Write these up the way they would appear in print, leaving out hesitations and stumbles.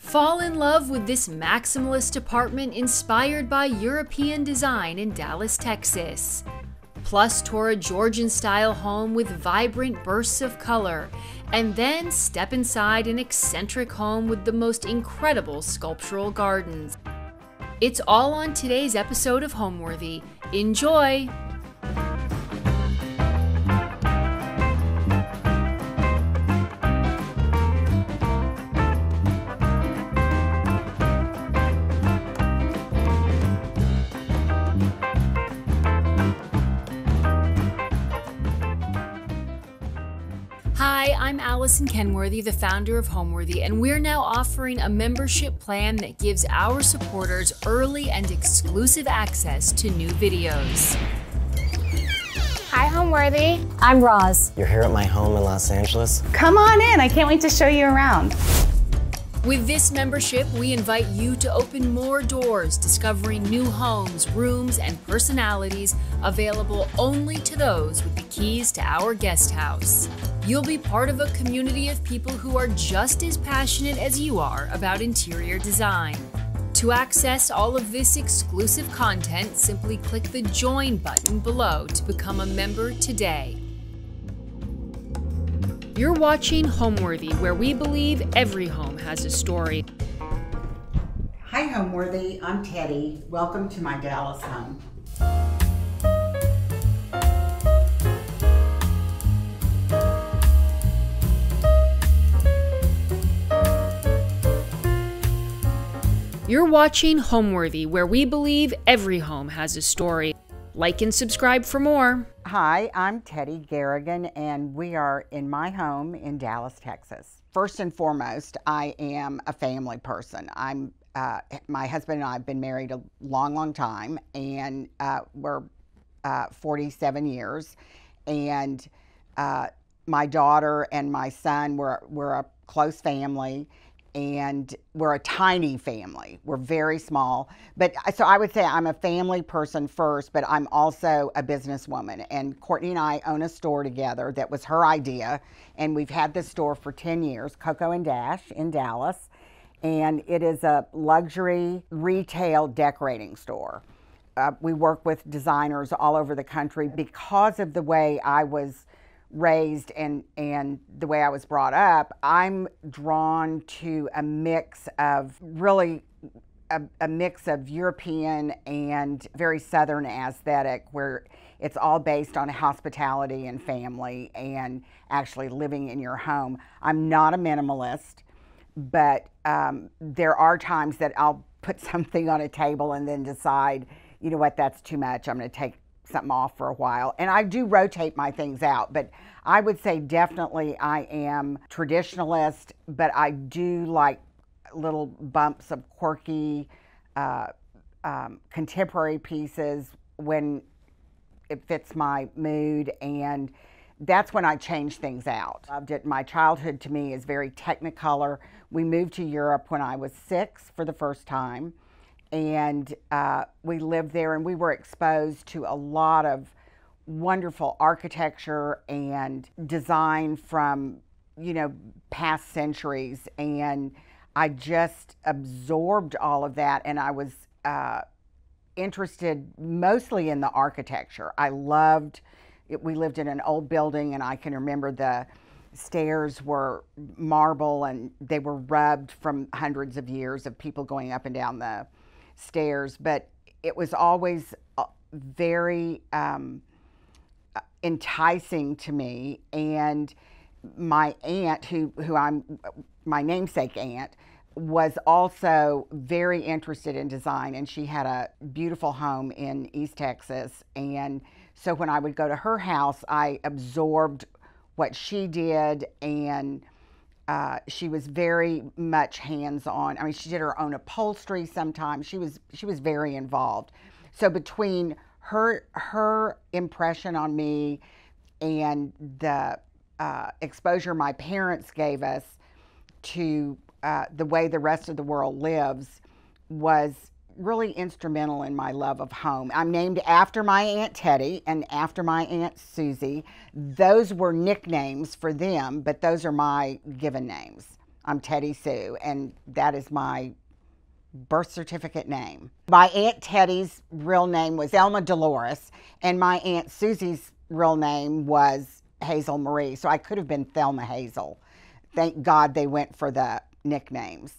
Fall in love with this maximalist apartment inspired by European design in Dallas, Texas. Plus, tour a Georgian-style home with vibrant bursts of color, and then step inside an eccentric home with the most incredible sculptural gardens. It's all on today's episode of Homeworthy. Enjoy! Hi, I'm Allison Kenworthy, the founder of Homeworthy, and we're now offering a membership plan that gives our supporters early and exclusive access to new videos. Hi, Homeworthy. I'm Roz. You're here at my home in Los Angeles? Come on in. I can't wait to show you around. With this membership, we invite you to open more doors, discovering new homes, rooms, and personalities available only to those with the keys to our guest house. You'll be part of a community of people who are just as passionate as you are about interior design. To access all of this exclusive content, simply click the Join button below to become a member today. You're watching Homeworthy, where we believe every home has a story. Hi Homeworthy, I'm Teddy. Welcome to my Dallas home. You're watching Homeworthy, where we believe every home has a story. Like and subscribe for more. Hi, I'm Teddy Garrigan, and we are in my home in Dallas, Texas. First and foremost, I am a family person. My husband and I have been married a long time, and we're 47 years. And my daughter and my son, we're a close family. And we're a tiny family. We're very small. But so I would say I'm a family person first, but I'm also a businesswoman. And Courtney and I own a store together. That was her idea. And we've had this store for 10 years, Coco and Dash in Dallas. And it is a luxury retail decorating store. We work with designers all over the country. Because of the way I was raised and the way I was brought up, I'm drawn to a mix of a mix of European and very Southern aesthetic, where it's all based on hospitality and family and actually living in your home. I'm not a minimalist, but there are times that I'll put something on a table and then decide, you know what, that's too much. I'm going to take something off for a while. And I do rotate my things out, but I would say definitely I am traditionalist, but I do like little bumps of quirky, contemporary pieces when it fits my mood, and that's when I change things out. Loved it. My childhood to me is very technicolor. We moved to Europe when I was 6 for the first time. And we lived there, and we were exposed to a lot of wonderful architecture and design from, past centuries. And I just absorbed all of that, and I was interested mostly in the architecture. I loved it. We lived in an old building, and I can remember the stairs were marble, and they were rubbed from hundreds of years of people going up and down the stairs, but it was always very enticing to me. And my aunt, who I'm my namesake aunt, was also very interested in design, and she had a beautiful home in East Texas. And so when I would go to her house, I absorbed what she did, and she was very much hands-on. I mean, she did her own upholstery sometimes. She was very involved. So between her impression on me and the exposure my parents gave us to the way the rest of the world lives was really instrumental in my love of home. I'm named after my Aunt Teddy and after my Aunt Susie. Those were nicknames for them, but those are my given names. I'm Teddy Sue, and that is my birth certificate name. My Aunt Teddy's real name was Thelma Dolores, and my Aunt Susie's real name was Hazel Marie, so I could have been Thelma Hazel. Thank God they went for the nicknames.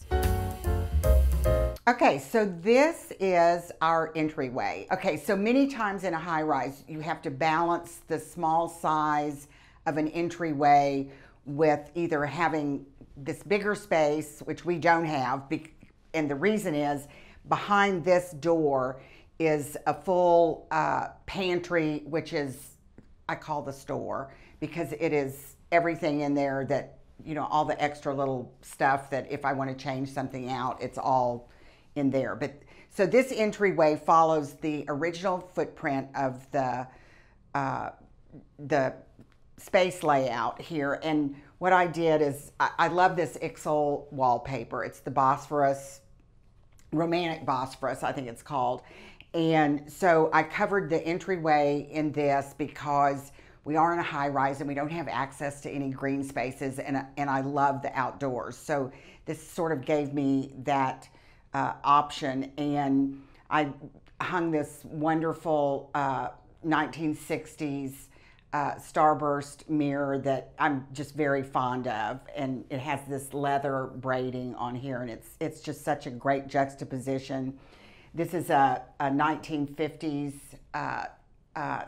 Okay, so this is our entryway. Okay, so many times in a high-rise, you have to balance the small size of an entryway with either having this bigger space, which we don't have, and the reason is behind this door is a full pantry, which is, I call the store, because it is everything in there that, you know, all the extra little stuff that if I want to change something out, it's all in there. But so this entryway follows the original footprint of the space layout here. And what I did is I love this Ixol wallpaper. It's the Bosphorus, Romantic Bosphorus, I think it's called. And so I covered the entryway in this because we are in a high rise and we don't have access to any green spaces, and I love the outdoors. So this sort of gave me that option, and I hung this wonderful 1960s starburst mirror that I'm just very fond of, and it has this leather braiding on here, and it's just such a great juxtaposition. This is a 1950s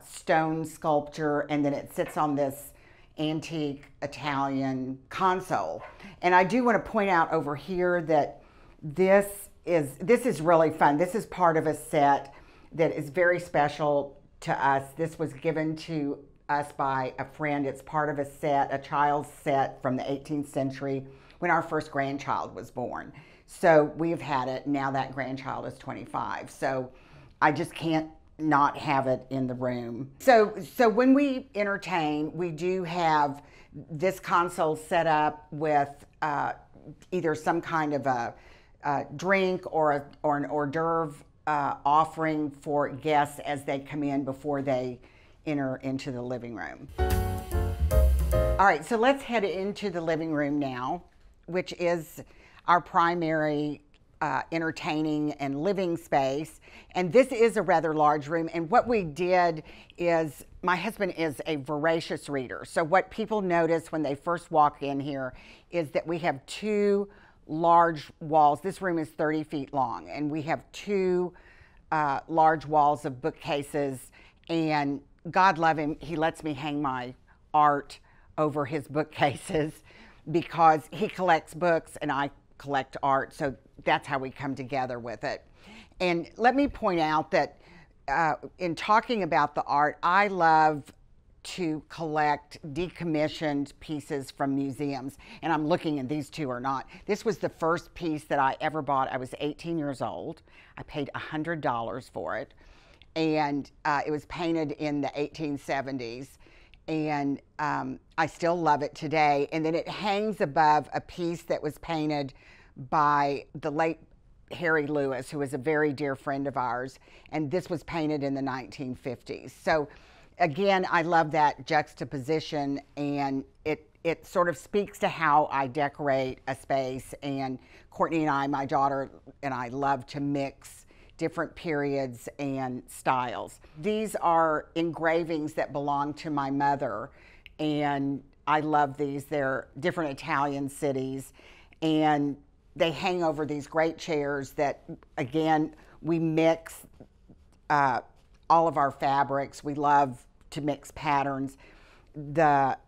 stone sculpture, and then it sits on this antique Italian console. And I do want to point out over here that this is really fun. This is part of a set that is very special to us. This was given to us by a friend. It's part of a set, a child's set from the 18th century when our first grandchild was born. So we've had it. Now that grandchild is 25. So I just can't not have it in the room. So when we entertain, we do have this console set up with either some kind of a drink or an hors d'oeuvre offering for guests as they come in before they enter into the living room. All right, so let's head into the living room now, which is our primary entertaining and living space. And this is a rather large room. And what we did is, my husband is a voracious reader. So what people notice when they first walk in here is that we have two large walls. This room is 30 feet long, and we have two large walls of bookcases, and God love him, he lets me hang my art over his bookcases because he collects books and I collect art, so that's how we come together with it. And let me point out that in talking about the art, I love to collect decommissioned pieces from museums, and I'm looking, and these two are not. This was the first piece that I ever bought. I was 18 years old. I paid $100 for it, and it was painted in the 1870s, and I still love it today. And then it hangs above a piece that was painted by the late Harry Lewis, who was a very dear friend of ours, and this was painted in the 1950s. So again, I love that juxtaposition, and it sort of speaks to how I decorate a space. And Courtney and I, my daughter and I, love to mix different periods and styles. These are engravings that belong to my mother, and I love these. They're different Italian cities, and they hang over these great chairs that, again, we mix all of our fabrics. We love to mix patterns. The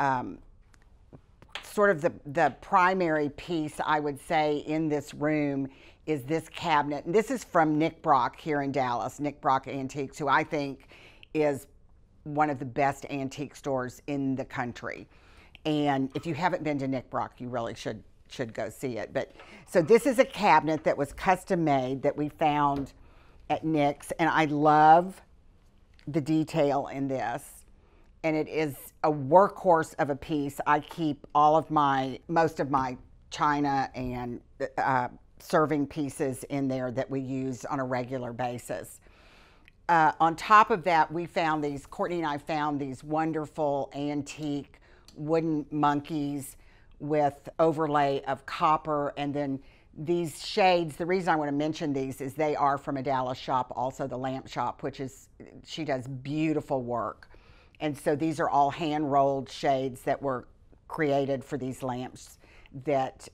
sort of the primary piece, I would say, in this room is this cabinet. And this is from Nick Brock here in Dallas, Nick Brock Antiques, who I think is one of the best antique stores in the country. And if you haven't been to Nick Brock, you really should go see it. But so this is a cabinet that was custom made that we found at Nick's, and I love the detail in this. And it is a workhorse of a piece. I keep most of my china and serving pieces in there that we use on a regular basis. On top of that, Courtney and I found these wonderful antique wooden monkeys with overlay of copper, and then these shades, the reason I want to mention these is they are from a Dallas shop, also the Lamp Shop, which is, she does beautiful work. And so these are all hand-rolled shades that were created for these lamps that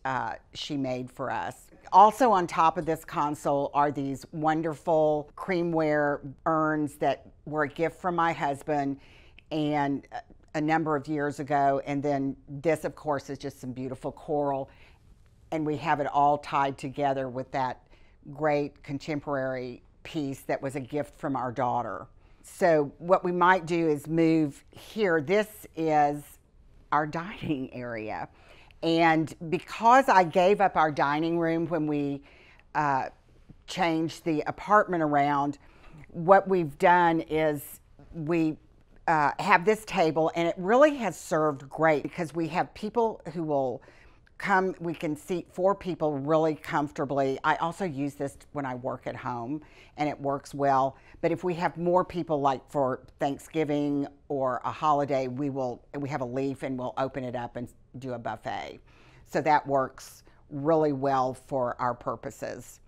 she made for us. Also on top of this console are these wonderful creamware urns that were a gift from my husband and a number of years ago. And then this, of course, is just some beautiful coral. And we have it all tied together with that great contemporary piece that was a gift from our daughter. So what we might do is move here. This is our dining area. And because I gave up our dining room when we changed the apartment around, what we've done is we have this table, and it really has served great because we have people who will come. We can seat 4 people really comfortably. I also use this when I work at home, and it works well. But if we have more people, like for Thanksgiving or a holiday, we have a leaf and we'll open it up and do a buffet. So that works really well for our purposes.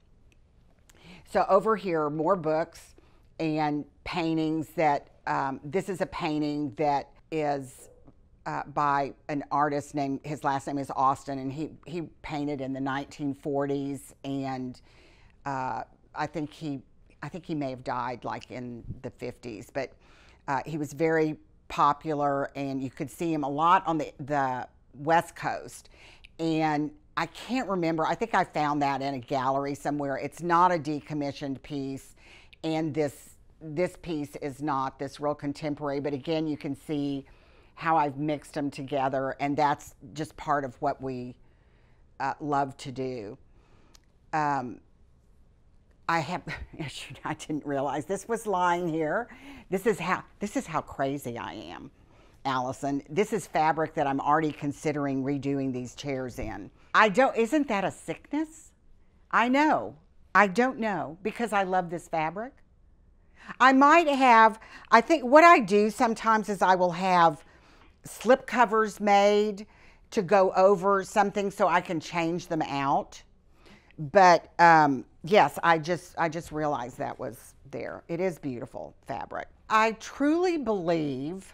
So over here, more books and paintings that, this is a painting that is by an artist named, his last name is Austin, and he painted in the 1940s, and I think he may have died like in the 50s, but he was very popular, and you could see him a lot on the West Coast. And I can't remember, I think I found that in a gallery somewhere. It's not a decommissioned piece, and this piece is not this real contemporary, but again, you can see how I've mixed them together, and that's just part of what we love to do. I didn't realize this was lying here. This is how crazy I am, Allison. This is fabric that I'm already considering redoing these chairs in. Isn't that a sickness? I know. I don't know, because I love this fabric. I think what I do sometimes is I will have slip covers made to go over something so I can change them out. But yes, I just realized that was there. It is beautiful fabric. I truly believe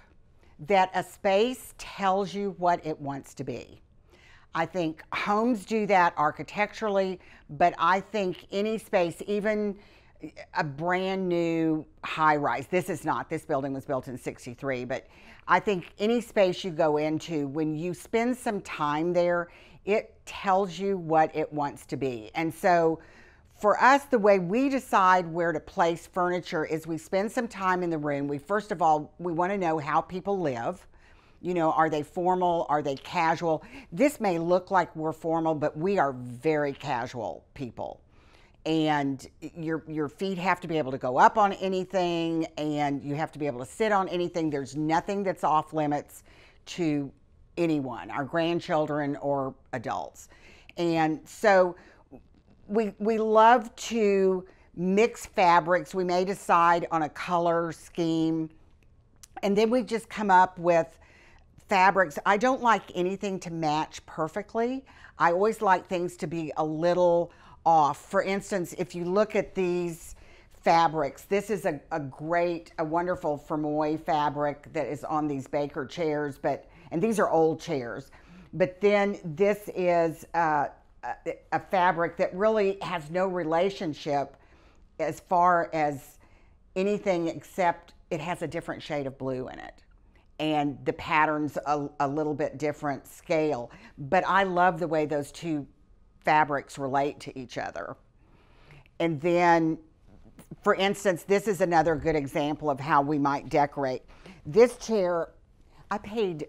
that a space tells you what it wants to be. I think homes do that architecturally, but I think any space, even a brand new high-rise, this building was built in '63, but I think any space you go into, when you spend some time there, it tells you what it wants to be. And so for us, the way we decide where to place furniture is we spend some time in the room. First of all, we want to know how people live. You know, are they formal? Are they casual? This may look like we're formal, but we are very casual people. And your feet have to be able to go up on anything, and you have to be able to sit on anything. There's nothing that's off limits to anyone, our grandchildren or adults. And so we love to mix fabrics. We may decide on a color scheme, and then we just come up with fabrics. I don't like anything to match perfectly. I always like things to be a little off. For instance, if you look at these fabrics, this is a wonderful Fermoy fabric that is on these Baker chairs, and these are old chairs. But then this is a fabric that really has no relationship as far as anything, except it has a different shade of blue in it. And the pattern's a little bit different scale. But I love the way those two fabrics relate to each other. And then, for instance, this is another good example of how we might decorate. This chair, I paid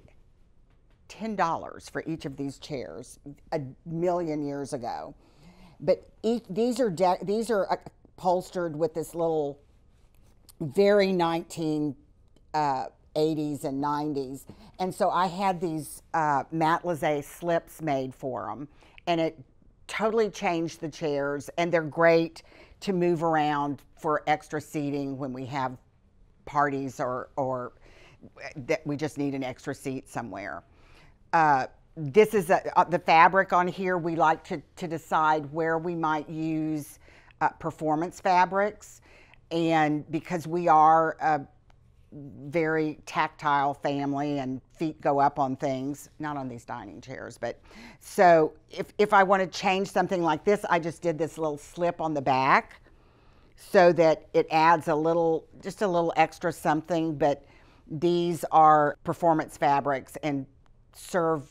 $10 for each of these chairs a million years ago. But these are upholstered with this little very 1980s and 90s. And so I had these matelassé slips made for them, and it totally changed the chairs, and they're great to move around for extra seating when we have parties or that we just need an extra seat somewhere. this is the fabric on here. We like to decide where we might use performance fabrics, and because we are a very tactile family and feet go up on things, not on these dining chairs, but so if I want to change something like this, I just did this little slip on the back so that it adds just a little extra something. But these are performance fabrics and serve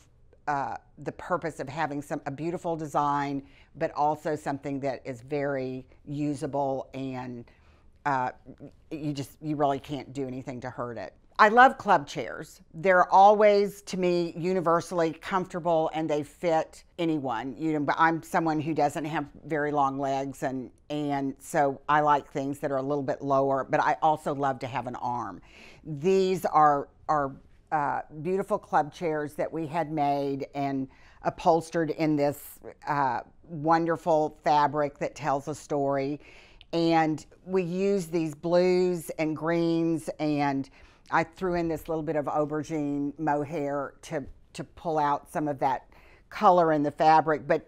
the purpose of having a beautiful design, but also something that is very usable, and you really can't do anything to hurt it. I love club chairs. They're always, to me, universally comfortable, and they fit anyone. But I'm someone who doesn't have very long legs, and so I like things that are a little bit lower, but I also love to have an arm. These are beautiful club chairs that we had made and upholstered in this wonderful fabric that tells a story. And we use these blues and greens, and I threw in this little bit of aubergine mohair to pull out some of that color in the fabric. But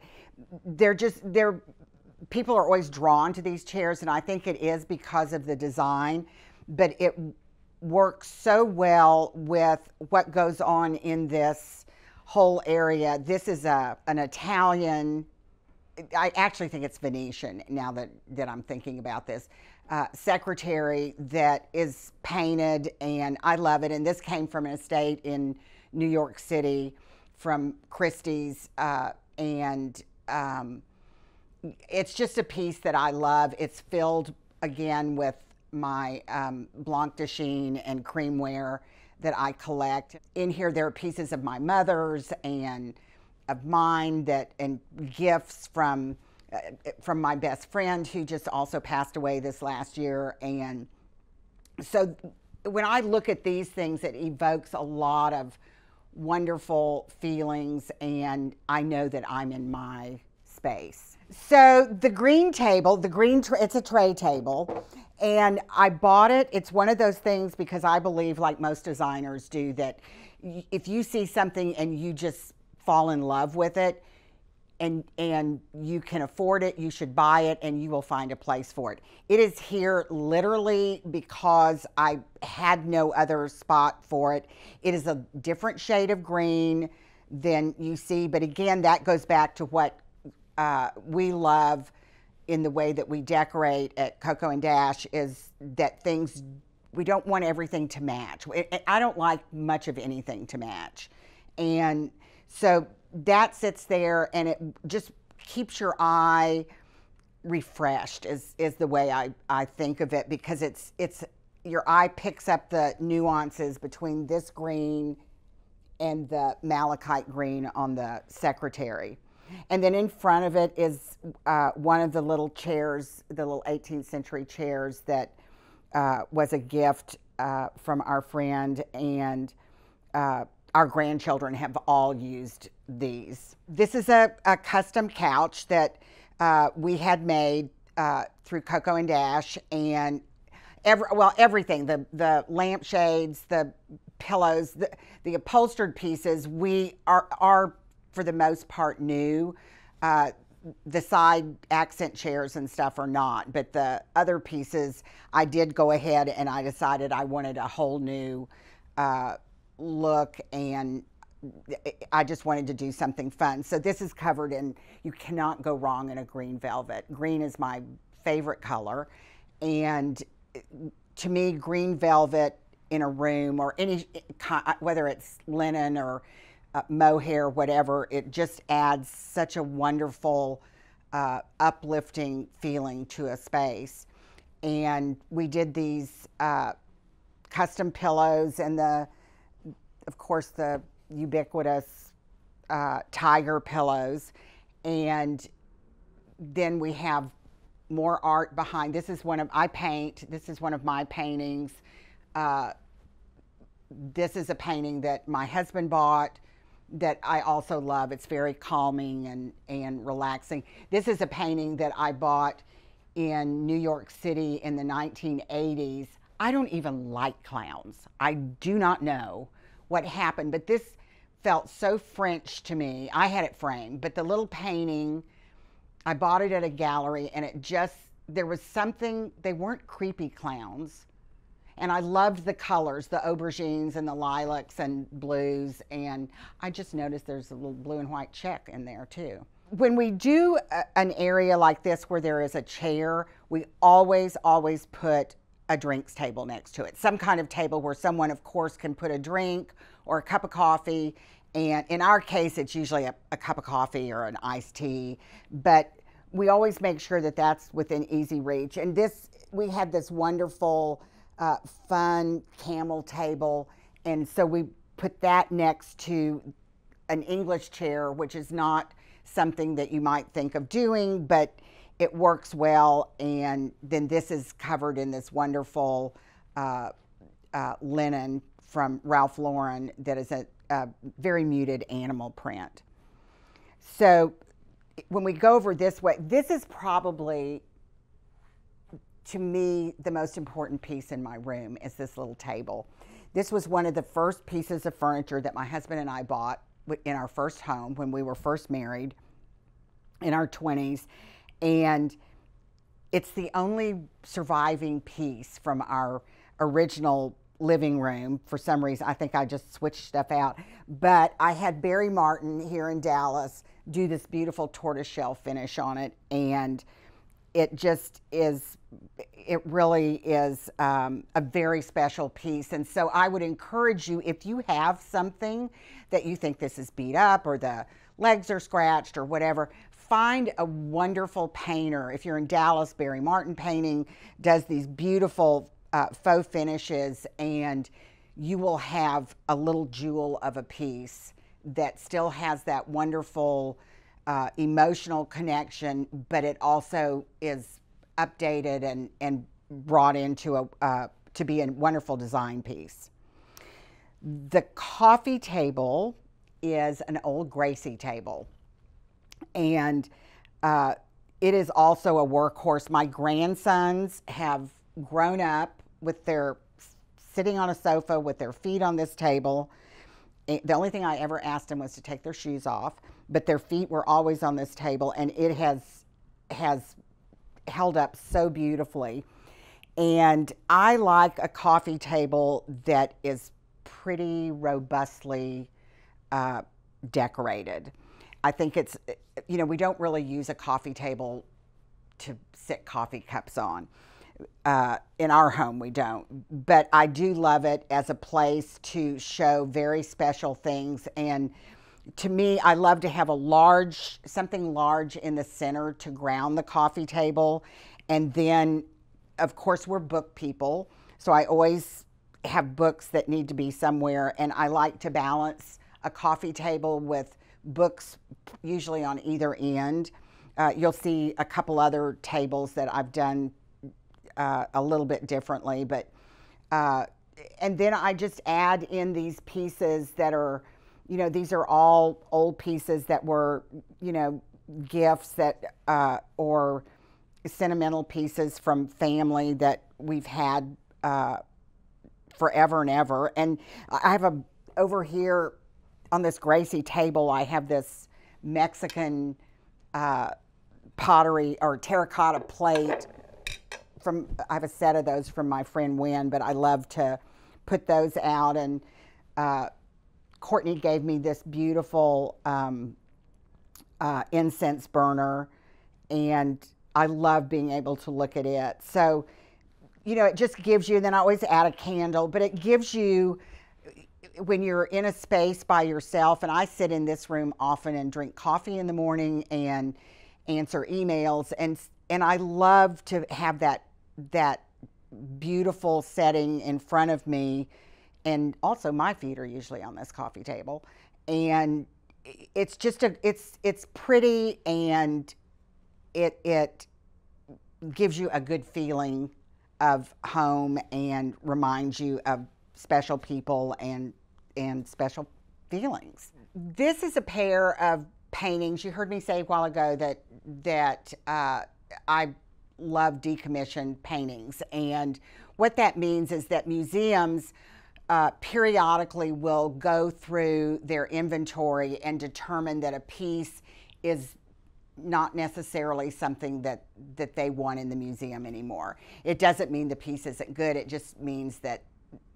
people are always drawn to these chairs, and I think it is because of the design, but it works so well with what goes on in this whole area. This is an Italian, I actually think it's Venetian now that I'm thinking about this, secretary that is painted, and I love it. And this came from an estate in New York City from Christie's, and it's just a piece that I love. It's filled again with my Blanc de Chine and creamware that I collect. In here there are pieces of my mother's and of mine and gifts from my best friend who just also passed away this last year. And so when I look at these things, it evokes a lot of wonderful feelings, and I know that I'm in my space. So the green table, it's a tray table, and I bought it. It's one of those things, because I believe, like most designers do, that if you see something and you just fall in love with it, and you can afford it, you should buy it, and you will find a place for it. It is here literally because I had no other spot for it. It is a different shade of green than you see, but again, that goes back to what we love in the way that we decorate at Coco and Dash, is that we don't want everything to match. I don't like much of anything to match. And so that sits there, and it just keeps your eye refreshed is the way I think of it, because it's your eye picks up the nuances between this green and the malachite green on the secretary. And then in front of it is one of the little chairs, the little 18th century chairs that was a gift from our friend, and our grandchildren have all used these. This is a custom couch that we had made through Coco and Dash, and everything, the lampshades, the pillows, the upholstered pieces, we are for the most part new. The side accent chairs and stuff are not, but the other pieces, I did go ahead and I decided I wanted a whole new look, and I just wanted to do something fun. So this is covered in, you cannot go wrong in a green velvet. Green is my favorite color, and to me, green velvet in a room, or any, whether it's linen or mohair, whatever, it just adds such a wonderful uplifting feeling to a space. And we did these custom pillows, and of course the ubiquitous tiger pillows, and then we have more art behind. This is one of my paintings. This is a painting that my husband bought that I also love. It's very calming and relaxing. This is a painting that I bought in New York City in the 1980s. I don't even like clowns. I do not know what happened, but this felt so French to me. I had it framed, but the little painting, I bought it at a gallery, and it just, there was something, they weren't creepy clowns. And I loved the colors, the aubergines and the lilacs and blues. And I just noticed there's a little blue and white check in there too. When we do an area like this where there is a chair, we always put a drinks table next to it. Some kind of table where someone, of course, can put a drink or a cup of coffee. And in our case, it's usually a cup of coffee or an iced tea. But we always make sure that that's within easy reach. And this, we had this wonderful fun camel table, and so we put that next to an English chair, which is not something that you might think of doing, but it works well. And then this is covered in this wonderful linen from Ralph Lauren that is a very muted animal print. So when we go over this way, this is probably, to me, the most important piece in my room is this little table. This was one of the first pieces of furniture that my husband and I bought in our first home when we were first married in our 20s. And it's the only surviving piece from our original living room. For some reason, I think I just switched stuff out. But I had Barry Martin here in Dallas do this beautiful tortoiseshell finish on it. And it just is, it really is a very special piece. And so I would encourage you, if you have something that you think this is beat up or the legs are scratched or whatever, find a wonderful painter. If you're in Dallas, Barry Martin Painting does these beautiful faux finishes, and you will have a little jewel of a piece that still has that wonderful emotional connection, but it also is updated and brought into to be a wonderful design piece. The coffee table is an old Gracie table, and it is also a workhorse. My grandsons have grown up with their sitting on a sofa with their feet on this table. The only thing I ever asked them was to take their shoes off, but their feet were always on this table, and it has held up so beautifully. And I like a coffee table that is pretty robustly decorated. I think it's, you know, we don't really use a coffee table to sit coffee cups on. In our home, we don't. But I do love it as a place to show very special things. And to me, I love to have something large in the center to ground the coffee table. And then, of course, we're book people. So I always have books that need to be somewhere. And I like to balance a coffee table with books, usually on either end. You'll see a couple other tables that I've done a little bit differently, but and then I just add in these pieces that are, you know, these are all old pieces that were, you know, gifts that or sentimental pieces from family that we've had forever and ever. And I have over here on this Gracie table, I have this Mexican pottery or terracotta plate. I have a set of those from my friend Wynn, but I love to put those out. And Courtney gave me this beautiful incense burner, and I love being able to look at it. So, you know, it just gives you, and then I always add a candle, but it gives you, when you're in a space by yourself, and I sit in this room often and drink coffee in the morning and answer emails, and I love to have that beautiful setting in front of me. And also my feet are usually on this coffee table, and it's just it's pretty, and it gives you a good feeling of home and reminds you of special people and special feelings. This is a pair of paintings. You heard me say a while ago that I love decommissioned paintings, and what that means is that museums periodically will go through their inventory and determine that a piece is not necessarily something that they want in the museum anymore. It doesn't mean the piece isn't good. It just means that,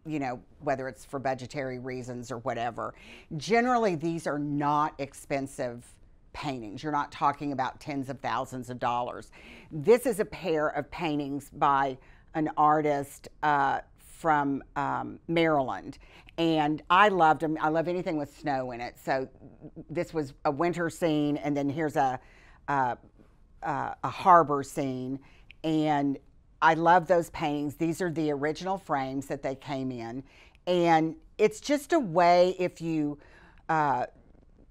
you know, whether it's for budgetary reasons or whatever. Generally, these are not expensive paintings. You're not talking about tens of thousands of dollars. This is a pair of paintings by an artist from Maryland, and I loved them. I love anything with snow in it. So this was a winter scene, and then here's a harbor scene, and I love those paintings. These are the original frames that they came in, and it's just a way, if you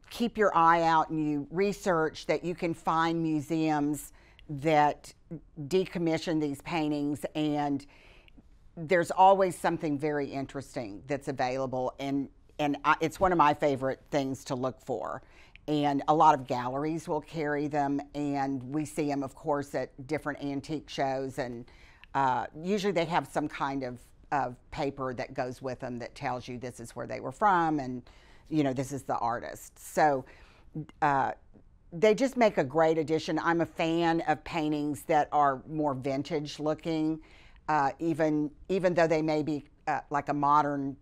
keep your eye out and you research, that you can find museums that decommission these paintings, and there's always something very interesting that's available, and it's one of my favorite things to look for. And a lot of galleries will carry them, and we see them, of course, at different antique shows, and usually they have some kind of paper that goes with them that tells you this is where they were from, and you know, this is the artist. So they just make a great addition. I'm a fan of paintings that are more vintage looking, even though they may be like a modern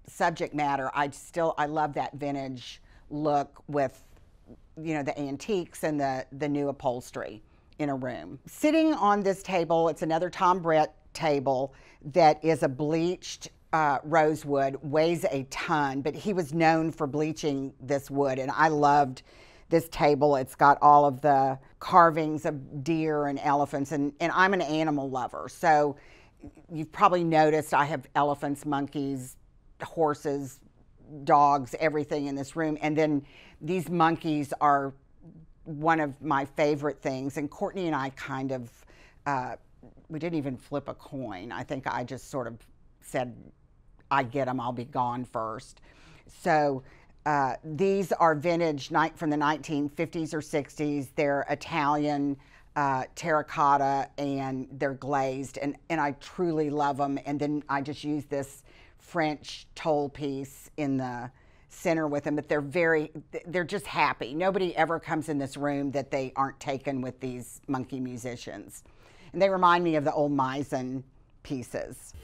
subject matter. I love that vintage look with, you know, the antiques and the new upholstery in a room. Sitting on this table, it's another Tom Brett table that is a bleached rosewood, weighs a ton, but he was known for bleaching this wood, and I loved this table. It's got all of the carvings of deer and elephants, and I'm an animal lover, so you've probably noticed I have elephants, monkeys, horses, dogs, everything in this room. And then these monkeys are one of my favorite things, and Courtney and I kind of we didn't even flip a coin. I think I just sort of said, I get them, I'll be gone first. So these are vintage from the 1950s or 60s. They're Italian terracotta, and they're glazed, and I truly love them. And then I just use this French toll piece in the center with them, but they're just happy. Nobody ever comes in this room that they aren't taken with these monkey musicians. And they remind me of the old Meissen pieces.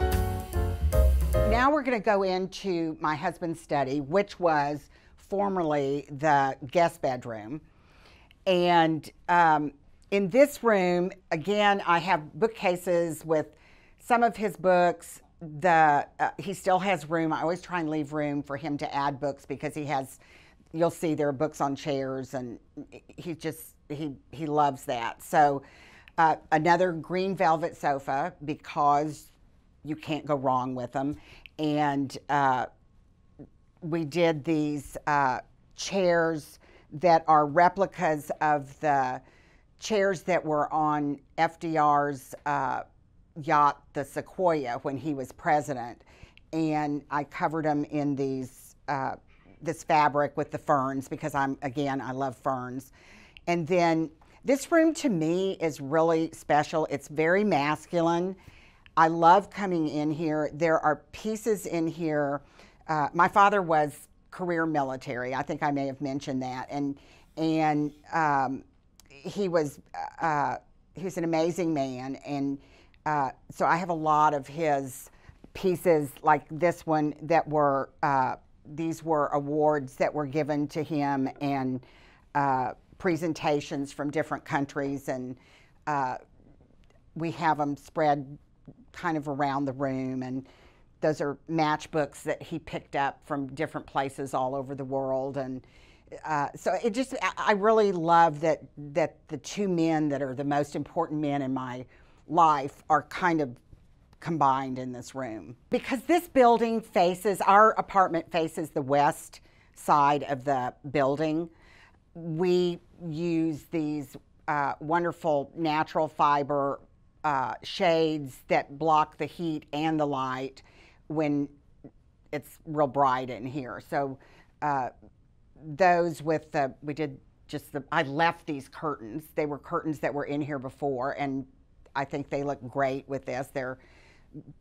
Now we're going to go into my husband's study, which was formerly the guest bedroom. And in this room, again, I have bookcases with some of his books. He still has room. I always try and leave room for him to add books, because he has, you'll see there are books on chairs, and he loves that. So another green velvet sofa, because you can't go wrong with them. And we did these chairs that are replicas of the chairs that were on FDR's yacht, the Sequoia, when he was president. And I covered them in these this fabric with the ferns, because I love ferns. And then this room to me is really special. It's very masculine. I love coming in here. There are pieces in here. My father was career military. I think I may have mentioned that. And he was an amazing man. And so I have a lot of his pieces, like this one, that were, these were awards that were given to him, and presentations from different countries. And we have them spread kind of around the room. And those are matchbooks that he picked up from different places all over the world. And so it just, I really love that the two men that are the most important men in my life are kind of combined in this room. Because this building faces, our apartment faces the west side of the building, we use these wonderful natural fiber shades that block the heat and the light when it's real bright in here. So those with the, we did just the, I left these curtains. They were curtains that were in here before, and I think they look great with this. They're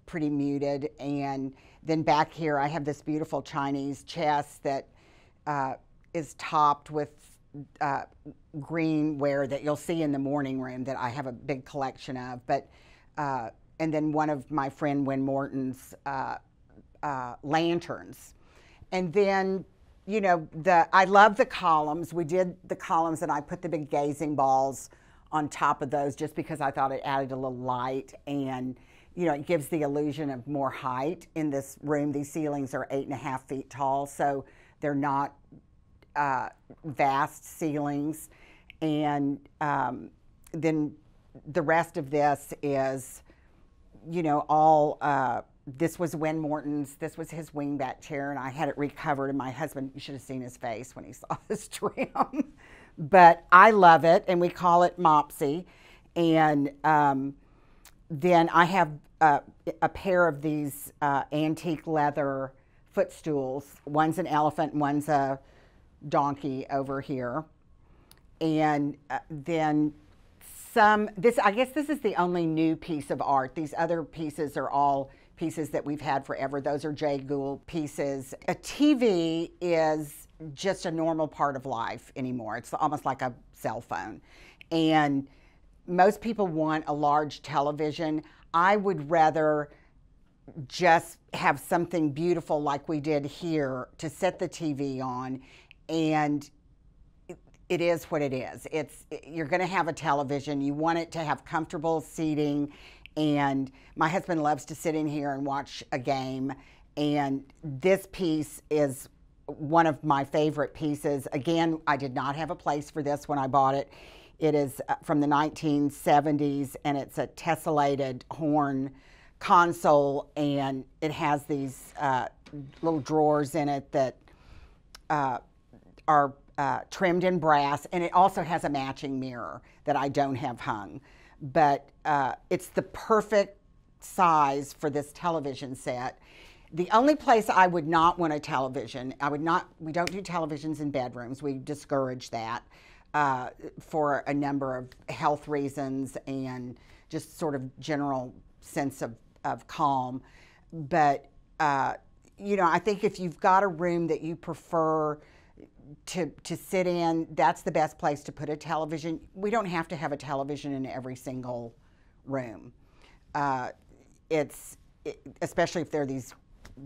pretty muted. And then back here I have this beautiful Chinese chest that is topped with green ware that you'll see in the morning room that I have a big collection of. But and then one of my friend Win Morton's lanterns. And then, you know, I love the columns. We did the columns and I put the big gazing balls on top of those just because I thought it added a little light, and you know, it gives the illusion of more height in this room. These ceilings are 8.5 feet tall, so they're not vast ceilings. And then the rest of this is, you know, all this was Win Morton's. This was his wingback chair, and I had it recovered. And my husband, you should have seen his face when he saw this trim. But I love it, and we call it Mopsy. And then I have a pair of these antique leather footstools. One's an elephant, and one's a donkey over here. And then I guess this is the only new piece of art. These other pieces are all pieces that we've had forever. Those are Jay Gould pieces. A TV is just a normal part of life anymore. It's almost like a cell phone. And most people want a large television. I would rather just have something beautiful like we did here to set the TV on, and it is what it is. You're going to have a television. You want it to have comfortable seating, and my husband loves to sit in here and watch a game, and this piece is one of my favorite pieces. Again, I did not have a place for this when I bought it. It is from the 1970s, and it's a tessellated horn console, and it has these little drawers in it that are trimmed in brass, and it also has a matching mirror that I don't have hung. But it's the perfect size for this television set. The only place I would not want a television, we don't do televisions in bedrooms. We discourage that for a number of health reasons and just sort of general sense of calm. But, you know, I think if you've got a room that you prefer to sit in, that's the best place to put a television. We don't have to have a television in every single room. Especially if they're these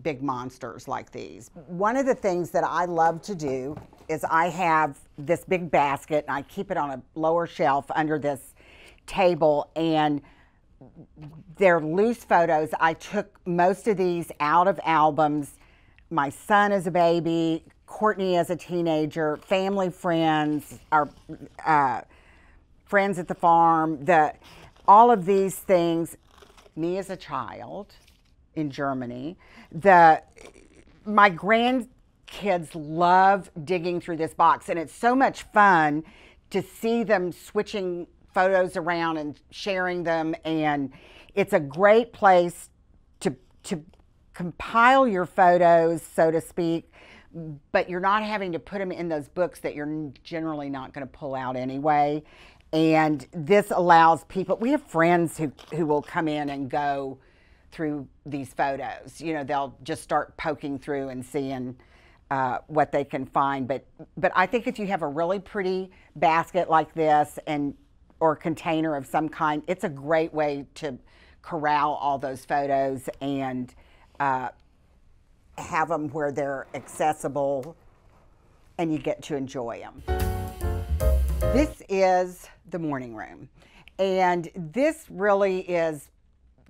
big monsters like these. One of the things that I love to do is I have this big basket, and I keep it on a lower shelf under this table, and they're loose photos. I took most of these out of albums. My son as a baby, Courtney as a teenager, family friends, our friends at the farm, all of these things, me as a child in Germany. My grandkids love digging through this box, and it's so much fun to see them switching photos around and sharing them, and it's a great place to compile your photos, so to speak, but you're not having to put them in those books that you're generally not going to pull out anyway. And this allows people, we have friends who will come in and go through these photos. You know, they'll just start poking through and seeing what they can find. But I think if you have a really pretty basket like this or container of some kind, it's a great way to corral all those photos and have them where they're accessible and you get to enjoy them. This is the morning room, and this really is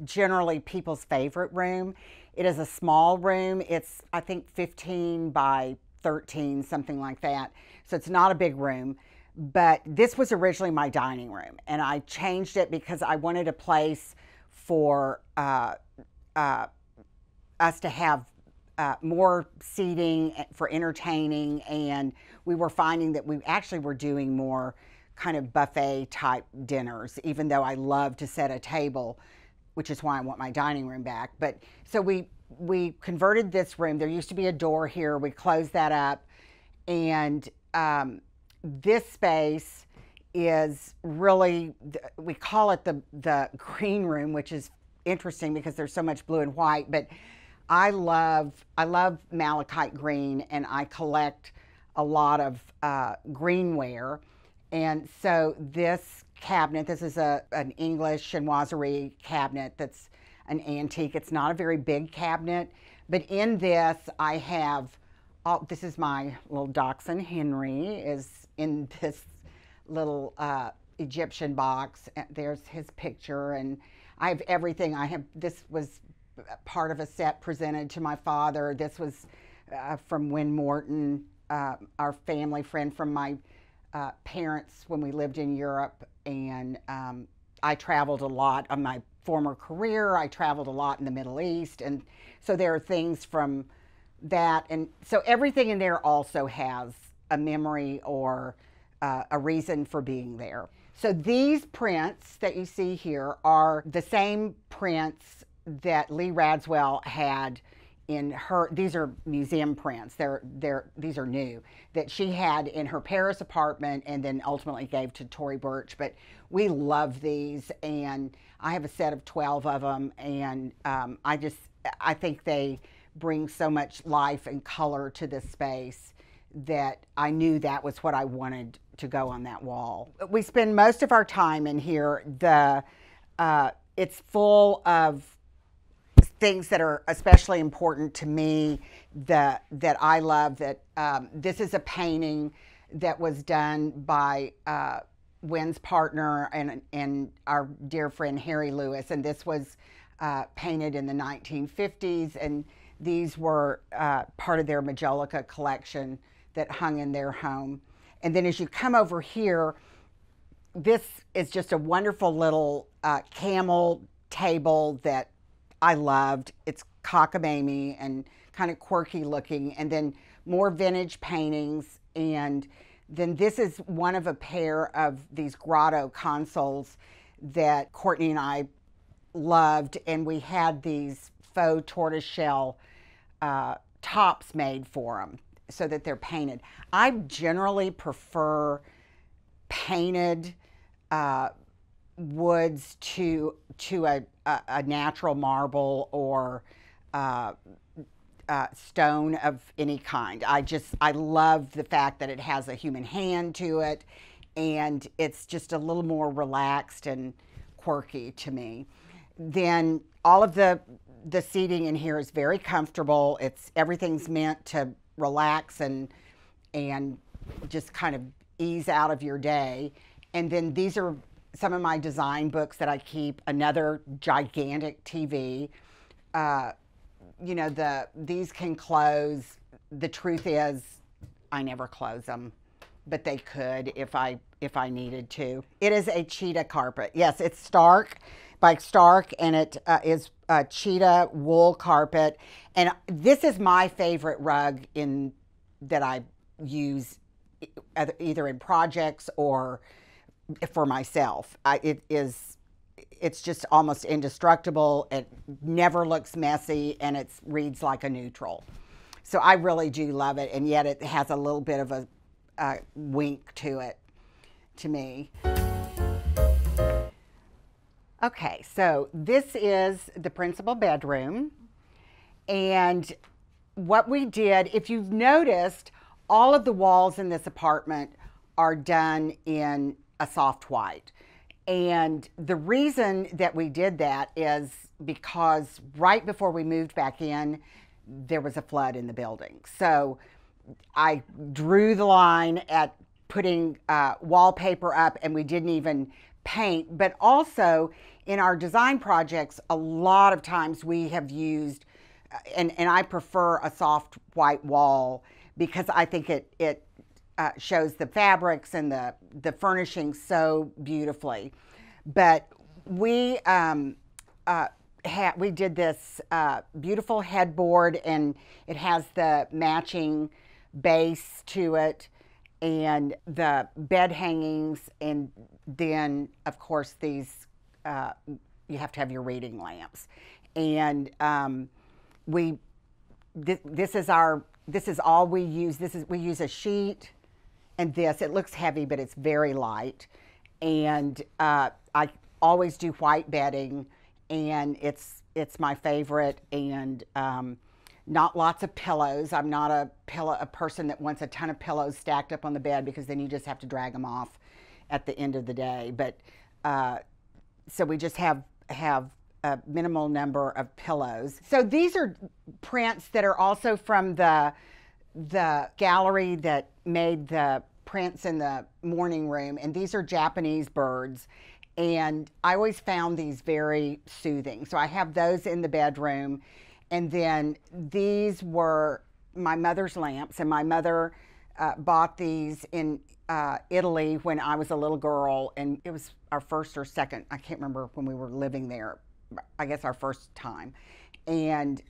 generally people's favorite room. It is a small room. It's, I think, 15 by 13, something like that. So it's not a big room, but this was originally my dining room, and I changed it because I wanted a place for us to have more seating for entertaining, and we were finding that we actually were doing more kind of buffet type dinners, even though I love to set a table, which is why I want my dining room back. But so we converted this room. There used to be a door here. We closed that up, and this space is really, we call it the green room, which is interesting because there's so much blue and white, but I love malachite green, and I collect a lot of greenware. And so this cabinet, this is an English chinoiserie cabinet that's an antique. It's not a very big cabinet, but in this I have, this is my little dachshund Henry is in this little Egyptian box. There's his picture, and I have everything. This was part of a set presented to my father. This was from Win Morton, our family friend from my parents when we lived in Europe. And I traveled a lot on my former career. I traveled a lot in the Middle East, and so there are things from that. And so everything in there also has a memory or a reason for being there. So these prints that you see here are the same prints that Lee Radswell had in her, these are museum prints, these are new, that she had in her Paris apartment and then ultimately gave to Tory Burch. But we love these, and I have a set of 12 of them, and I think they bring so much life and color to this space that I knew that was what I wanted to go on that wall. We spend most of our time in here. It's full of things that are especially important to me that I love. This is a painting that was done by Wynn's partner and our dear friend Harry Lewis, and this was painted in the 1950s, and these were part of their Majolica collection that hung in their home. And then as you come over here, this is just a wonderful little camel table that I loved. It's cockamamie and kind of quirky looking, and then more vintage paintings. And then this is one of a pair of these grotto consoles that Courtney and I loved, and we had these faux tortoiseshell tops made for them so that they're painted. I generally prefer painted woods to a natural marble or stone of any kind. I love the fact that it has a human hand to it, and it's just a little more relaxed and quirky to me. Then all of the seating in here is very comfortable. Everything's meant to relax and just kind of ease out of your day. And then these are some of my design books that I keep. Another gigantic TV. You know, these can close. The truth is, I never close them, but they could if I needed to. It is a cheetah carpet. Yes, it's Stark by Stark, and it is a cheetah wool carpet. And this is my favorite rug that I use either in projects or for myself. It's just almost indestructible. It never looks messy, and it reads like a neutral. So I really do love it, and yet it has a little bit of a wink to it, to me. Okay, so this is the principal bedroom, and what we did, if you've noticed, all of the walls in this apartment are done in a soft white. And the reason that we did that is because right before we moved back in, there was a flood in the building. So I drew the line at putting wallpaper up, and we didn't even paint. But also in our design projects, a lot of times we have used, and I prefer a soft white wall because I think it shows the fabrics and the furnishings so beautifully. But we did this beautiful headboard, and it has the matching base to it and the bed hangings, and then of course these you have to have your reading lamps. And this is all we use. We use a sheet, and it looks heavy, but it's very light. And I always do white bedding, and it's my favorite. And not lots of pillows. I'm not a person that wants a ton of pillows stacked up on the bed, because then you just have to drag them off at the end of the day. But so we just have a minimal number of pillows. So these are prints that are also from the gallery that made the prints in the morning room, and these are Japanese birds, and I always found these very soothing. So I have those in the bedroom. And then these were my mother's lamps, and my mother bought these in Italy when I was a little girl, and it was our first or second, I can't remember when we were living there, I guess our first time. And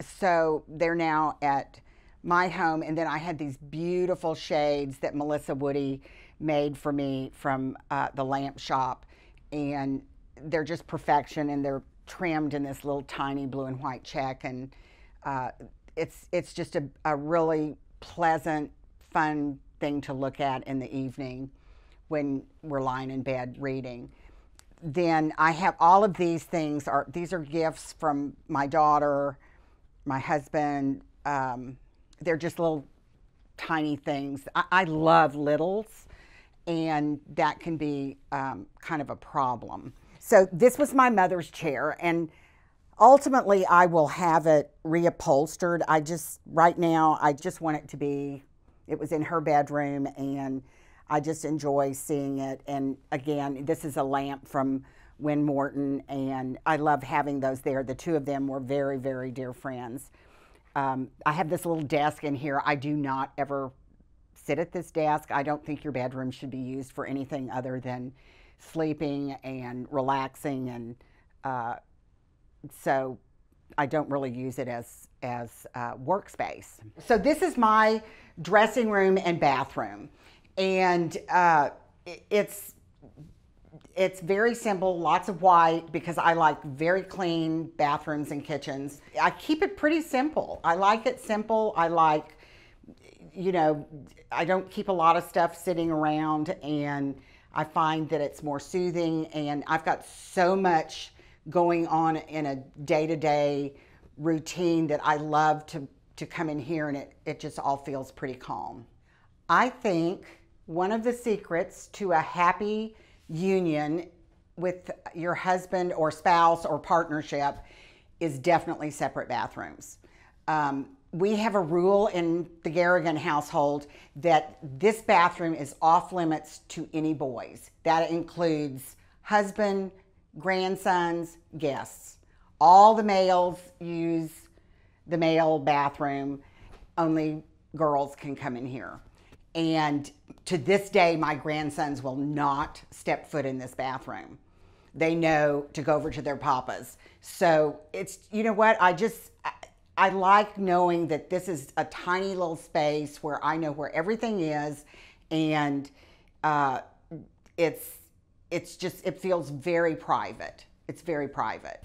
so they're now at my home. And then I had these beautiful shades that Melissa Woody made for me from the lamp shop, and they're just perfection, and they're trimmed in this little tiny blue and white check, and it's just a really pleasant, fun thing to look at in the evening when we're lying in bed reading. Then I have all of these things. These are gifts from my daughter, my husband. They're just little tiny things. I love littles, and that can be kind of a problem. So this was my mother's chair, and ultimately I will have it reupholstered. Right now, I just want it to be, it was in her bedroom, and I just enjoy seeing it. And again, this is a lamp from Win Morton, and I love having those there. The two of them were very, very dear friends. I have this little desk in here. I do not ever sit at this desk. I don't think your bedroom should be used for anything other than sleeping and relaxing, and so I don't really use it as workspace. So this is my dressing room and bathroom, and it's very simple, lots of white, because I like very clean bathrooms and kitchens. I keep it pretty simple. I like it simple. I like, you know, I don't keep a lot of stuff sitting around, and I find that it's more soothing, and I've got so much going on in a day-to-day routine that I love to come in here, and it just all feels pretty calm. I think one of the secrets to a happy union with your husband or spouse or partnership is definitely separate bathrooms. We have a rule in the Garrigan household that this bathroom is off limits to any boys. That includes husband, grandsons, guests. All the males use the male bathroom. Only girls can come in here. And to this day, my grandsons will not step foot in this bathroom. They know to go over to their papas. So it's, you know what, I like knowing that this is a tiny little space where I know where everything is, and it feels very private. It's very private.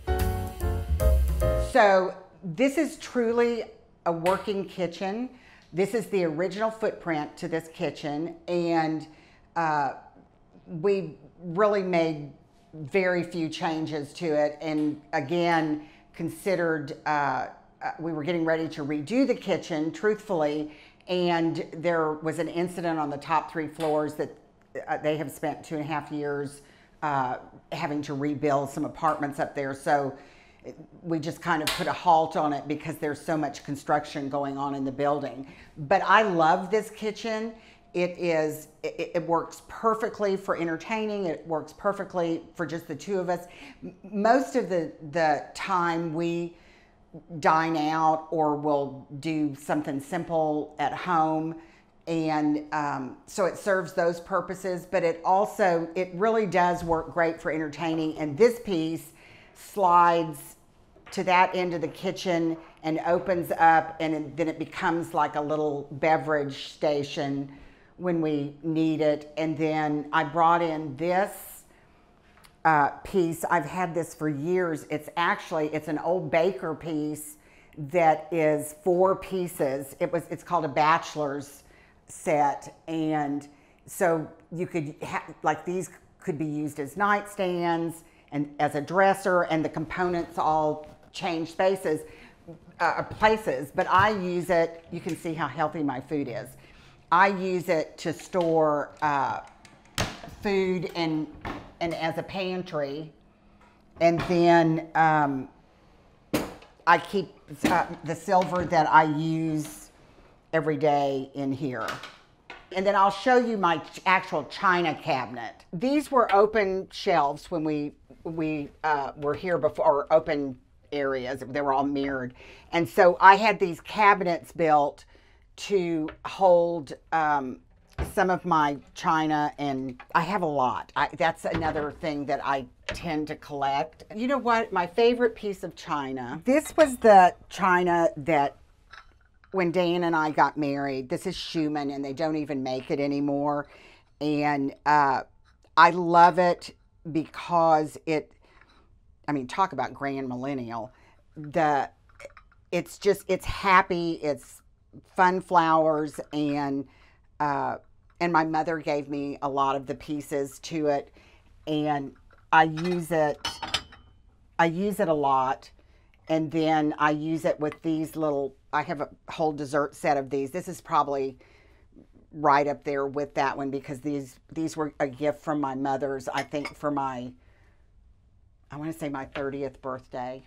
So this is truly a working kitchen. This is the original footprint to this kitchen, and we really made very few changes to it, and again considered we were getting ready to redo the kitchen, truthfully, and there was an incident on the top 3 floors that they have spent 2.5 years having to rebuild some apartments up there. So we just kind of put a halt on it because there's so much construction going on in the building. But I love this kitchen. It works perfectly for entertaining. It works perfectly for just the two of us. Most of the time we dine out or we'll do something simple at home, and so it serves those purposes, but it really does work great for entertaining. And this piece slides to that end of the kitchen and opens up, and then it becomes like a little beverage station when we need it. And then I brought in this piece. I've had this for years. It's an old Baker piece that is 4 pieces. It's called a bachelor's set, and so you could like these could be used as nightstands. and as a dresser, and the components all change places, but I use it, you can see how healthy my food is. I use it to store food and as a pantry, and then I keep the silver that I use every day in here. And then I'll show you my actual china cabinet. These were open shelves when we were here before, or open areas. They were all mirrored. And so I had these cabinets built to hold some of my china, and I have a lot. That's another thing that I tend to collect. You know what? My favorite piece of china, this was the china that when Dan and I got married. This is Schumann, and they don't even make it anymore. And I love it because I mean, talk about grand millennial. It's happy, it's fun flowers, and my mother gave me a lot of the pieces to it, and I use it a lot. And then I use it with these little, I have a whole dessert set of these. This is probably right up there with that one, because these were a gift from my mother's, I think for I want to say my 30th birthday.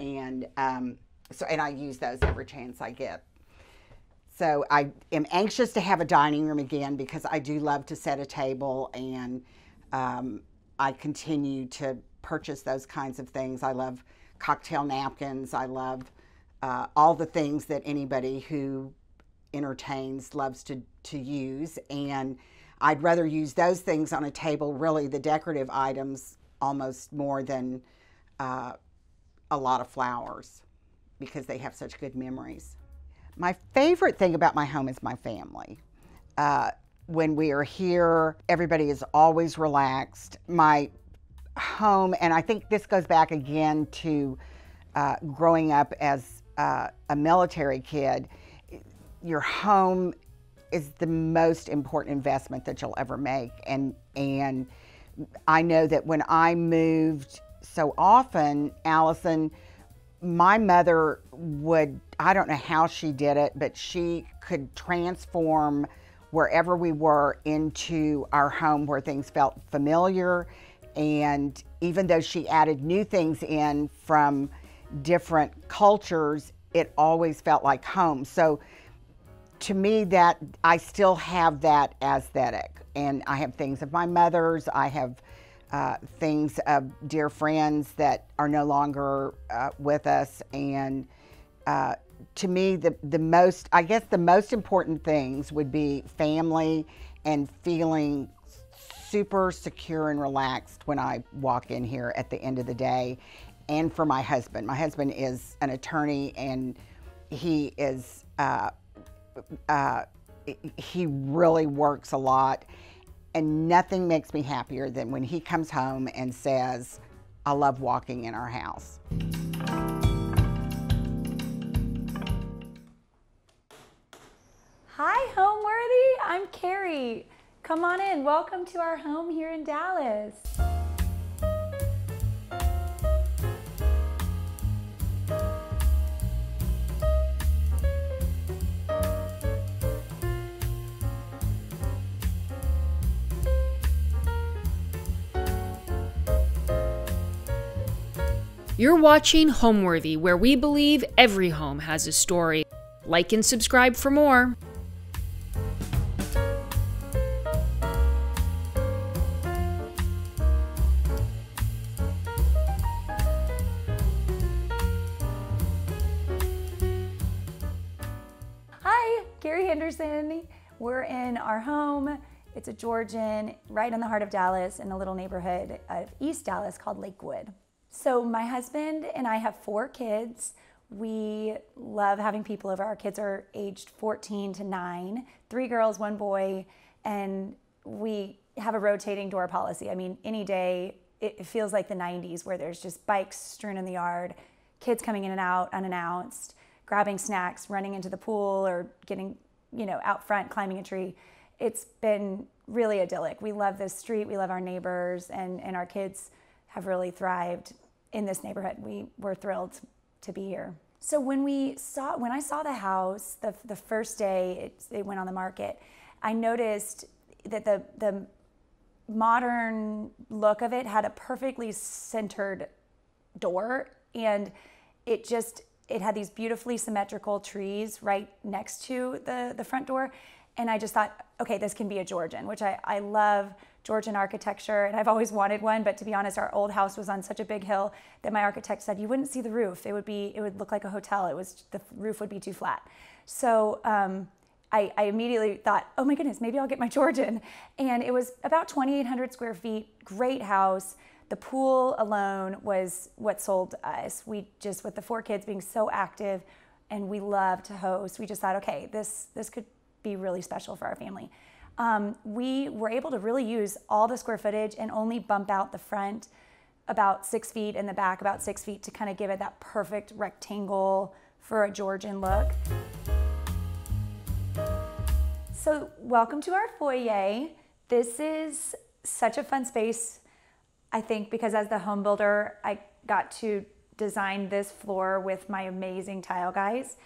And and I use those every chance I get. So I am anxious to have a dining room again, because I do love to set a table, and I continue to purchase those kinds of things. I love cocktail napkins. I love all the things that anybody who entertains loves to use, and I'd rather use those things on a table, really the decorative items, almost more than a lot of flowers, because they have such good memories. My favorite thing about my home is my family. When we are here, everybody is always relaxed. My home, and I think this goes back again to growing up as a military kid, your home is the most important investment that you'll ever make. And I know that when I moved so often, Allison, my mother would, I don't know how she did it, but she could transform wherever we were into our home where things felt familiar. And even though she added new things in from different cultures, it always felt like home. So to me, that I still have that aesthetic. And I have things of my mother's, I have things of dear friends that are no longer with us. And to me, the most important things would be family and feeling super secure and relaxed when I walk in here at the end of the day. And for my husband. My husband is an attorney, and he is, he really works a lot. And nothing makes me happier than when he comes home and says, I love walking in our house. Hi, Homeworthy. I'm Carrie. Come on in. Welcome to our home here in Dallas. You're watching Homeworthy, where we believe every home has a story. Like and subscribe for more. Hi, Carrie Henderson. We're in our home. It's a Georgian, right in the heart of Dallas, in a little neighborhood of East Dallas called Lakewood. So my husband and I have 4 kids. We love having people over. Our kids are aged 14 to 9, 3 girls, 1 boy, and we have a rotating door policy. I mean, any day, it feels like the 90s, where there's just bikes strewn in the yard, kids coming in and out unannounced, grabbing snacks, running into the pool, or getting, out front, climbing a tree. It's been really idyllic. We love this street, we love our neighbors, and our kids have really thrived in this neighborhood. We were thrilled to be here. So when I saw the house, the first day it went on the market, I noticed that the modern look of it had a perfectly centered door, and it had these beautifully symmetrical trees right next to the front door. And I just thought, okay, this can be a Georgian, which I love Georgian architecture, and I've always wanted one, but to be honest, our old house was on such a big hill that my architect said you wouldn't see the roof. It would look like a hotel. The roof would be too flat. So I immediately thought, oh my goodness, maybe I'll get my Georgian. And it was about 2,800 square feet, great house. The pool alone was what sold us. We just, with the 4 kids being so active and we love to host, we just thought, okay, this could be really special for our family. We were able to really use all the square footage and only bump out the front about 6 feet and the back about 6 feet to kind of give it that perfect rectangle for a Georgian look. So welcome to our foyer. This is such a fun space, I think, because as the home builder, I got to design this floor with my amazing tile guys.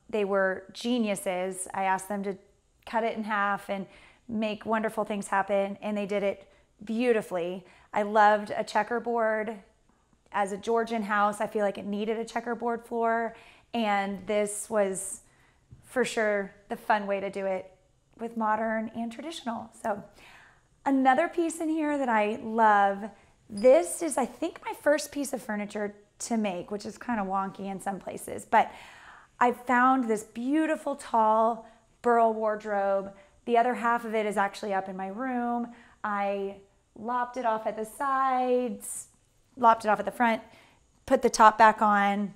They were geniuses. I asked them to cut it in half and make wonderful things happen, and they did it beautifully. I loved a checkerboard. As a Georgian house, I feel like it needed a checkerboard floor, and this was for sure the fun way to do it with modern and traditional. So another piece in here that I love, this is I think my first piece of furniture to make, which is kind of wonky in some places, but I found this beautiful tall burl wardrobe. The other half of it is actually up in my room. I lopped it off at the sides, lopped it off at the front, put the top back on,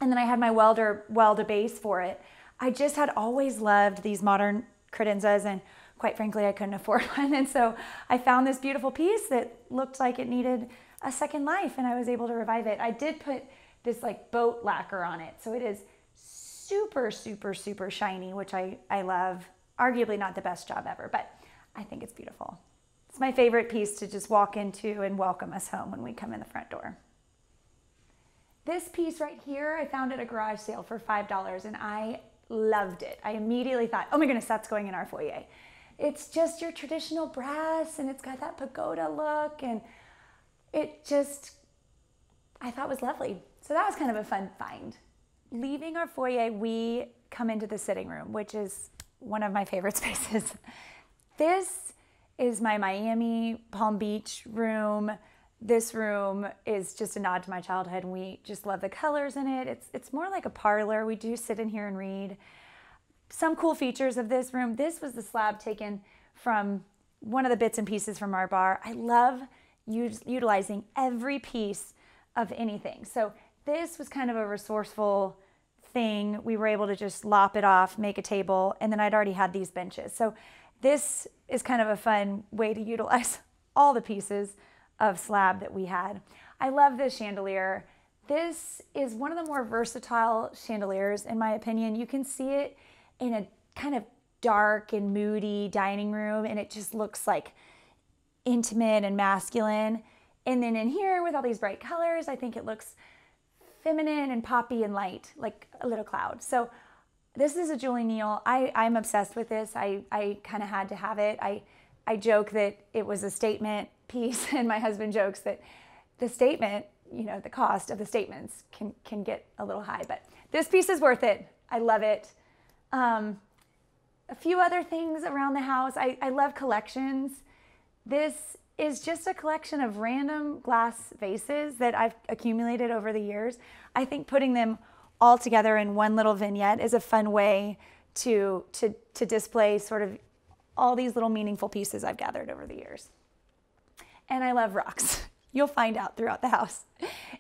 and then I had my weld a base for it. I just had always loved these modern credenzas, and quite frankly, I couldn't afford one. And so I found this beautiful piece that looked like it needed a second life, and I was able to revive it. I did put this like boat lacquer on it, so it is super, super, super shiny, which I love. Arguably not the best job ever, but I think it's beautiful. It's my favorite piece to just walk into and welcome us home when we come in the front door. This piece right here, I found at a garage sale for $5, and I loved it. I immediately thought, oh my goodness, that's going in our foyer. It's just your traditional brass, and it's got that pagoda look, and it just, I thought was lovely. So that was kind of a fun find. Leaving our foyer, we come into the sitting room, which is one of my favorite spaces. This is my Miami Palm Beach room. This room is just a nod to my childhood, and we just love the colors in it. It's more like a parlor. We do sit in here and read. Some cool features of this room. This was the slab taken from one of the bits and pieces from our bar. I love utilizing every piece of anything. So this was kind of a resourceful thing. We were able to just lop it off, make a table, and then I'd already had these benches. So this is kind of a fun way to utilize all the pieces of slab that we had. I love this chandelier. This is one of the more versatile chandeliers, in my opinion. You can see it in a kind of dark and moody dining room, and it just looks like intimate and masculine. And then in here with all these bright colors, I think it looks feminine and poppy and light, like a little cloud. So this is a Julie Neal. I'm obsessed with this. I kind of had to have it. I joke that it was a statement piece, and my husband jokes that the statement, you know, the cost of the statements can get a little high, but this piece is worth it. I love it. A few other things around the house. I love collections. This is just a collection of random glass vases that I've accumulated over the years. I think putting them all together in one little vignette is a fun way to display sort of all these little meaningful pieces I've gathered over the years. And I love rocks. You'll find out throughout the house.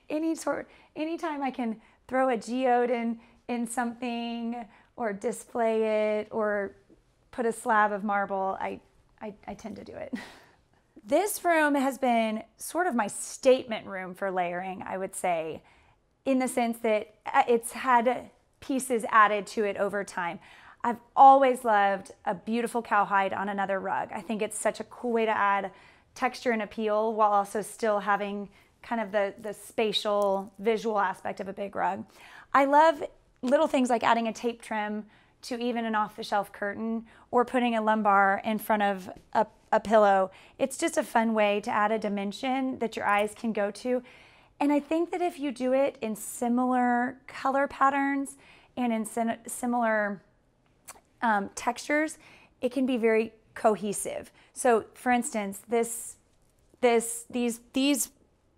Anytime I can throw a geode in something or display it or put a slab of marble, I tend to do it. This room has been sort of my statement room for layering, I would say, in the sense that it's had pieces added to it over time. I've always loved a beautiful cowhide on another rug. I think it's such a cool way to add texture and appeal while also still having kind of the spatial visual aspect of a big rug. I love little things like adding a tape trim to even an off-the-shelf curtain or putting a lumbar in front of a pillow. It's just a fun way to add a dimension that your eyes can go to. And I think that if you do it in similar color patterns and in similar textures, it can be very cohesive. So for instance, these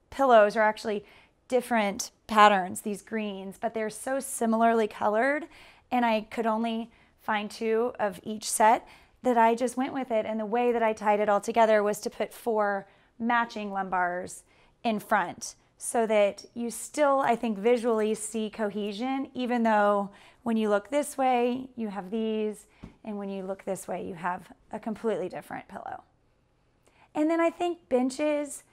pillows are actually different patterns, these greens, but they're so similarly colored, and I could only find 2 of each set that I just went with it. And the way that I tied it all together was to put 4 matching lumbars in front so that you still, I think, visually see cohesion, even though when you look this way, you have these, and when you look this way, you have a completely different pillow. And then I think benches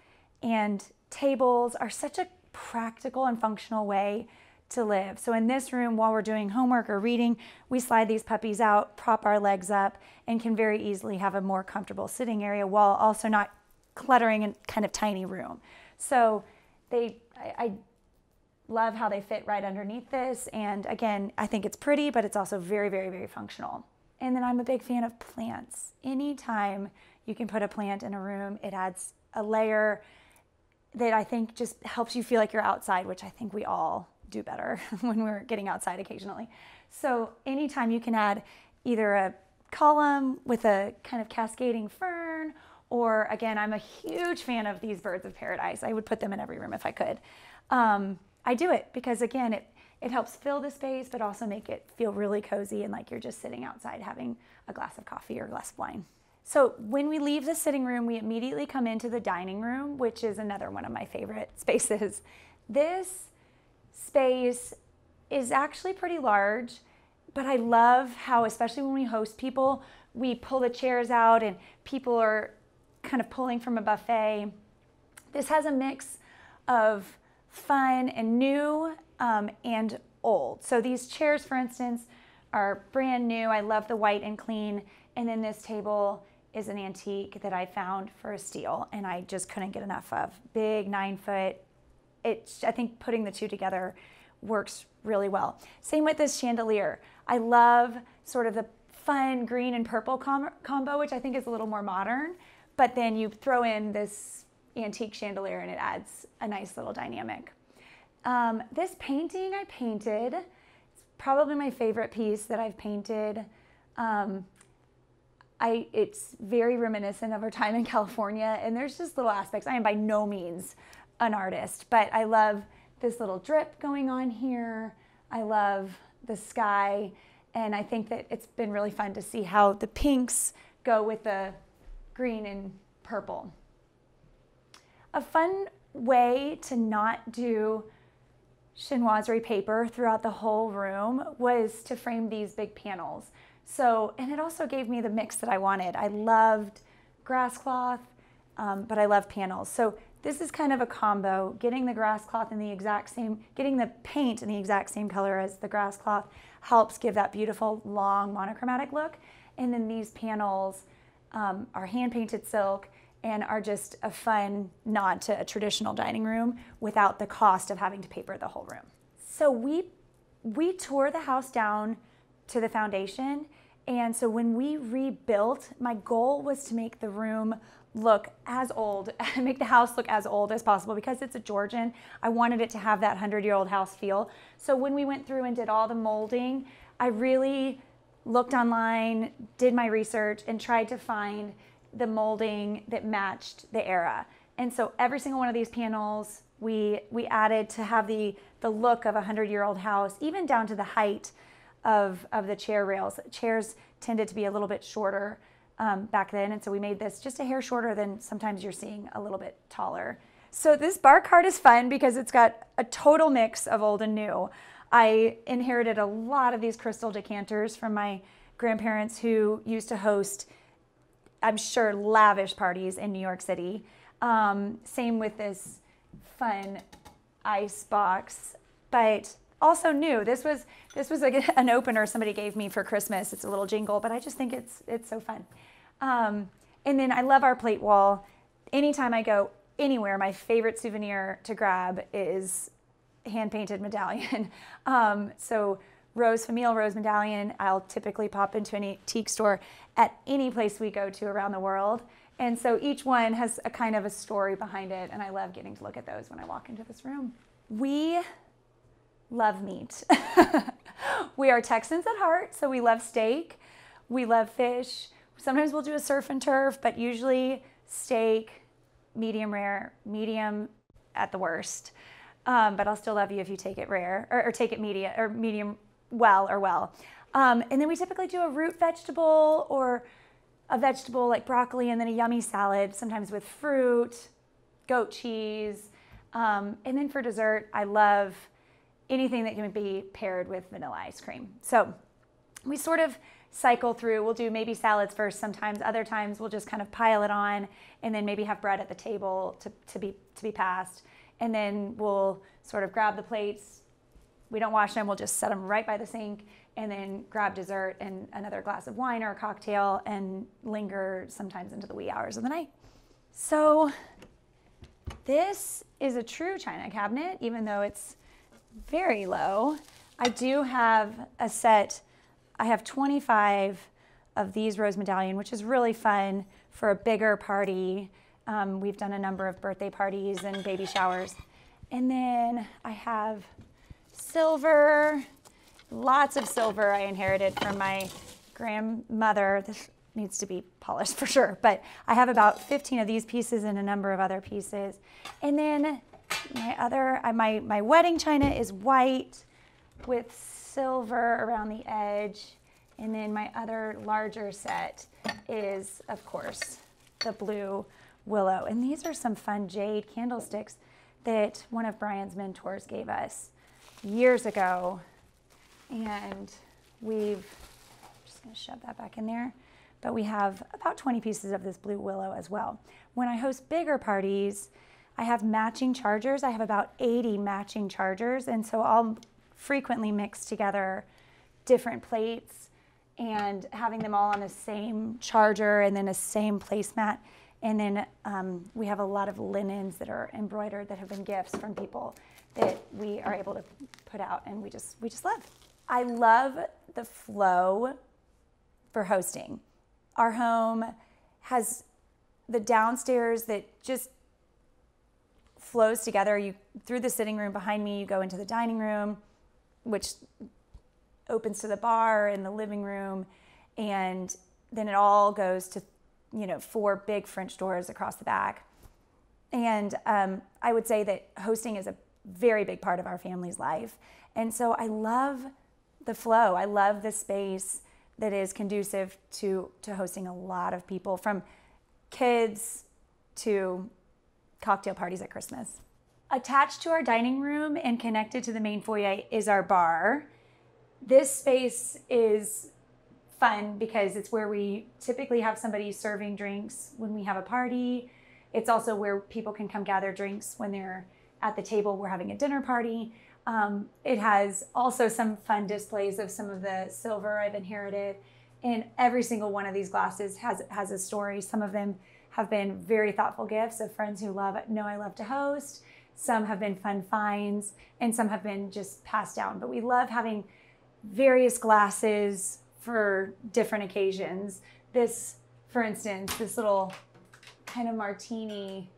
and tables are such a practical and functional way to live. So in this room, while we're doing homework or reading, we slide these puppies out, prop our legs up, and can very easily have a more comfortable sitting area while also not cluttering a kind of tiny room. So I love how they fit right underneath this. And again, I think it's pretty, but it's also very, very, very functional. And then I'm a big fan of plants. Anytime you can put a plant in a room, it adds a layer that I think just helps you feel like you're outside, which I think we all do better when we're getting outside occasionally. So anytime you can add either a column with a kind of cascading fern, or again, I'm a huge fan of these birds of paradise. I would put them in every room if I could. I do it because again, it helps fill the space, but also make it feel really cozy and like you're just sitting outside having a glass of coffee or a glass of wine. So when we leave the sitting room, we immediately come into the dining room, which is another one of my favorite spaces. This space is actually pretty large, but I love how, especially when we host people, we pull the chairs out and people are kind of pulling from a buffet. This has a mix of fun and new and old. So these chairs, for instance, are brand new. I love the white and clean. And then this table is an antique that I found for a steal and I just couldn't get enough of. Big 9-foot. I think putting the two together works really well. Same with this chandelier. I love sort of the fun green and purple combo, which I think is a little more modern, but then you throw in this antique chandelier and it adds a nice little dynamic. This painting I painted, it's probably my favorite piece that I've painted. It's very reminiscent of our time in California, and there's just little aspects. I am by no means an artist, but I love this little drip going on here. I love the sky, and I think that it's been really fun to see how the pinks go with the green and purple. A fun way to not do chinoiserie paper throughout the whole room was to frame these big panels. So, and it also gave me the mix that I wanted. I loved grass cloth, but I love panels. So this is kind of a combo, getting the grass cloth in the exact same, getting the paint in the exact same color as the grass cloth helps give that beautiful long monochromatic look. And then these panels are hand painted silk and are just a fun nod to a traditional dining room without the cost of having to paper the whole room. So we tore the house down to the foundation, and so when we rebuilt, my goal was to make the room look as old, make the house look as old as possible. Because it's a Georgian, I wanted it to have that 100-year-old house feel. So when we went through and did all the molding, I really looked online, did my research, and tried to find the molding that matched the era. And so every single one of these panels we added to have the look of a 100-year-old house, even down to the height of the chair rails. Chairs tended to be a little bit shorter back then, and so we made this just a hair shorter than sometimes you're seeing a little bit taller. So this bar cart is fun because it's got a total mix of old and new. I inherited a lot of these crystal decanters from my grandparents who used to host, I'm sure, lavish parties in New York City. Same with this fun ice box, but also new. This was like an opener somebody gave me for Christmas. It's a little jingle, but I just think it's so fun. And then I love our plate wall. anytime I go anywhere, my favorite souvenir to grab is hand-painted medallion. So famille rose medallion, I'll typically pop into an antique store at any place we go to around the world. And so each one has a kind of a story behind it, and I love getting to look at those when I walk into this room. We love meat. We are Texans at heart, so we love steak, we love fish. Sometimes we'll do a surf and turf, but usually steak, medium rare, medium at the worst. But I'll still love you if you take it rare, or take it medium well. And then we typically do a root vegetable or a vegetable like broccoli, and then a yummy salad, sometimes with fruit, goat cheese. And then for dessert, I love anything that can be paired with vanilla ice cream. So we sort of cycle through. We'll do maybe salads first sometimes. Other times we'll just kind of pile it on and then maybe have bread at the table to be passed. And then we'll sort of grab the plates. We don't wash them. We'll just set them right by the sink and then grab dessert and another glass of wine or a cocktail and linger sometimes into the wee hours of the night. So this is a true china cabinet, even though it's very low. I do have a set. I have 25 of these rose medallion, which is really fun for a bigger party. We've done a number of birthday parties and baby showers. And then I have silver, lots of silver I inherited from my grandmother. This needs to be polished for sure, but I have about 15 of these pieces and a number of other pieces. And then my wedding china is white with silver around the edge. And then my other larger set is, of course, the blue willow. And these are some fun jade candlesticks that one of Brian's mentors gave us years ago. And I'm just gonna shove that back in there. But we have about 20 pieces of this blue willow as well. When I host bigger parties, I have matching chargers. I have about 80 matching chargers. And so I'll frequently mix together different plates and having them all on the same charger and then a same placemat. And then we have a lot of linens that are embroidered that have been gifts from people that we are able to put out, and we just love. I love the flow for hosting. Our home has the downstairs that just flows together. Through the sitting room behind me, you go into the dining room, which opens to the bar and the living room, and then it all goes to 4 big French doors across the back. And I would say that hosting is a very big part of our family's life. And so I love the flow. I love the space that is conducive to hosting a lot of people, from kids to cocktail parties at Christmas. Attached to our dining room and connected to the main foyer is our bar. This space is fun because it's where we typically have somebody serving drinks when we have a party. It's also where people can come gather drinks when they're at the table. We're having a dinner party. It has also some fun displays of some of the silver I've inherited. And every single one of these glasses has a story. Some of them have been very thoughtful gifts of friends who know I love to host. Some have been fun finds, and some have been just passed down. But we love having various glasses for different occasions. This, for instance, this little kind of martini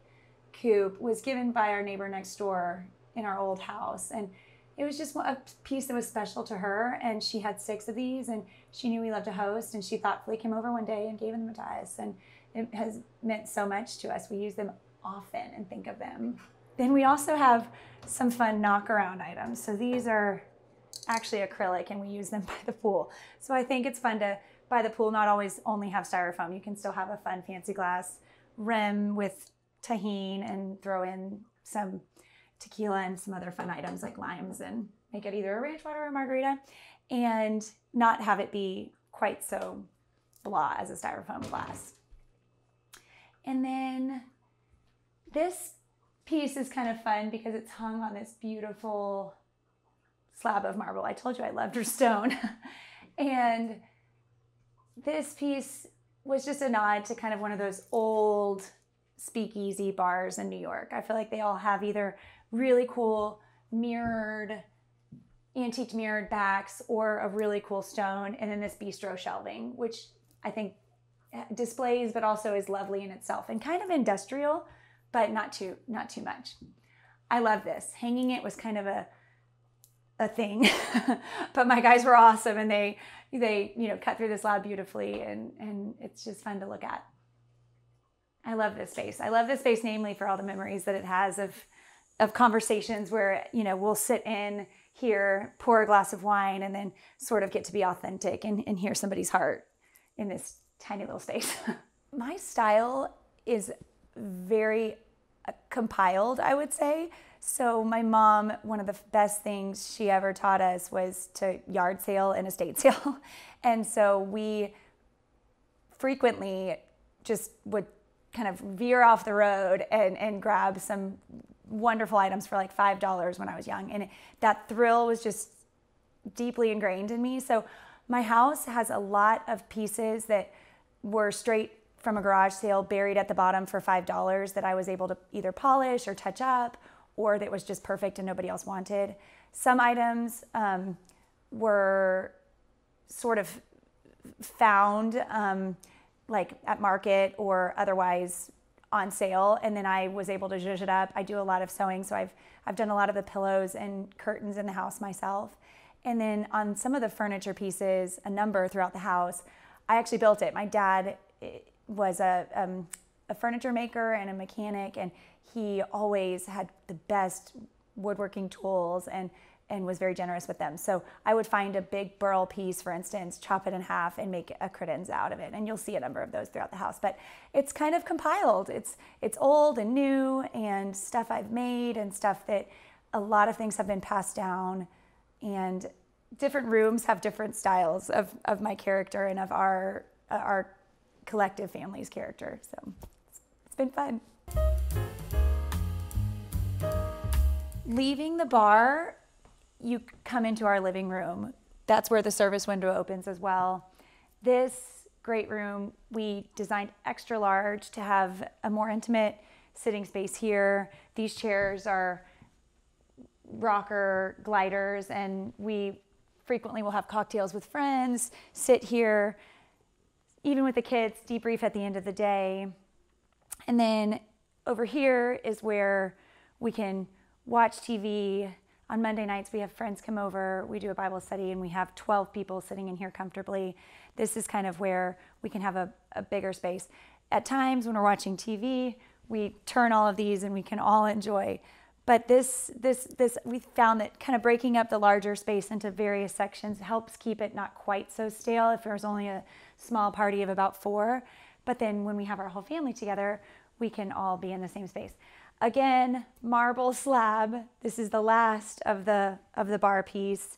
coupe was given by our neighbor next door in our old house. And it was just a piece that was special to her. And she had 6 of these, and she knew we loved to host, and she thoughtfully came over one day and gave them to us. And it has meant so much to us. We use them often and think of them. Then we also have some fun knock-around items. So these are actually acrylic, and we use them by the pool. So I think it's fun to, by the pool, not always only have styrofoam. You can still have a fun fancy glass rim with tahine and throw in some tequila and some other fun items like limes and make it either a ranch water or a margarita, and not have it be quite so blah as a styrofoam glass. And then this piece is kind of fun because it's hung on this beautiful slab of marble. I told you I loved her stone. And this piece was just a nod to kind of one of those old speakeasy bars in New York. I feel like they all have either really cool antique mirrored backs or a really cool stone, and then this bistro shelving, which I think displays but also is lovely in itself and kind of industrial, but not too much. I love this. Hanging it was kind of a thing, but my guys were awesome, and they cut through the slab beautifully, and it's just fun to look at. I love this space. I love this space namely for all the memories that it has of conversations where, we'll sit in here, pour a glass of wine, and then sort of get to be authentic and hear somebody's heart in this tiny little space. My style is very compiled, I would say. So my mom, one of the best things she ever taught us was to yard sale and estate sale. And so we frequently just would kind of veer off the road and grab some wonderful items for like $5 when I was young. And that thrill was just deeply ingrained in me. So my house has a lot of pieces that were straight from a garage sale buried at the bottom for $5 that I was able to either polish or touch up, or that was just perfect and nobody else wanted. Some items were sort of found like at market or otherwise on sale, and then I was able to zhuzh it up. I do a lot of sewing, so I've done a lot of the pillows and curtains in the house myself. And then on some of the furniture pieces, a number throughout the house, I actually built it. My dad was a furniture maker and a mechanic, and he always had the best woodworking tools and was very generous with them. So I would find a big burl piece, for instance, chop it in half and make a credenza out of it. And you'll see a number of those throughout the house, but it's kind of compiled. It's old and new and stuff I've made and stuff that a lot of things have been passed down, and different rooms have different styles of my character and of our collective family's character. So it's been fun. Leaving the bar, you come into our living room. That's where the service window opens as well. This great room, we designed extra large to have a more intimate sitting space here. These chairs are rocker gliders, and we frequently will have cocktails with friends, sit here, even with the kids, debrief at the end of the day. And then over here is where we can watch TV. On Monday nights, we have friends come over, we do a Bible study, and we have 12 people sitting in here comfortably. This is kind of where we can have a bigger space. At times when we're watching TV, we turn all of these and we can all enjoy. But this we found that kind of breaking up the larger space into various sections helps keep it not quite so stale if there's only a small party of about 4. But then when we have our whole family together, we can all be in the same space. Again, marble slab. This is the last of the bar piece.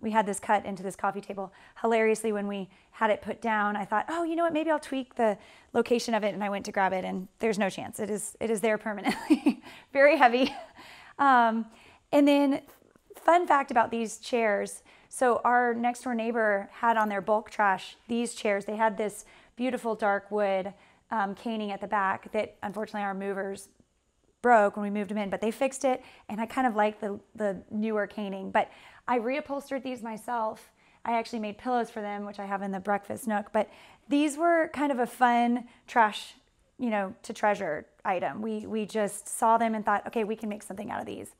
We had this cut into this coffee table. Hilariously, when we had it put down, I thought, oh, you know what, maybe I'll tweak the location of it, and I went to grab it, and there's no chance. It is there permanently. Very heavy. And then, fun fact about these chairs. So our next door neighbor had on their bulk trash these chairs. They had this beautiful dark wood caning at the back that unfortunately our movers broke when we moved them in, but they fixed it, and I kind of like the newer caning. But I reupholstered these myself. I actually made pillows for them, which I have in the breakfast nook, but these were kind of a fun trash, to treasure item. We just saw them and thought, okay, we can make something out of these.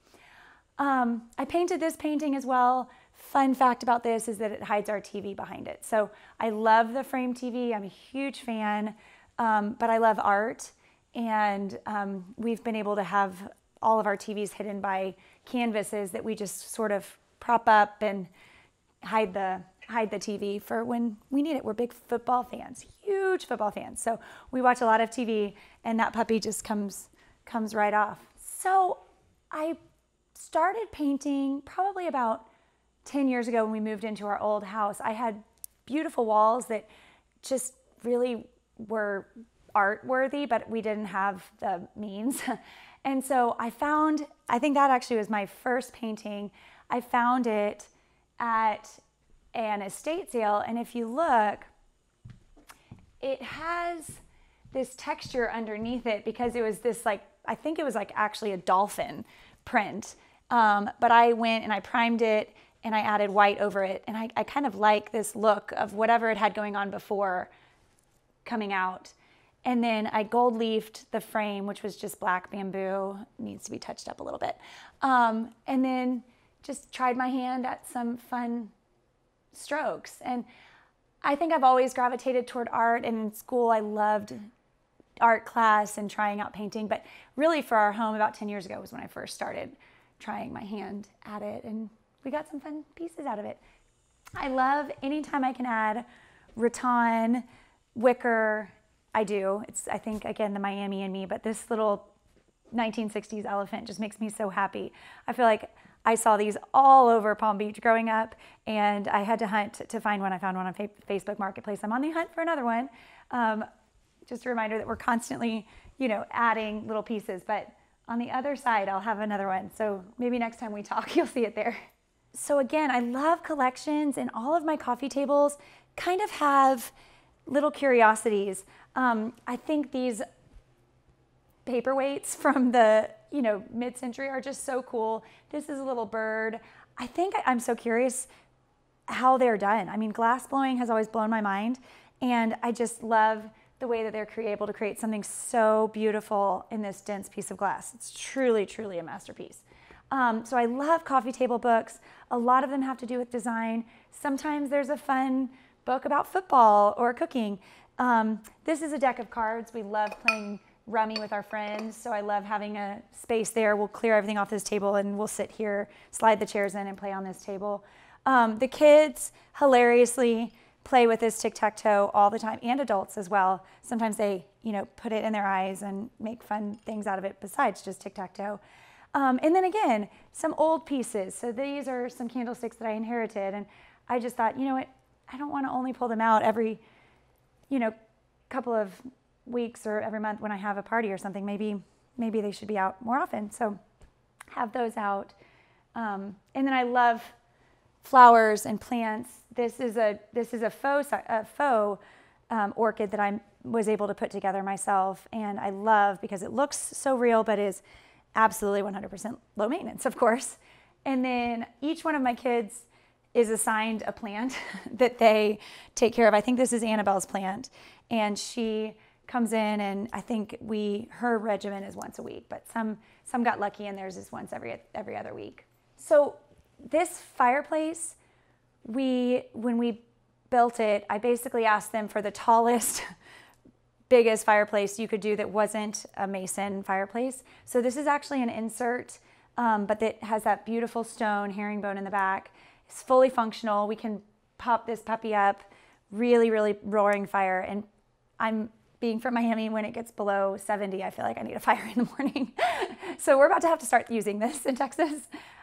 I painted this painting as well. Fun fact about this is that it hides our TV behind it. So I love the frame TV. I'm a huge fan, but I love art. And we've been able to have all of our TVs hidden by canvases that we just sort of prop up and hide the TV for when we need it. We're big football fans, huge football fans. So we watch a lot of TV, and that puppy just comes right off. So I started painting probably about 10 years ago when we moved into our old house. I had beautiful walls that just really were art-worthy, but we didn't have the means. And so I think that actually was my first painting. I found it at an estate sale, and if you look, it has this texture underneath it because it was this like, I think it was like actually a dolphin print. But I went and I primed it and I added white over it. And I kind of like this look of whatever it had going on before coming out. And then I gold leafed the frame, which was just black bamboo, needs to be touched up a little bit. And then just tried my hand at some fun strokes. And I think I've always gravitated toward art, and in school I loved art class and trying out painting, but really for our home about 10 years ago was when I first started trying my hand at it, and we got some fun pieces out of it. I love anytime I can add rattan, wicker, I do. It's, I think, again, the Miami in me, but this little 1960s elephant just makes me so happy. I feel like I saw these all over Palm Beach growing up, and I had to hunt to find one. I found one on Facebook Marketplace. I'm on the hunt for another one. Just a reminder that we're constantly, you know, adding little pieces, but on the other side, I'll have another one. So maybe next time we talk, you'll see it there. So again, I love collections, and all of my coffee tables kind of have little curiosities. I think these paperweights from the, you know, mid-century are just so cool. This is a little bird. I think I'm so curious how they're done. I mean, glass blowing has always blown my mind, and I just love the way that they're able to create something so beautiful in this dense piece of glass. It's truly, truly a masterpiece. So I love coffee table books. A lot of them have to do with design. Sometimes there's a fun book about football or cooking. This is a deck of cards. We love playing rummy with our friends, so I love having a space there. We'll clear everything off this table and we'll sit here, slide the chairs in and play on this table. The kids hilariously play with this tic-tac-toe all the time, and adults as well. Sometimes they, you know, put it in their eyes and make fun things out of it besides just tic-tac-toe. And then again, some old pieces. So these are some candlesticks that I inherited, and I just thought, you know what, I don't want to only pull them out every, you know, couple of weeks or every month when I have a party or something. Maybe they should be out more often. So have those out. And then I love flowers and plants. This is a faux orchid that I was able to put together myself, and I love because it looks so real, but is absolutely 100% low maintenance, of course. And then each one of my kids is assigned a plant that they take care of. I think this is Annabelle's plant, and she comes in, and I think her regimen is once a week, but some got lucky and theirs is once every other week. So this fireplace, when we built it, I basically asked them for the tallest, biggest fireplace you could do that wasn't a mason fireplace. So this is actually an insert, but it has that beautiful stone herringbone in the back. It's fully functional. We can pop this puppy up, really, really roaring fire. And I'm being from Miami, when it gets below 70, I feel like I need a fire in the morning. So we're about to have to start using this in Texas.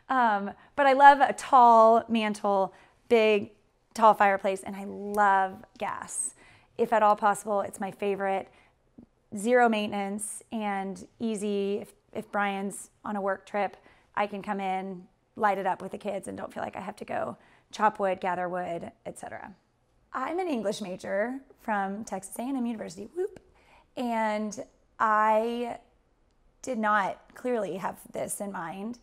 But I love a tall mantle, big, tall fireplace, and I love gas. If at all possible, it's my favorite. Zero maintenance and easy. If Brian's on a work trip, I can come in, light it up with the kids, and don't feel like I have to go chop wood, gather wood, etc. I'm an English major from Texas A&M University, whoop, and I did not clearly have this in mind.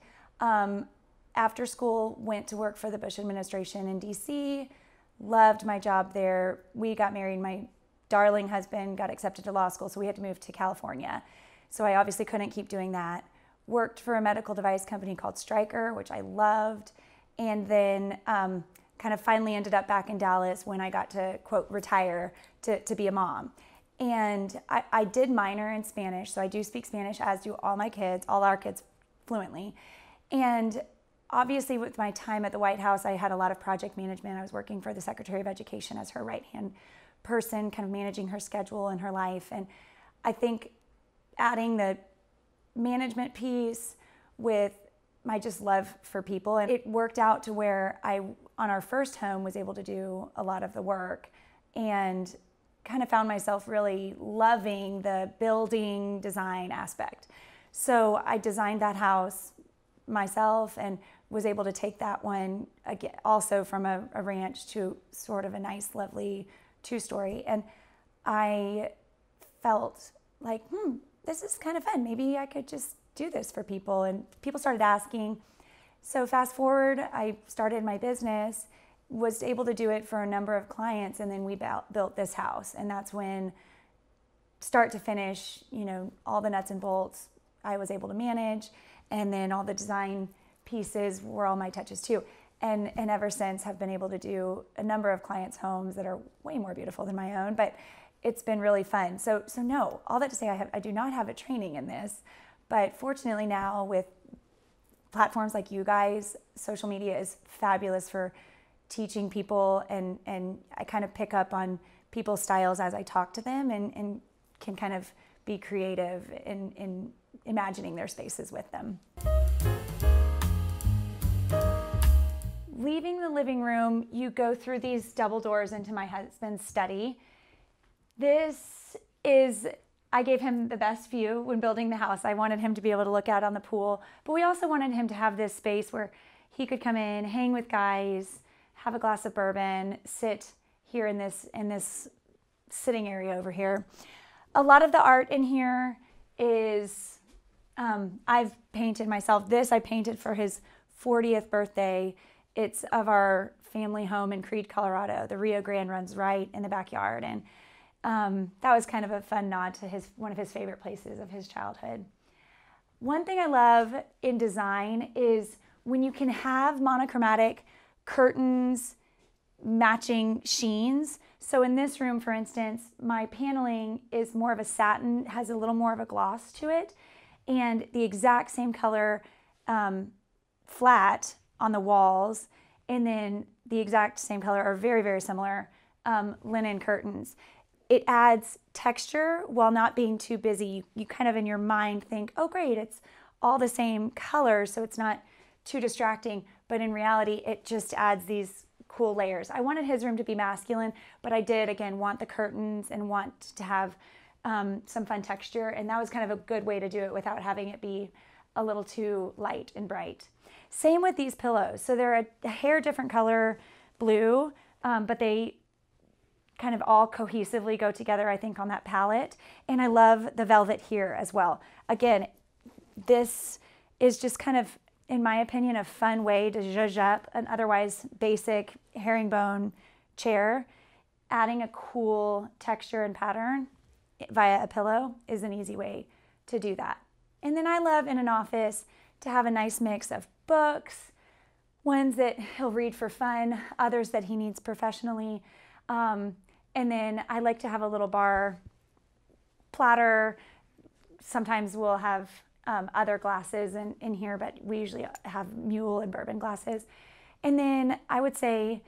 After school, went to work for the Bush administration in DC, loved my job there. We got married. My darling husband got accepted to law school, so we had to move to California. So I obviously couldn't keep doing that. Worked for a medical device company called Stryker, which I loved, and then kind of finally ended up back in Dallas when I got to, quote, retire to be a mom. And I did minor in Spanish, so I do speak Spanish, as do all our kids fluently. And obviously with my time at the White House, I had a lot of project management. I was working for the Secretary of Education as her right-hand person, kind of managing her schedule and her life. And I think adding the management piece with my just love for people, and it worked out to where I, on our first home, was able to do a lot of the work and kind of found myself really loving the building design aspect. So I designed that house myself and was able to take that one again, also from a ranch to sort of a nice, lovely two-story. And I felt like, this is kind of fun. Maybe I could just do this for people. And people started asking. So fast forward, I started my business, was able to do it for a number of clients, and then we built this house. And that's when, start to finish, you know, all the nuts and bolts I was able to manage, and then all the design pieces were all my touches too. And ever since have been able to do a number of clients' homes that are way more beautiful than my own, but it's been really fun. So no, all that to say, I do not have a training in this, but fortunately now with platforms like you guys, social media is fabulous for teaching people, and I kind of pick up on people's styles as I talk to them, and can kind of be creative in imagining their spaces with them. Leaving the living room, you go through these double doors into my husband's study. This is, I gave him the best view when building the house. I wanted him to be able to look out on the pool, but we also wanted him to have this space where he could come in, hang with guys, have a glass of bourbon, sit here in this sitting area over here. A lot of the art in here is, I've painted myself. This I painted for his 40th birthday. It's of our family home in Creede, Colorado. The Rio Grande runs right in the backyard, and that was kind of a fun nod to one of his favorite places of his childhood. One thing I love in design is when you can have monochromatic curtains matching sheens. So in this room, for instance, my paneling is more of a satin, has a little more of a gloss to it, and the exact same color flat on the walls, and then the exact same color, or very, very similar, linen curtains. It adds texture while not being too busy. You kind of in your mind think, oh great, it's all the same color, so it's not too distracting, but in reality, it just adds these cool layers. I wanted his room to be masculine, but I did, again, want the curtains and want to have some fun texture, and that was kind of a good way to do it without having it be a little too light and bright. Same with these pillows. So they're a hair different color blue, but they kind of all cohesively go together, I think, on that palette. And I love the velvet here as well. Again, this is just kind of, in my opinion, a fun way to zhuzh up an otherwise basic herringbone chair. Adding a cool texture and pattern via a pillow is an easy way to do that. And then I love in an office to have a nice mix of books, ones that he'll read for fun, others that he needs professionally. And then I like to have a little bar platter. Sometimes we'll have other glasses in here, but we usually have mule and bourbon glasses. And then I would say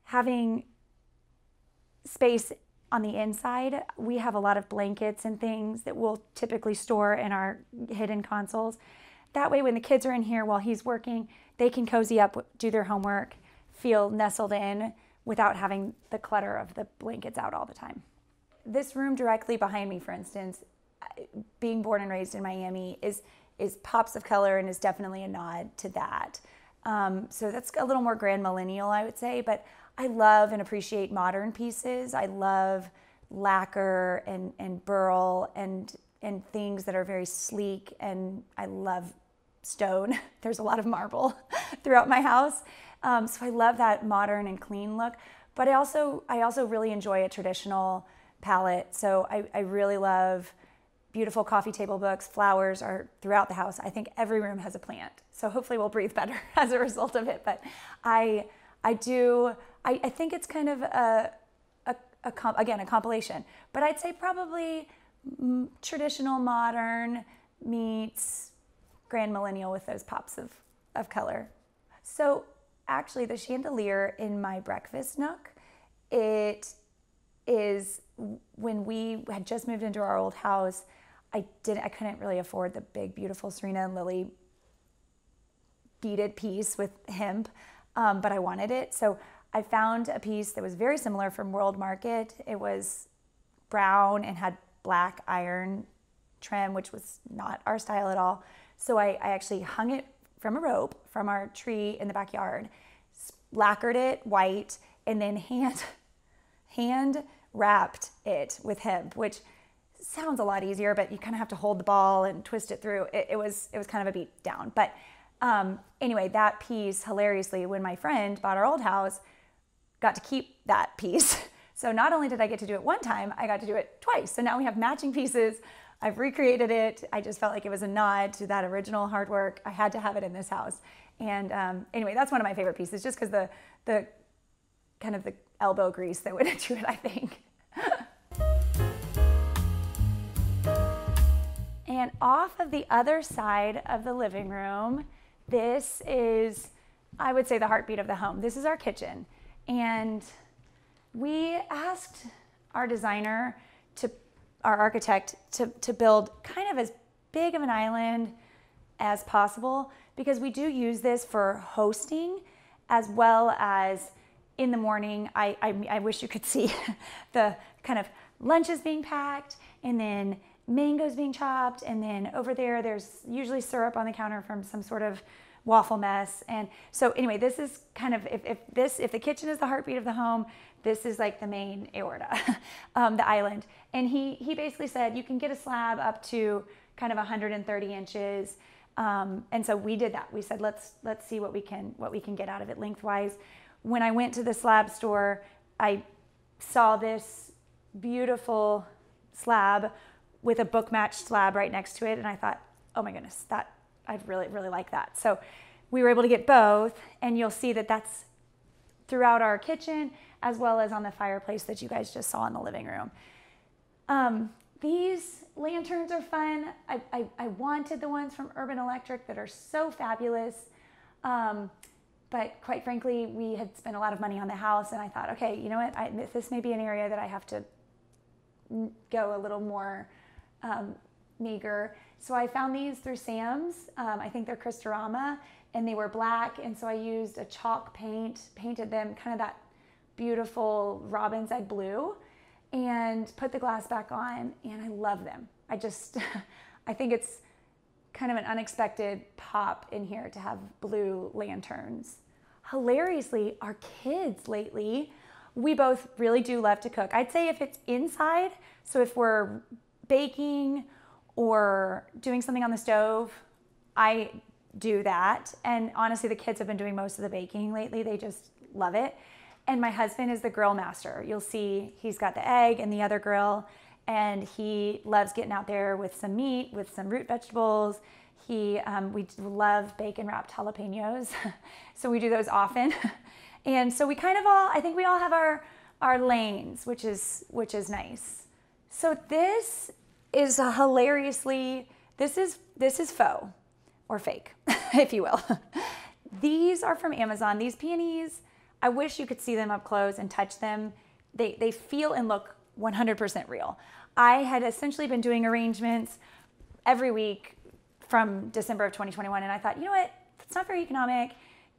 having space on the inside, we have a lot of blankets and things that we'll typically store in our hidden consoles. That way when the kids are in here while he's working, they can cozy up, do their homework, feel nestled in without having the clutter of the blankets out all the time. This room directly behind me, for instance, being born and raised in Miami, is pops of color and is definitely a nod to that. So that's a little more grand millennial, I would say, but I love and appreciate modern pieces. I love lacquer and burl and things that are very sleek, and I love stone. There's a lot of marble throughout my house. So I love that modern and clean look, but I also really enjoy a traditional palette. So I really love beautiful coffee table books. Flowers are throughout the house. I think every room has a plant. So hopefully we'll breathe better as a result of it. But I think it's kind of again, a compilation, but I'd say probably traditional modern meets grand millennial with those pops of color. So actually the chandelier in my breakfast nook, it is, when we had just moved into our old house, I couldn't really afford the big, beautiful Serena and Lily beaded piece with hemp, but I wanted it. So I found a piece that was very similar from World Market. It was brown and had black iron trim, which was not our style at all. So I actually hung it from a rope from our tree in the backyard, lacquered it white, and then hand wrapped it with hemp, which sounds a lot easier, but you kind of have to hold the ball and twist it through. It was kind of a beat down. But anyway, that piece, hilariously, when my friend bought our old house, got to keep that piece. So not only did I get to do it one time, I got to do it twice. So now we have matching pieces. I've recreated it. I just felt like it was a nod to that original hard work. I had to have it in this house. And anyway, that's one of my favorite pieces, just because the kind of the elbow grease that went into it, I think. And off of the other side of the living room, this is, I would say, the heartbeat of the home. This is our kitchen. And we asked our designer, our architect, to build kind of as big of an island as possible, because we do use this for hosting as well as in the morning. I wish you could see the kind of lunches being packed, and then mangoes being chopped, and then over there's usually syrup on the counter from some sort of waffle mess. And so anyway, this is kind of, if the kitchen is the heartbeat of the home, this is like the main aorta, the island. And he basically said you can get a slab up to kind of 130 inches. And so we did that. We said let's see what we can get out of it lengthwise. When I went to the slab store, I saw this beautiful slab with a book matched slab right next to it, and I thought, oh my goodness, I'd really, really like that. So we were able to get both, and you'll see that that's throughout our kitchen as well as on the fireplace that you guys just saw in the living room. These lanterns are fun. I wanted the ones from Urban Electric that are so fabulous, but quite frankly, we had spent a lot of money on the house, and I thought, okay, you know what, this may be an area that I have to go a little more meager. So I found these through Sam's. I think they're Christorama, and they were black, and so I used a chalk paint, painted them kind of that beautiful robin's egg blue, and put the glass back on, and I love them. I think it's kind of an unexpected pop in here to have blue lanterns. Hilariously, our kids lately, we both really do love to cook. I'd say if it's inside, so if we're baking or doing something on the stove, I do that. And honestly, the kids have been doing most of the baking lately. They just love it. And my husband is the grill master. You'll see he's got the egg and the other grill, and he loves getting out there with some meat, with some root vegetables. We love bacon wrapped jalapenos, so we do those often. And so we kind of all, I think we all have our lanes, which is nice. So this is this is faux or fake, if you will. These are from Amazon. These peonies, I wish you could see them up close and touch them. They feel and look 100% real. I had essentially been doing arrangements every week from December of 2021, and I thought, you know what, it's not very economic,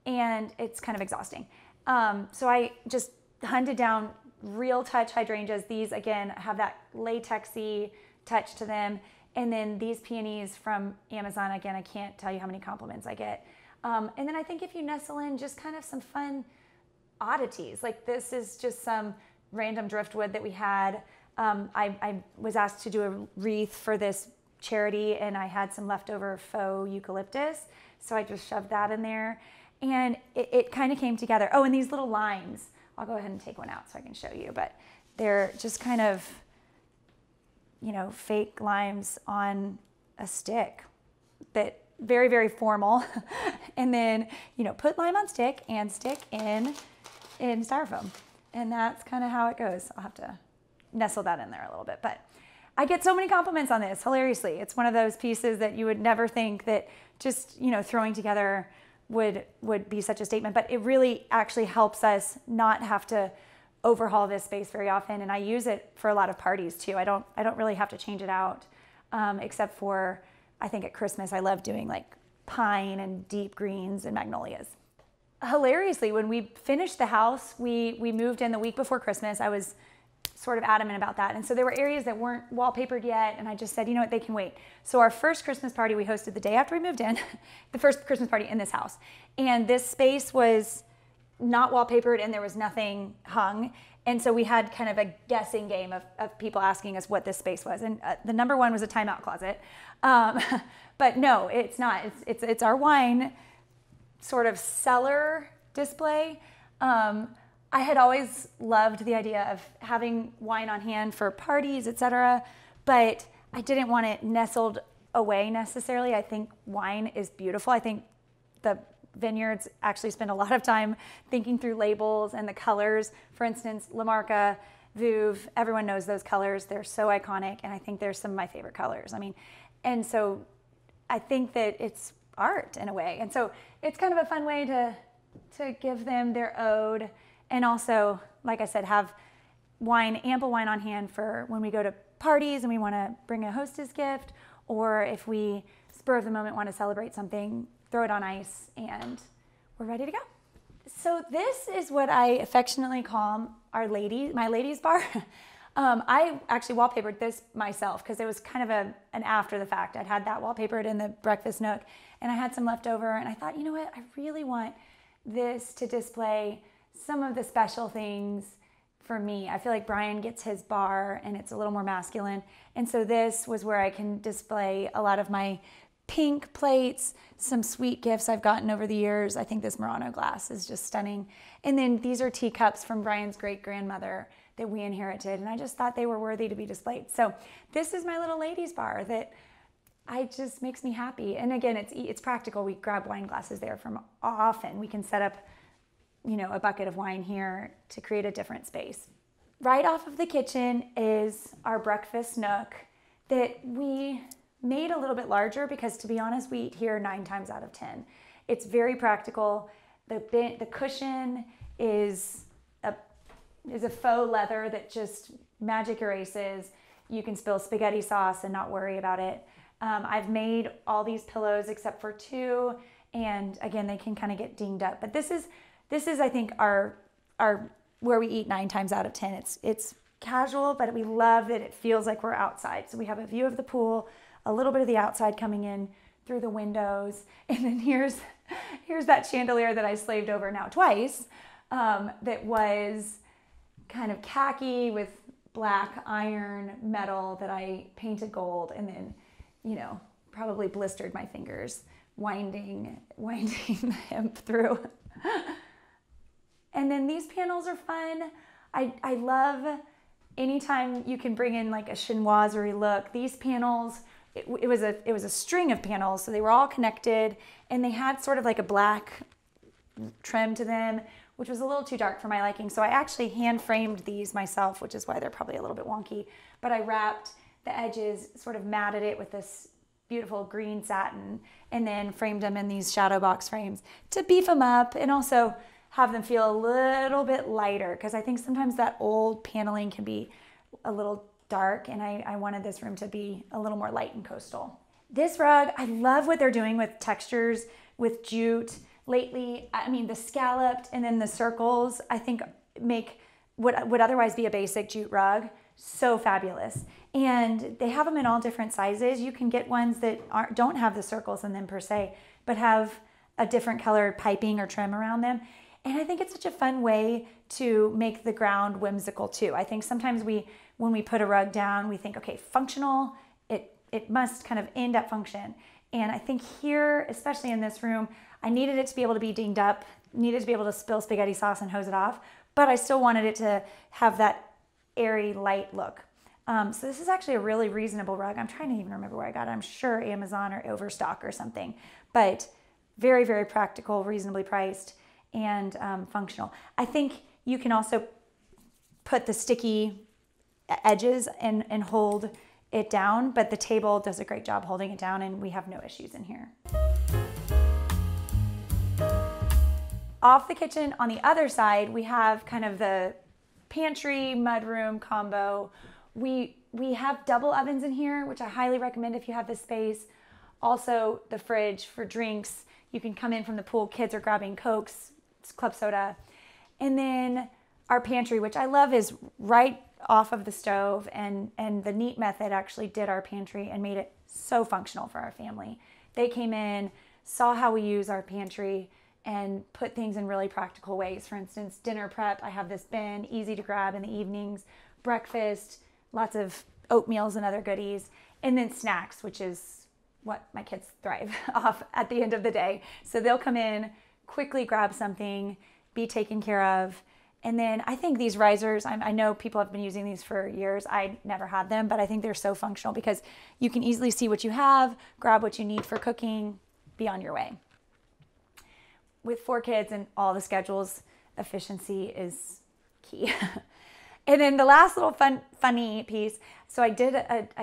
and it's kind of exhausting. So I just hunted down real touch hydrangeas. These, again, have that latexy touch to them. And then these peonies from Amazon, again, I can't tell you how many compliments I get. And then I think if you nestle in just kind of some fun oddities, like this is just some random driftwood that we had. I was asked to do a wreath for this charity, and I had some leftover faux eucalyptus, so I just shoved that in there, and it kind of came together. Oh, and these little limes, I'll go ahead and take one out so I can show you, but they're just kind of, you know, fake limes on a stick, that very, very formal. And then, you know, put lime on stick and stick in styrofoam, and that's kind of how it goes. I'll have to nestle that in there a little bit, but I get so many compliments on this, hilariously. It's one of those pieces that you would never think that just, you know, throwing together would be such a statement, but it really actually helps us not have to overhaul this space very often. And I use it for a lot of parties too. I don't really have to change it out, except for, I think at Christmas, I love doing like pine and deep greens and magnolias. Hilariously, when we finished the house, we moved in the week before Christmas. I was sort of adamant about that. And so there were areas that weren't wallpapered yet, and I just said, you know what, they can wait. So our first Christmas party we hosted the day after we moved in, the first Christmas party in this house. And this space was not wallpapered, and there was nothing hung. And so we had kind of a guessing game of people asking us what this space was. And the number one was a timeout closet. But no, it's not. It's our wine sort of cellar display. I had always loved the idea of having wine on hand for parties, etc., but I didn't want it nestled away necessarily. I think wine is beautiful. I think the vineyards actually spend a lot of time thinking through labels and the colors. For instance, La Marca, Veuve, everyone knows those colors. They're so iconic, and I think they're some of my favorite colors. I mean, and so I think that it's art in a way. And so it's kind of a fun way to give them their ode, and also, like I said, have wine, ample wine on hand for when we go to parties and we want to bring a hostess gift, or if we spur of the moment want to celebrate something, throw it on ice and we're ready to go. So this is what I affectionately call my ladies bar. I actually wallpapered this myself because it was kind of an after the fact. I'd had that wallpapered in the breakfast nook and I had some left over, and I thought, you know what, I really want this to display some of the special things for me. I feel like Brian gets his bar and it's a little more masculine. And so this was where I can display a lot of my pink plates, some sweet gifts I've gotten over the years. I think this Murano glass is just stunning. And then these are teacups from Brian's great-grandmother that we inherited, and I just thought they were worthy to be displayed. So this is my little ladies bar that just makes me happy. And again, it's practical. We grab wine glasses there from often. We can set up, you know, a bucket of wine here to create a different space. Right off of the kitchen is our breakfast nook that we made a little bit larger because, to be honest, we eat here 9 times out of 10. It's very practical. The cushion is a faux leather that just magic erases. You can spill spaghetti sauce and not worry about it. I've made all these pillows except for 2, and again, they can kind of get dinged up. But this is I think our where we eat 9 times out of 10. It's casual, but we love that it feels like we're outside. So we have a view of the pool, a little bit of the outside coming in through the windows, and then here's that chandelier that I slaved over now twice. That was kind of khaki with black iron metal that I painted gold, and then, you know, probably blistered my fingers winding the hemp through. And then these panels are fun. I love anytime you can bring in like a chinoiserie look. These panels, it was a string of panels, so they were all connected, and they had sort of like a black trim to them, which was a little too dark for my liking. So I actually hand framed these myself, which is why they're probably a little bit wonky. But I wrapped the edges, sort of matted it with this beautiful green satin, and then framed them in these shadow box frames to beef them up and also have them feel a little bit lighter, because I think sometimes that old paneling can be a little dark, and I wanted this room to be a little more light and coastal. This rug, I love what they're doing with textures, with jute. Lately, I mean, the scalloped and then the circles, I think make what would otherwise be a basic jute rug so fabulous. And they have them in all different sizes. You can get ones that don't have the circles in them per se, but have a different colored piping or trim around them. And I think it's such a fun way to make the ground whimsical too. I think sometimes when we put a rug down, we think, okay, functional, it must kind of end at function. And I think here, especially in this room, I needed it to be able to be dinged up, needed to be able to spill spaghetti sauce and hose it off, but I still wanted it to have that airy, light look. So this is actually a really reasonable rug. I'm trying to even remember where I got it. I'm sure Amazon or Overstock or something, but very, very practical, reasonably priced, and functional. I think you can also put the sticky edges and hold it down, but the table does a great job holding it down, and we have no issues in here. Off the kitchen on the other side, we have kind of the pantry mudroom combo. We have double ovens in here, which I highly recommend if you have this space. Also the fridge for drinks. You can come in from the pool, kids are grabbing Cokes, club soda. And then our pantry, which I love, is right off of the stove, and the Neat Method actually did our pantry and made it so functional for our family. They came in, saw how we use our pantry, and put things in really practical ways. For instance, dinner prep, I have this bin, easy to grab in the evenings, breakfast, lots of oatmeals and other goodies, and then snacks, which is what my kids thrive off at the end of the day. So they'll come in, quickly grab something, be taken care of. And then I think these risers, I know people have been using these for years. I never had them, but I think they're so functional because you can easily see what you have, grab what you need for cooking, be on your way. With 4 kids and all the schedules, efficiency is key. And then the last little funny piece, so I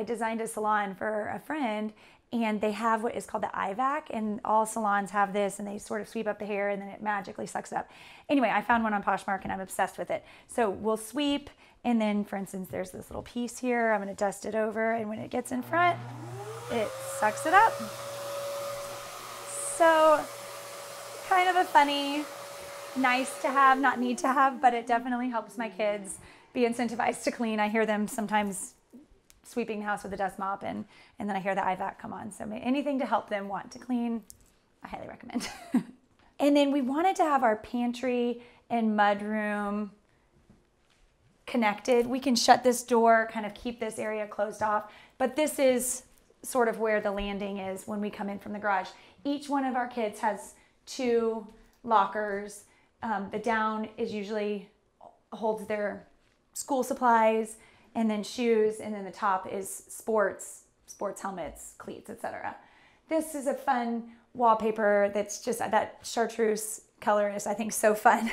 designed a salon for a friend, and they have what is called the eye vac, and all salons have this, and they sort of sweep up the hair and then it magically sucks it up. Anyway, I found one on Poshmark and I'm obsessed with it. So we'll sweep, and then for instance, there's this little piece here. I'm gonna dust it over, and when it gets in front, it sucks it up. So kind of a funny, nice to have, not need to have, but it definitely helps my kids be incentivized to clean. I hear them sometimes sweeping the house with a dust mop, and then I hear the eye vac come on. So anything to help them want to clean, I highly recommend. And then we wanted to have our pantry and mudroom connected. We can shut this door, kind of keep this area closed off, but this is sort of where the landing is when we come in from the garage. Each one of our kids has 2 lockers. The down is usually holds their school supplies and then shoes, and then the top is sports helmets, cleats, etc. This is a fun wallpaper that's just that chartreuse color is, I think, so fun.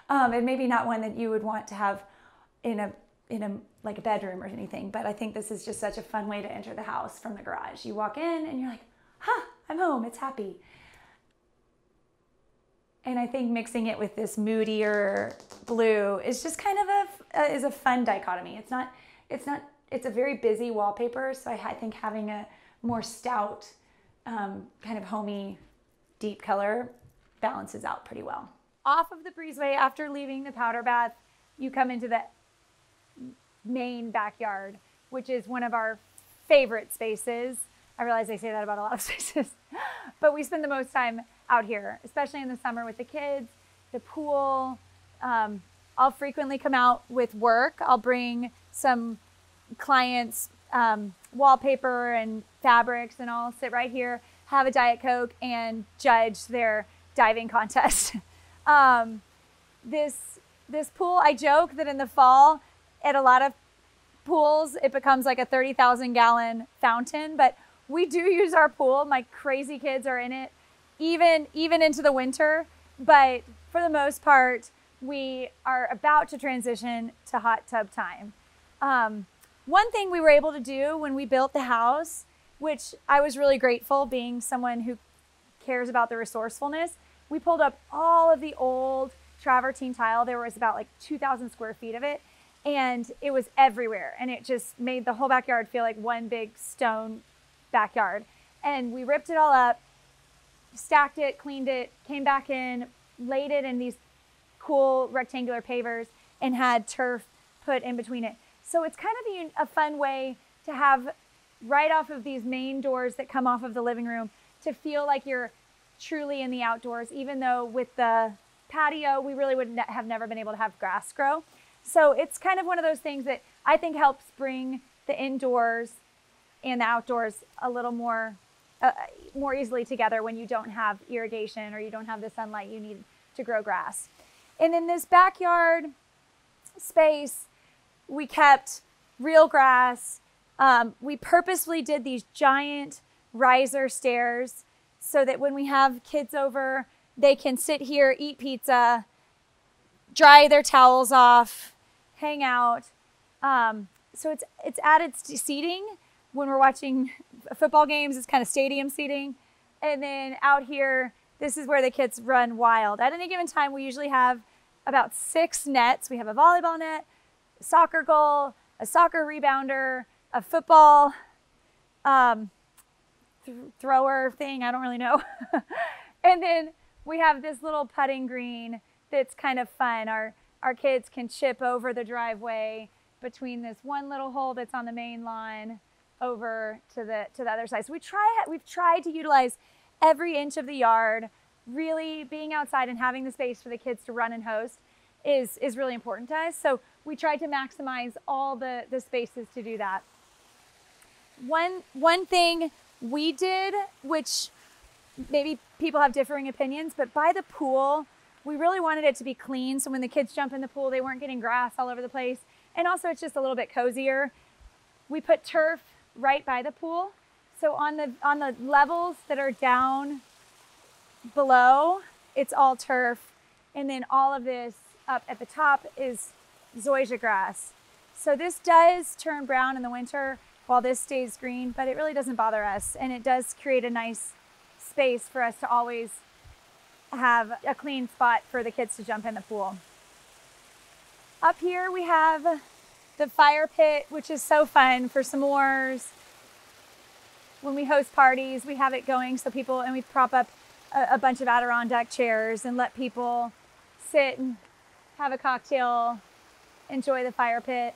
And maybe not one that you would want to have in a like a bedroom or anything, but I think this is just such a fun way to enter the house from the garage. You walk in and you're like, I'm home, it's happy. And I think mixing it with this moodier blue is just kind of is a fun dichotomy. It's a very busy wallpaper, so I think having a more stout, kind of homey, deep color balances out pretty well. Off of the breezeway, after leaving the powder bath, you come into the main backyard, which is one of our favorite spaces. I realize I say that about a lot of spaces, but we spend the most time out here, especially in the summer with the kids, the pool. I'll frequently come out with work. I'll bring some clients' wallpaper and fabrics, and I'll sit right here, have a Diet Coke, and judge their diving contest. This pool, I joke that in the fall, at a lot of pools, it becomes like a 30,000 gallon fountain, but we do use our pool. My crazy kids are in it, even into the winter, but for the most part, we are about to transition to hot tub time. One thing we were able to do when we built the house, which I was really grateful, being someone who cares about the resourcefulness, we pulled up all of the old travertine tile. There was about like 2,000 square feet of it, and it was everywhere, and it just made the whole backyard feel like one big stone backyard. And we ripped it all up, stacked it, cleaned it, came back in, laid it in these cool rectangular pavers, and had turf put in between it. So it's kind of a fun way to have right off of these main doors that come off of the living room to feel like you're truly in the outdoors, even though with the patio, we really would have never been able to have grass grow. So it's kind of one of those things that I think helps bring the indoors and the outdoors a little more easily together when you don't have irrigation or you don't have the sunlight you need to grow grass. And in this backyard space, we kept real grass. We purposefully did these giant riser stairs so that when we have kids over, they can sit here, eat pizza, dry their towels off, hang out. So it's added seating. When we're watching football games, it's kind of stadium seating. And then out here, this is where the kids run wild. At any given time, we usually have about 6 nets. We have a volleyball net, a soccer goal, a soccer rebounder, a football thrower thing, I don't really know. And then we have this little putting green that's kind of fun. Our kids can chip over the driveway between this one little hole that's on the main lawn over to the other side. So we've tried to utilize every inch of the yard really being outside and having the space for the kids to run and host is really important to us. So we tried to maximize all the spaces to do that. One thing we did, which maybe people have differing opinions, but by the pool, we really wanted it to be clean. So when the kids jump in the pool, they weren't getting grass all over the place. And also it's just a little bit cozier. We put turf right by the pool. So on the levels that are down below, it's all turf. And then all of this up at the top is zoysia grass. So this does turn brown in the winter while this stays green, but it really doesn't bother us. And it does create a nice space for us to always have a clean spot for the kids to jump in the pool. Up here we have the fire pit, which is so fun for s'mores. When we host parties, we have it going so people, and we prop up a bunch of Adirondack chairs and let people sit and have a cocktail, enjoy the fire pit.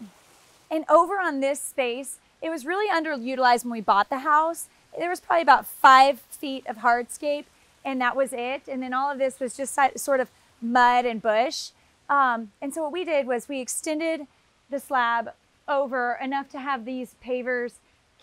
And over on this space, it was really underutilized when we bought the house. There was probably about 5 feet of hardscape, and that was it. And then all of this was just sort of mud and bush. And so what we did was we extended the slab over enough to have these pavers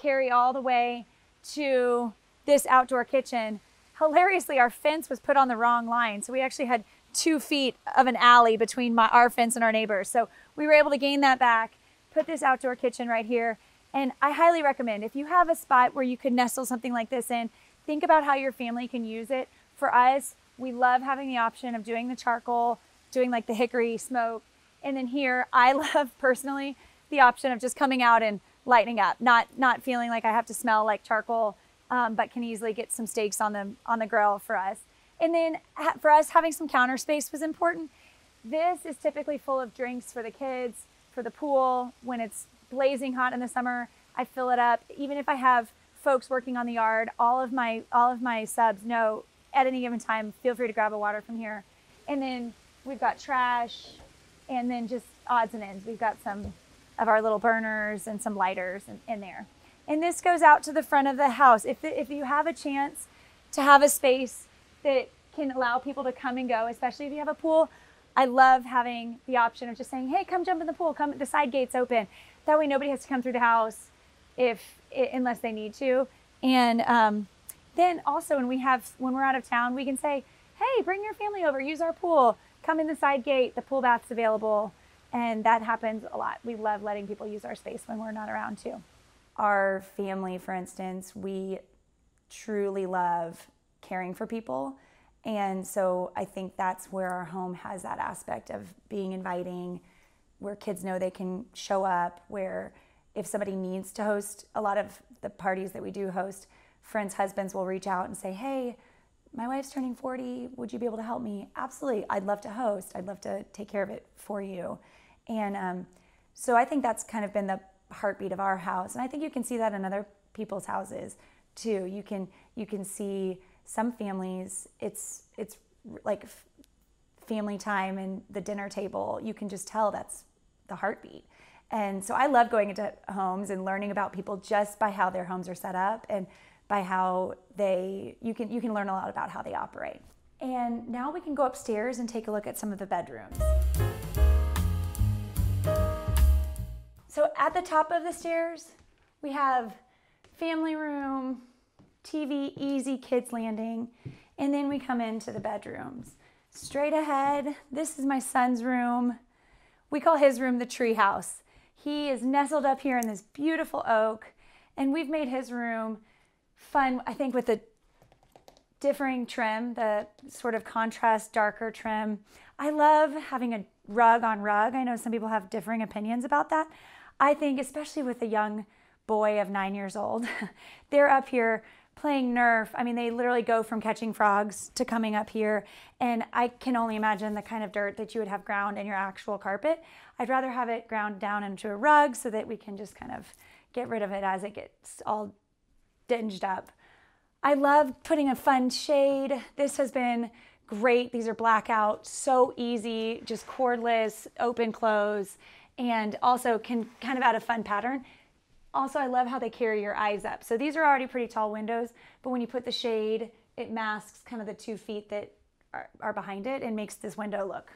carry all the way to this outdoor kitchen. Hilariously, our fence was put on the wrong line. So we actually had 2 feet of an alley between our fence and our neighbors. So we were able to gain that back, put this outdoor kitchen right here. And I highly recommend, if you have a spot where you could nestle something like this in, think about how your family can use it. For us, we love having the option of doing the charcoal, doing like the hickory smoke. And then here, I love personally the option of just coming out and lighting up, not feeling like I have to smell like charcoal, but can easily get some steaks on the grill for us. And then for us, having some counter space was important. This is typically full of drinks for the kids, for the pool. When it's blazing hot in the summer, I fill it up. Even if I have folks working on the yard, all of my subs know at any given time, feel free to grab a water from here. And then we've got trash, and then just odds and ends. We've got some of our little burners and some lighters in there. And this goes out to the front of the house. If you have a chance to have a space that can allow people to come and go, especially if you have a pool, I love having the option of just saying, hey, come jump in the pool, come, the side gate's open. That way nobody has to come through the house unless they need to. And then also when we're out of town, we can say, hey, bring your family over, use our pool, come in the side gate, the pool bath's available. And that happens a lot. We love letting people use our space when we're not around too. Our family, for instance, we truly love caring for people. And so I think that's where our home has that aspect of being inviting, where kids know they can show up, where if somebody needs to host, a lot of the parties that we do host, friends' husbands will reach out and say, hey, my wife's turning 40, would you be able to help me? Absolutely, I'd love to host. I'd love to take care of it for you. And so I think that's kind of been the heartbeat of our house. And I think you can see that in other people's houses too. You can see some families, it's like family time and the dinner table. You can just tell that's the heartbeat. And so I love going into homes and learning about people just by how their homes are set up and by how you can learn a lot about how they operate. And now we can go upstairs and take a look at some of the bedrooms. So at the top of the stairs, we have family room, TV, easy kids landing, and then we come into the bedrooms. Straight ahead, this is my son's room. We call his room the tree house. He is nestled up here in this beautiful oak, and we've made his room fun, I think, with the differing trim, the sort of contrast, darker trim. I love having a rug on rug. I know some people have differing opinions about that. I think, especially with a young boy of 9 years old, they're up here playing Nerf. I mean, they literally go from catching frogs to coming up here. And I can only imagine the kind of dirt that you would have ground in your actual carpet. I'd rather have it ground down into a rug so that we can just kind of get rid of it as it gets all dinged up. I love putting a fun shade. This has been great. These are blackout, so easy, just cordless, open, close, and also can kind of add a fun pattern. Also, I love how they carry your eyes up. So these are already pretty tall windows, but when you put the shade it masks kind of the 2 feet that are behind it and makes this window look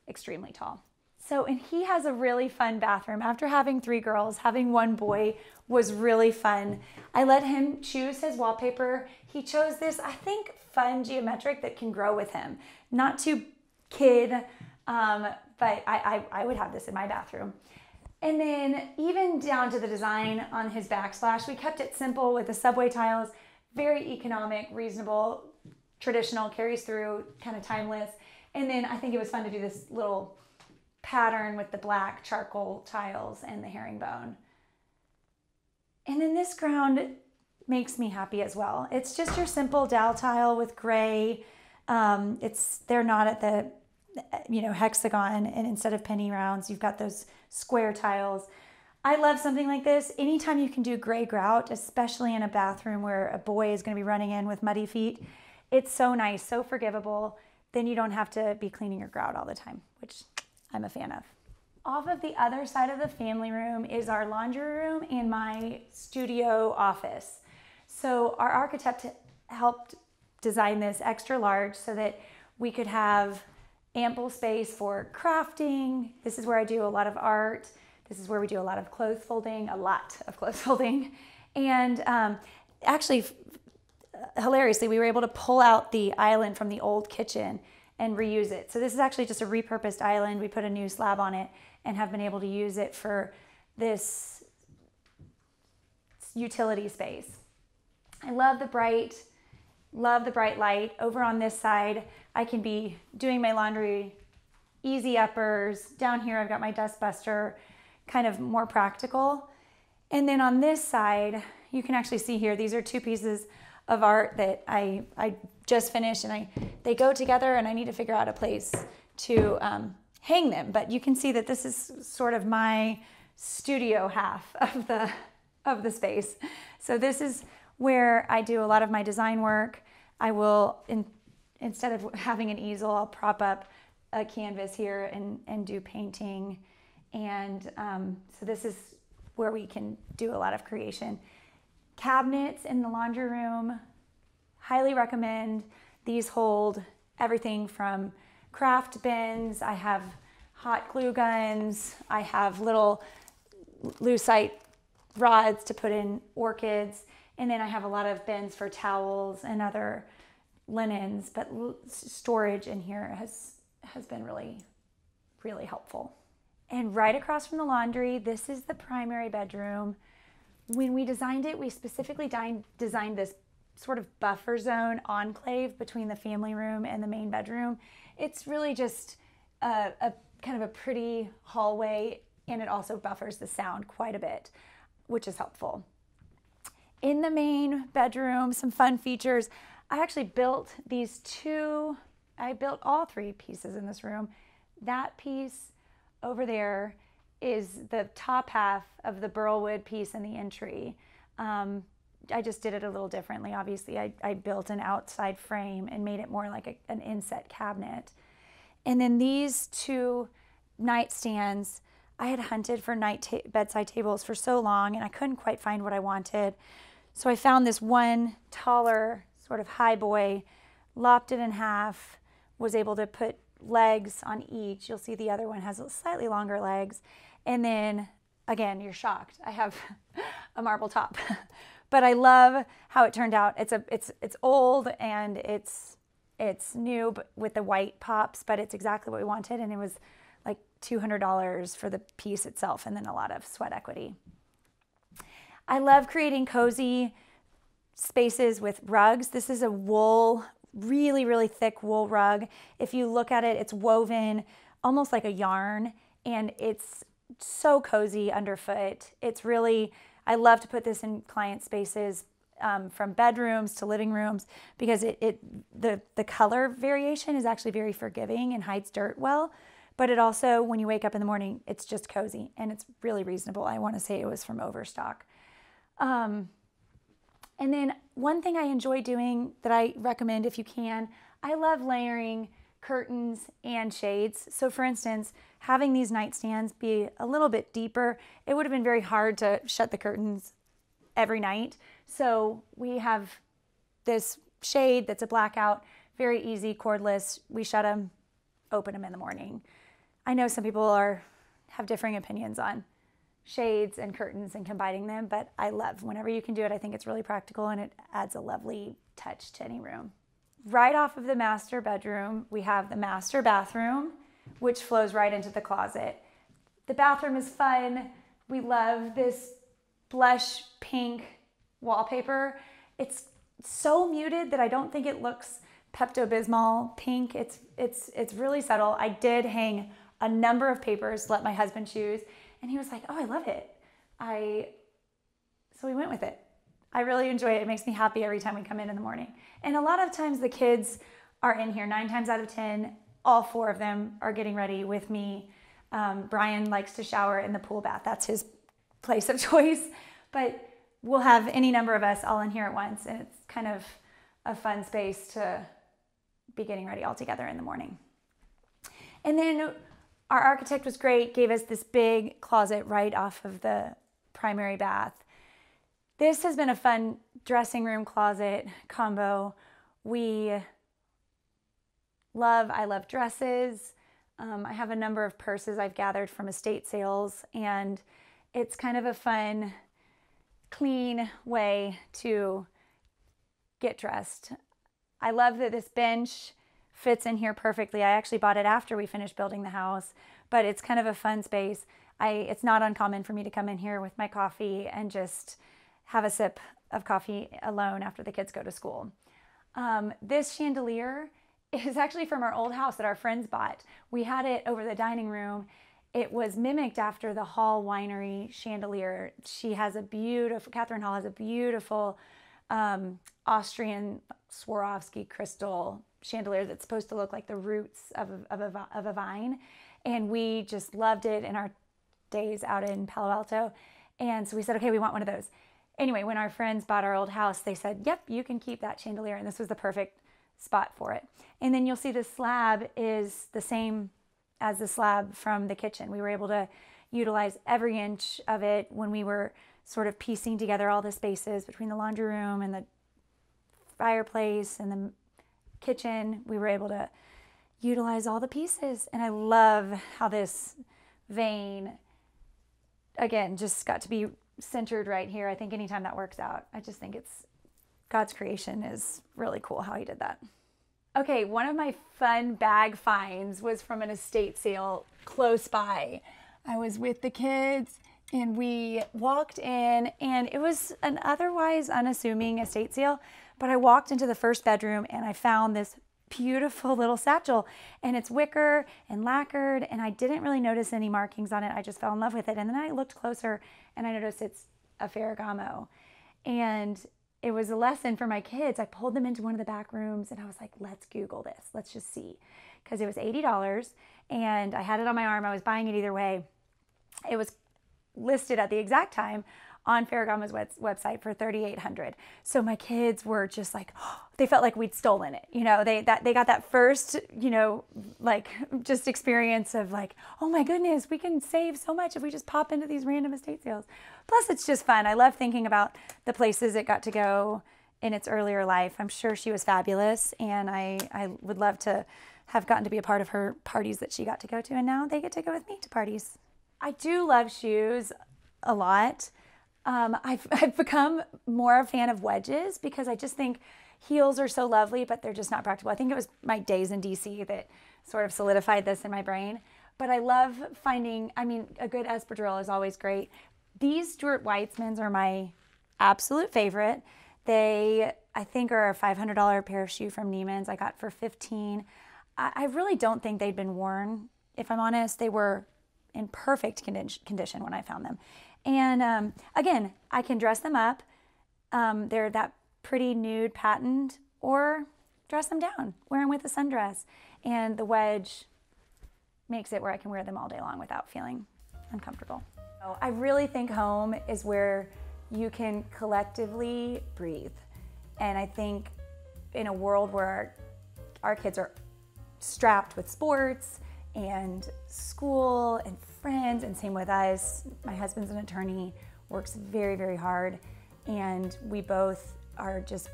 extremely tall. So, and he has a really fun bathroom. After having 3 girls, having 1 boy was really fun. I let him choose his wallpaper. He chose this, I think, fun geometric that can grow with him. Not too kid, but I would have this in my bathroom. And then even down to the design on his backsplash, we kept it simple with the subway tiles, very economic, reasonable, traditional, carries through, kind of timeless. And then I think it was fun to do this little pattern with the black charcoal tiles and the herringbone. And then this ground makes me happy as well. It's just your simple dowel tile with gray. They're not at the hexagon, and instead of penny rounds, you've got those square tiles. I love something like this. Anytime you can do gray grout, especially in a bathroom where a boy is going to be running in with muddy feet, it's so nice, so forgivable. Then you don't have to be cleaning your grout all the time, which I'm a fan of. Off of the other side of the family room is our laundry room and my studio office. So our architect helped design this extra large so that we could have ample space for crafting. This is where I do a lot of art. This is where we do a lot of clothes folding, And actually, hilariously, we were able to pull out the island from the old kitchen and reuse it. So this is actually just a repurposed island. We put a new slab on it and have been able to use it for this utility space. I love the bright light. Over on this side, I can be doing my laundry, easy uppers. Down here, I've got my dust buster, kind of more practical. And then on this side, you can actually see here, these are 2 pieces of art that I just finished, and they go together, and I need to figure out a place to hang them. But you can see that this is sort of my studio half of the space. So this is where I do a lot of my design work. I will, instead of having an easel, I'll prop up a canvas here and do painting. And so this is where we can do a lot of creation. Cabinets in the laundry room, highly recommend. These hold everything from craft bins. I have hot glue guns. I have little lucite rods to put in orchids. And then I have a lot of bins for towels and other linens, but storage in here has been really, really helpful. And right across from the laundry, this is the primary bedroom. When we designed it, we specifically designed this sort of buffer zone enclave between the family room and the main bedroom. It's really just a kind of a pretty hallway, and it also buffers the sound quite a bit, which is helpful. In the main bedroom, some fun features. I actually built I built all 3 pieces in this room. That piece over there is the top half of the burlwood piece in the entry. I just did it a little differently. Obviously, I built an outside frame and made it more like an inset cabinet. And then these 2 nightstands, I had hunted for bedside tables for so long, and I couldn't quite find what I wanted. So I found this one taller, sort of high boy, lopped it in half, was able to put legs on each. You'll see the other one has slightly longer legs. And then, again, you're shocked. I have a marble top. But I love how it turned out. It's old and it's new, but with the white pops, but it's exactly what we wanted. And it was like $200 for the piece itself, and then a lot of sweat equity. I love creating cozy spaces with rugs. This is a wool, really, really thick wool rug. If you look at it, it's woven almost like a yarn, and it's so cozy underfoot. It's really, I love to put this in client spaces, from bedrooms to living rooms, because the color variation is actually very forgiving and hides dirt well. But it also, when you wake up in the morning, it's just cozy, and it's really reasonable. I want to say it was from Overstock. And then one thing I enjoy doing that I recommend if you can, I love layering curtains and shades. So for instance, having these nightstands be a little bit deeper, it would have been very hard to shut the curtains every night. So we have this shade that's a blackout, very easy, cordless. We shut them, open them in the morning. I know some people have differing opinions on shades and curtains and combining them, but I love whenever you can do it. I think it's really practical and it adds a lovely touch to any room. Right off of the master bedroom, we have the master bathroom, which flows right into the closet. The bathroom is fun. We love this blush pink wallpaper. It's so muted that I don't think it looks Pepto-Bismol pink. It's really subtle. I did hang a number of papers, let my husband choose, and he was like, oh, I love it. So we went with it. I really enjoy it. It makes me happy every time we come in the morning. And a lot of times the kids are in here, 9 times out of 10, all 4 of them are getting ready with me. Brian likes to shower in the pool bath. That's his place of choice. But we'll have any number of us all in here at once, and it's kind of a fun space to be getting ready all together in the morning. And then our architect was great, gave us this big closet right off of the primary bath. This has been a fun dressing room closet combo. I love dresses. I have a number of purses I've gathered from estate sales, and it's kind of a fun, clean way to get dressed. I love that this bench fits in here perfectly. I actually bought it after we finished building the house, but it's kind of a fun space. It's not uncommon for me to come in here with my coffee and just have a sip of coffee alone after the kids go to school. This chandelier is actually from our old house that our friends bought. We had it over the dining room. It was mimicked after the Hall Winery chandelier. Catherine Hall has a beautiful Austrian Swarovski crystal chandelier that's supposed to look like the roots of a vine. And we just loved it in our days out in Palo Alto. And so we said, okay, we want one of those. Anyway, when our friends bought our old house, they said, yep, you can keep that chandelier. And this was the perfect spot for it. And then you'll see the slab is the same as the slab from the kitchen. We were able to utilize every inch of it when we were sort of piecing together all the spaces between the laundry room and the fireplace and the kitchen. We were able to utilize all the pieces. And I love how this vane, again, just got to be centered right here. I think anytime that works out, I just think God's creation is really cool how he did that. Okay, one of my fun bag finds was from an estate sale close by. I was with the kids and we walked in, and it was an otherwise unassuming estate sale, but I walked into the first bedroom and I found this beautiful little satchel, and it's wicker and lacquered, and I didn't really notice any markings on it. I just fell in love with it. And then I looked closer and I noticed it's a Ferragamo, and it was a lesson for my kids. I pulled them into one of the back rooms and I was like, let's Google this. Let's just see. Because it was $80 and I had it on my arm. I was buying it either way. It was listed at the exact time on Ferragamo's website for $3,800. So my kids were just like, oh, they felt like we'd stolen it. You know, they got that first, like just experience of like, oh my goodness, we can save so much if we just pop into these random estate sales. Plus it's just fun. I love thinking about the places it got to go in its earlier life. I'm sure she was fabulous, and I would love to have gotten to be a part of her parties that she got to go to, and now they get to go with me to parties. I do love shoes a lot. I've become more a fan of wedges because I just think heels are so lovely, but they're just not practical. I think it was my days in DC that sort of solidified this in my brain. But I love finding, a good espadrille is always great. These Stuart Weitzmans are my absolute favorite. They, I think, are a $500 pair of shoe from Neiman's. I got for $15. I really don't think they'd been worn, if I'm honest. They were in perfect condition when I found them. And again, I can dress them up. They're that pretty nude patterned, or dress them down, wear them with a sundress. And the wedge makes it where I can wear them all day long without feeling uncomfortable. So I really think home is where you can collectively breathe. And I think in a world where our kids are strapped with sports and school and friends, and same with us. My husband's an attorney, works very, very hard, and we both are just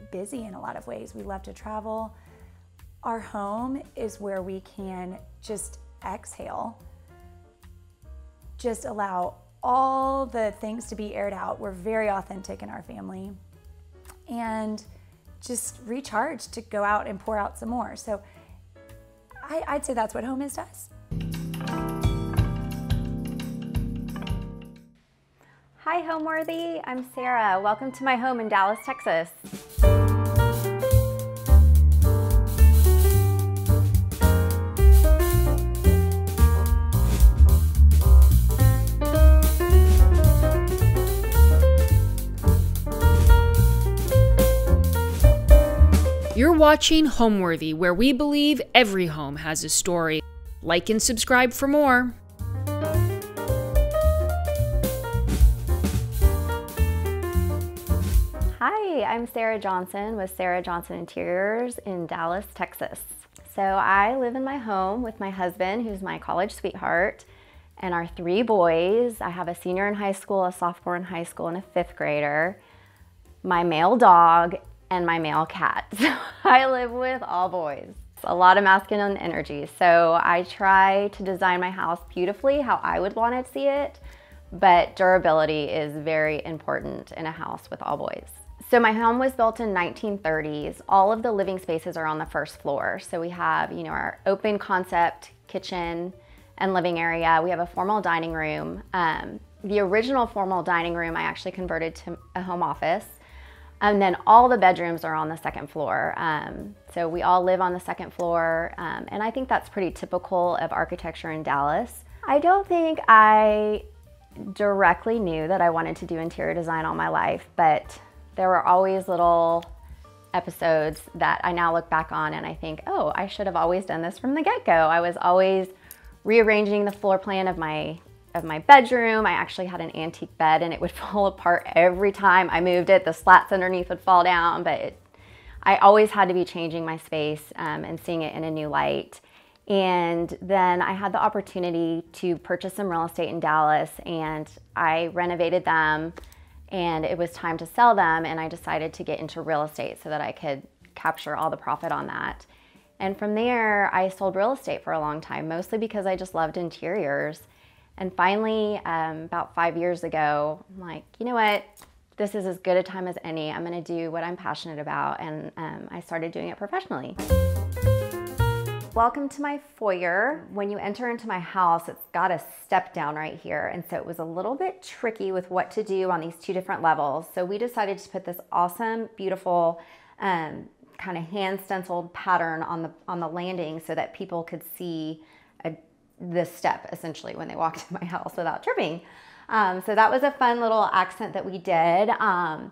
busy in a lot of ways. We love to travel. Our home is where we can just exhale, just allow all the things to be aired out. We're very authentic in our family, and just recharge to go out and pour out some more. So I'd say that's what home is to us. Hi Homeworthy, I'm Sarah. Welcome to my home in Dallas, Texas. You're watching Homeworthy, where we believe every home has a story. Like and subscribe for more. Hi, I'm Sarah Johnson with Sarah Johnson Interiors in Dallas, Texas. So I live in my home with my husband, who's my college sweetheart, and our 3 boys. I have a senior in high school, a sophomore in high school, and a 5th grader, my male dog, and my male cat. So I live with all boys. A lot of masculine energy. So I try to design my house beautifully how I would want to see it, but durability is very important in a house with all boys. So my home was built in 1930s. All of the living spaces are on the 1st floor. So we have, our open concept kitchen and living area. We have a formal dining room. The original formal dining room I actually converted to a home office. And then all the bedrooms are on the 2nd floor. So we all live on the 2nd floor. And I think that's pretty typical of architecture in Dallas. I don't think I directly knew that I wanted to do interior design all my life, but there were always little episodes that I now look back on and I think, oh, I should have always done this from the get-go. I was always rearranging the floor plan of my bedroom. I actually had an antique bed and it would fall apart every time I moved it. The slats underneath would fall down, but I always had to be changing my space and seeing it in a new light. And then I had the opportunity to purchase some real estate in Dallas, and I renovated them, and it was time to sell them, and I decided to get into real estate so that I could capture all the profit on that. And from there, I sold real estate for a long time, mostly because I just loved interiors. And finally, about 5 years ago, I'm like, you know what? This is as good a time as any. I'm gonna do what I'm passionate about, and I started doing it professionally. Welcome to my foyer. When you enter into my house, it's got a step down right here. And so it was a little bit tricky with what to do on these 2 different levels. So we decided to put this awesome, beautiful, kind of hand stenciled pattern on the landing so that people could see this step essentially when they walked in my house without tripping. So that was a fun little accent that we did. On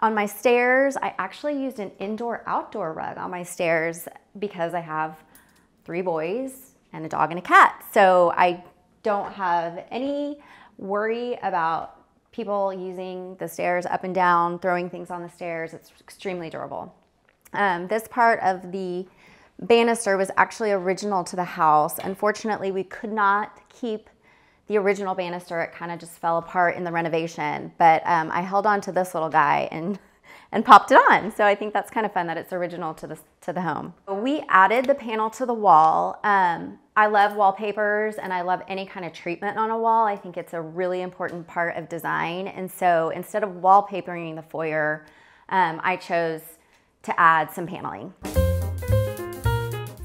my stairs, I actually used an indoor-outdoor rug on my stairs because I have 3 boys and a dog and a cat. So I don't have any worry about people using the stairs up and down, throwing things on the stairs. It's extremely durable. This part of the banister was actually original to the house. Unfortunately, we could not keep the original banister. It kind of just fell apart in the renovation, but I held on to this little guy and popped it on. So I think that's kind of fun that it's original to the home. We added the panel to the wall. I love wallpapers and I love any kind of treatment on a wall. I think it's a really important part of design. And so instead of wallpapering the foyer, I chose to add some paneling.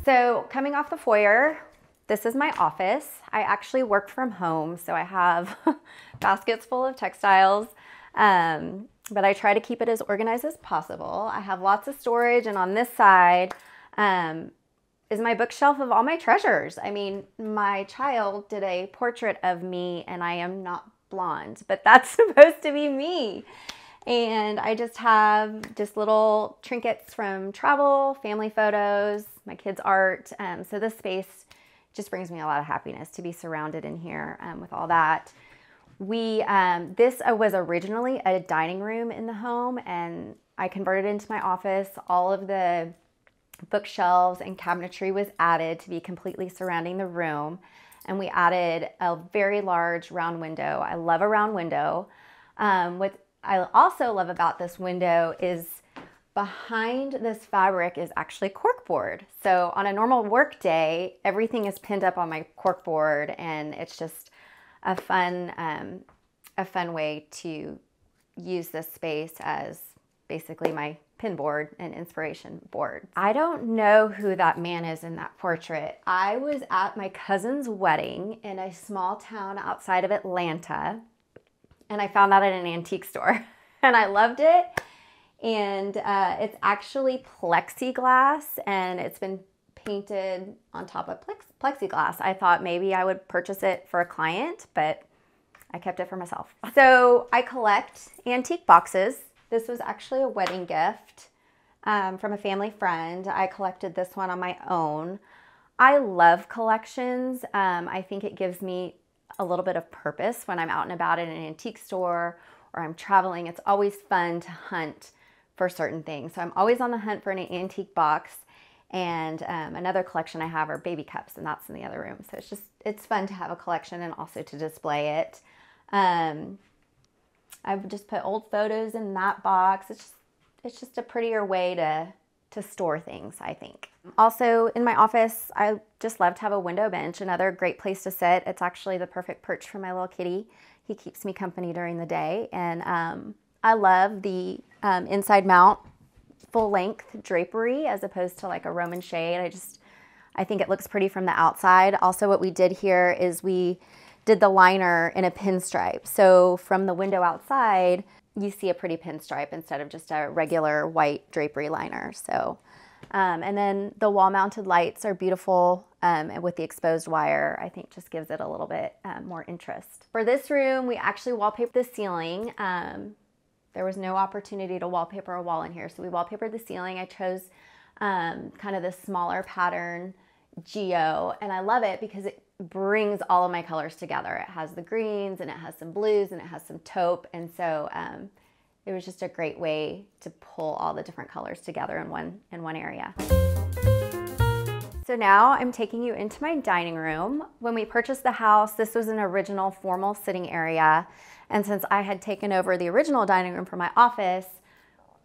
So coming off the foyer, this is my office. I actually work from home, so I have baskets full of textiles, but I try to keep it as organized as possible. I have lots of storage, and on this side is my bookshelf of all my treasures. I mean, my child did a portrait of me, and I am not blonde, but that's supposed to be me. And I just have little trinkets from travel, family photos, my kids' art. So this space just brings me a lot of happiness to be surrounded in here with all that. This was originally a dining room in the home, and I converted it into my office. All of the bookshelves and cabinetry was added to be completely surrounding the room. And we added a very large round window. I love a round window. What I also love about this window is behind this fabric is actually corkboard. So on a normal work day, everything is pinned up on my corkboard, and it's just a fun way to use this space as basically my pin board and inspiration board. I don't know who that man is in that portrait. I was at my cousin's wedding in a small town outside of Atlanta, and I found that at an antique store and I loved it. And it's actually plexiglass, and it's been painted on top of plexiglass. I thought maybe I would purchase it for a client, but I kept it for myself. So I collect antique boxes. This was actually a wedding gift from a family friend. I collected this one on my own. I love collections. I think it gives me a little bit of purpose when I'm out and about in an antique store or I'm traveling. It's always fun to hunt for certain things. So I'm always on the hunt for an antique box. And another collection I have are baby cups, and that's in the other room. So it's fun to have a collection and also to display it. I've just put old photos in that box. It's just a prettier way to store things, I think. Also in my office, I just love to have a window bench, another great place to sit. It's actually the perfect perch for my little kitty. He keeps me company during the day. And I love the inside mount full length drapery as opposed to like a Roman shade. I think it looks pretty from the outside. Also what we did here is we did the liner in a pinstripe. So from the window outside, you see a pretty pinstripe instead of just a regular white drapery liner. So, and then the wall mounted lights are beautiful, and with the exposed wire, I think just gives it a little bit more interest. For this room, we actually wallpapered the ceiling. There was no opportunity to wallpaper a wall in here, so we wallpapered the ceiling. I chose kind of the smaller pattern Geo, and I love it because it brings all of my colors together. It has the greens and it has some blues and it has some taupe, and so it was just a great way to pull all the different colors together in one area. So now I'm taking you into my dining room. When we purchased the house, this was an original formal sitting area, and since I had taken over the original dining room for my office,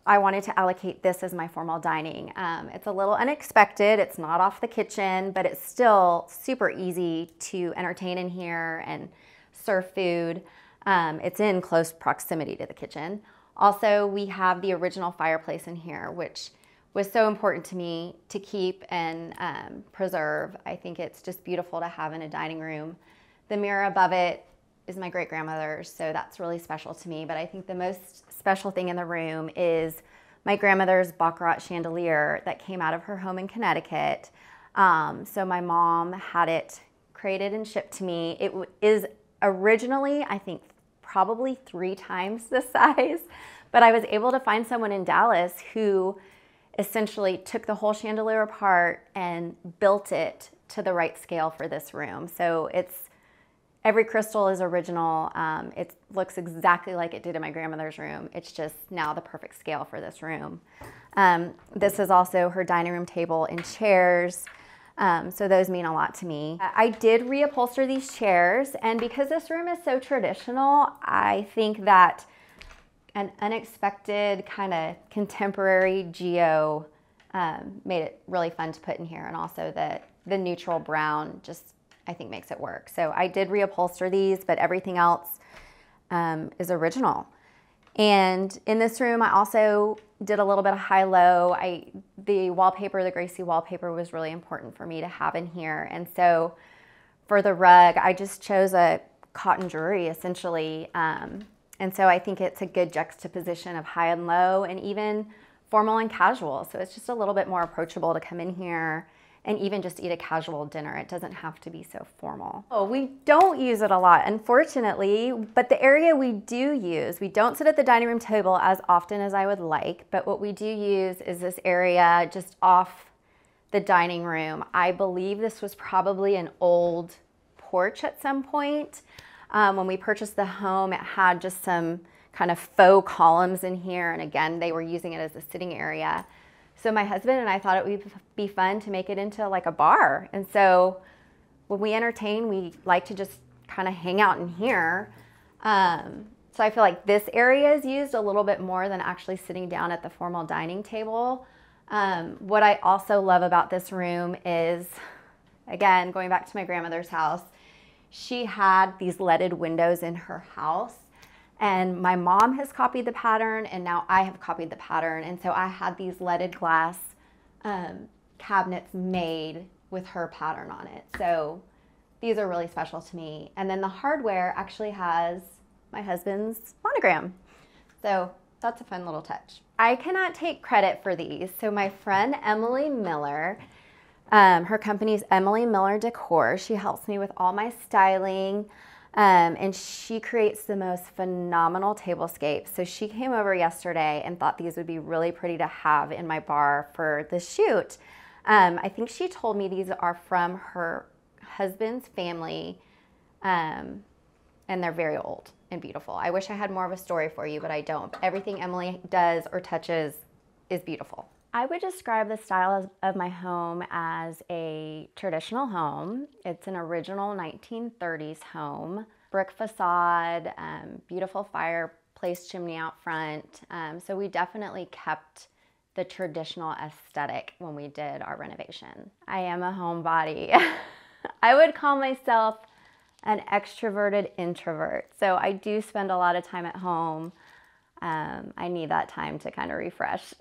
I wanted to allocate this as my formal dining. It's a little unexpected. It's not off the kitchen, but it's still super easy to entertain in here and serve food. It's in close proximity to the kitchen. Also, we have the original fireplace in here, which was so important to me to keep and preserve. I think it's just beautiful to have in a dining room. The mirror above it is my great-grandmother's, so that's really special to me. But I think the most special thing in the room is my grandmother's baccarat chandelier that came out of her home in Connecticut. So my mom had it created and shipped to me. It is originally, I think, probably 3 times the size, but I was able to find someone in Dallas who essentially took the whole chandelier apart and built it to the right scale for this room. So every crystal is original. It looks exactly like it did in my grandmother's room. It's just now the perfect scale for this room. This is also her dining room table and chairs. So those mean a lot to me. I did reupholster these chairs, and because this room is so traditional, I think that an unexpected kind of contemporary Geo made it really fun to put in here, and also the neutral brown just I think makes it work. So I did reupholster these, but everything else is original. And in this room, I also did a little bit of high-low. The wallpaper, the Gracie wallpaper, was really important for me to have in here. And so for the rug, I just chose a cotton drury, essentially. And so I think it's a good juxtaposition of high and low and even formal and casual. So it's just a little bit more approachable to come in here and even just eat a casual dinner. It doesn't have to be so formal. Oh, we don't use it a lot, unfortunately, but the area we do use, we don't sit at the dining room table as often as I would like, but what we do use is this area just off the dining room. I believe this was probably an old porch at some point. When we purchased the home, it had just some kind of faux columns in here, and again, they were using it as a sitting area. So my husband and I thought it would be fun to make it into like a bar. And so when we entertain, we like to just kind of hang out in here. So I feel like this area is used a little bit more than actually sitting down at the formal dining table. What I also love about this room is, again, going back to my grandmother's house, she had these leaded windows in her house, and my mom has copied the pattern, and now I have copied the pattern. And so I had these leaded glass cabinets made with her pattern on it. So these are really special to me. And then the hardware actually has my husband's monogram. So that's a fun little touch. I cannot take credit for these. So my friend Emily Miller, her company's Emily Miller Decor. She helps me with all my styling, and she creates the most phenomenal tablescapes. So she came over yesterday and thought these would be really pretty to have in my bar for the shoot. I think she told me these are from her husband's family, and they're very old and beautiful. I wish I had more of a story for you, but I don't. Everything Emily does or touches is beautiful. I would describe the style of my home as a traditional home. It's an original 1930s home. Brick facade, beautiful fireplace chimney out front. So we definitely kept the traditional aesthetic when we did our renovation. I am a homebody. I would call myself an extroverted introvert. So I do spend a lot of time at home. I need that time to kind of refresh.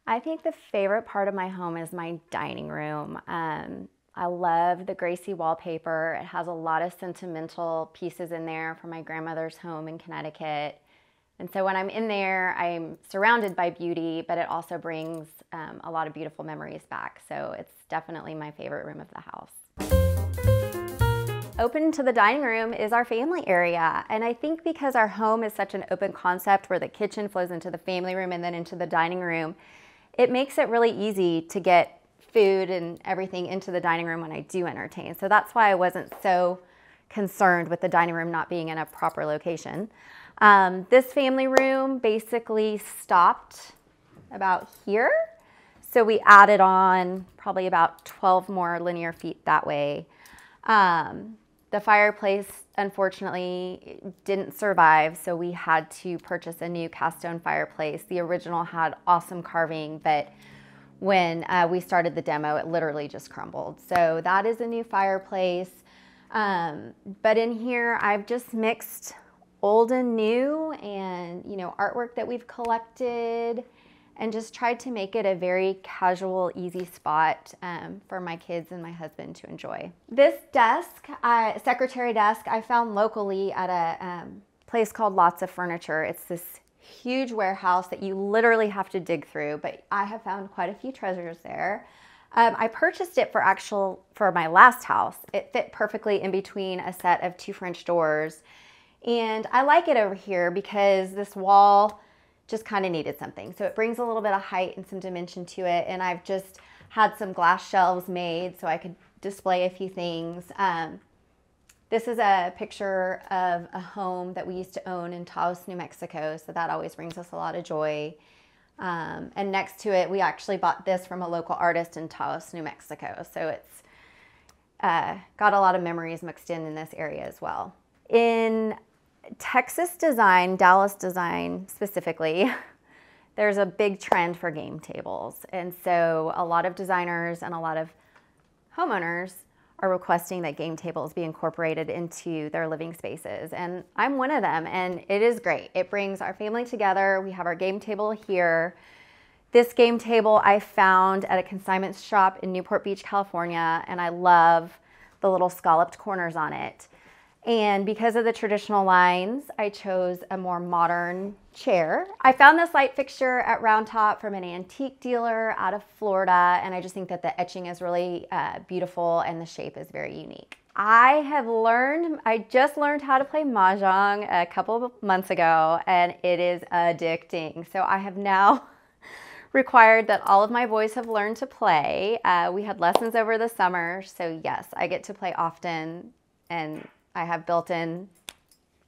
I think the favorite part of my home is my dining room. I love the Gracie wallpaper. It has a lot of sentimental pieces in there from my grandmother's home in Connecticut. And so when I'm in there, I'm surrounded by beauty, but it also brings a lot of beautiful memories back. So it's definitely my favorite room of the house. Open to the dining room is our family area. And I think because our home is such an open concept where the kitchen flows into the family room and then into the dining room, it makes it really easy to get food and everything into the dining room when I do entertain. So that's why I wasn't so concerned with the dining room not being in a proper location. This family room basically stopped about here. So we added on probably about 12 more linear feet that way. The fireplace, unfortunately, didn't survive, so we had to purchase a new cast stone fireplace. The original had awesome carving, but when we started the demo, it literally just crumbled. So that is a new fireplace. But in here, I've just mixed old and new and, you know, artwork that we've collected, and just tried to make it a very casual, easy spot for my kids and my husband to enjoy. This desk, secretary desk, I found locally at a place called Lots of Furniture. It's this huge warehouse that you literally have to dig through, but I have found quite a few treasures there. I purchased it for my last house. It fit perfectly in between a set of 2 French doors. And I like it over here because this wall just kind of needed something. So it brings a little bit of height and some dimension to it. And I've just had some glass shelves made so I could display a few things. This is a picture of a home that we used to own in Taos, New Mexico. So that always brings us a lot of joy. And next to it, we actually bought this from a local artist in Taos, New Mexico. So it's got a lot of memories mixed in this area as well. In Texas design, Dallas design specifically, there's a big trend for game tables. And so a lot of designers and a lot of homeowners are requesting that game tables be incorporated into their living spaces. And I'm one of them, and it is great. It brings our family together. We have our game table here. This game table I found at a consignment shop in Newport Beach, California, and I love the little scalloped corners on it. And because of the traditional lines, I chose a more modern chair. I found this light fixture at Round Top from an antique dealer out of Florida, and I just think that the etching is really beautiful and the shape is very unique. I just learned how to play Mahjong a couple of months ago, and it is addicting. So I have now required that all of my boys have learned to play. We had lessons over the summer, so yes, I get to play often, and I have built-in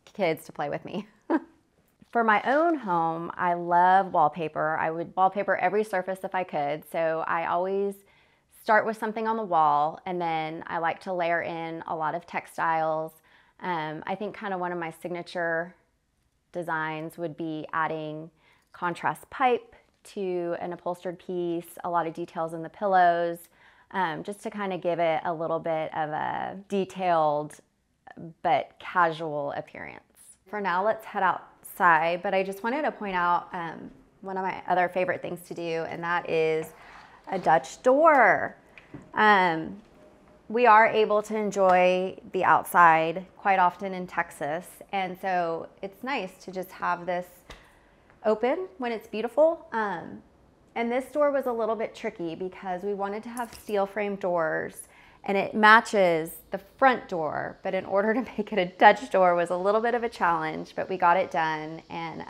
kids to play with me. For my own home, I love wallpaper. I would wallpaper every surface if I could. So I always start with something on the wall, and then I like to layer in a lot of textiles. I think kind of one of my signature designs would be adding contrast pipe to an upholstered piece, a lot of details in the pillows, just to kind of give it a little bit of a detailed but casual appearance. For now, let's head outside, but I just wanted to point out one of my other favorite things to do, and that is a Dutch door. We are able to enjoy the outside quite often in Texas, and so it's nice to just have this open when it's beautiful. And this door was a little bit tricky because we wanted to have steel frame doors and it matches the front door, but in order to make it a Dutch door was a little bit of a challenge, but we got it done. And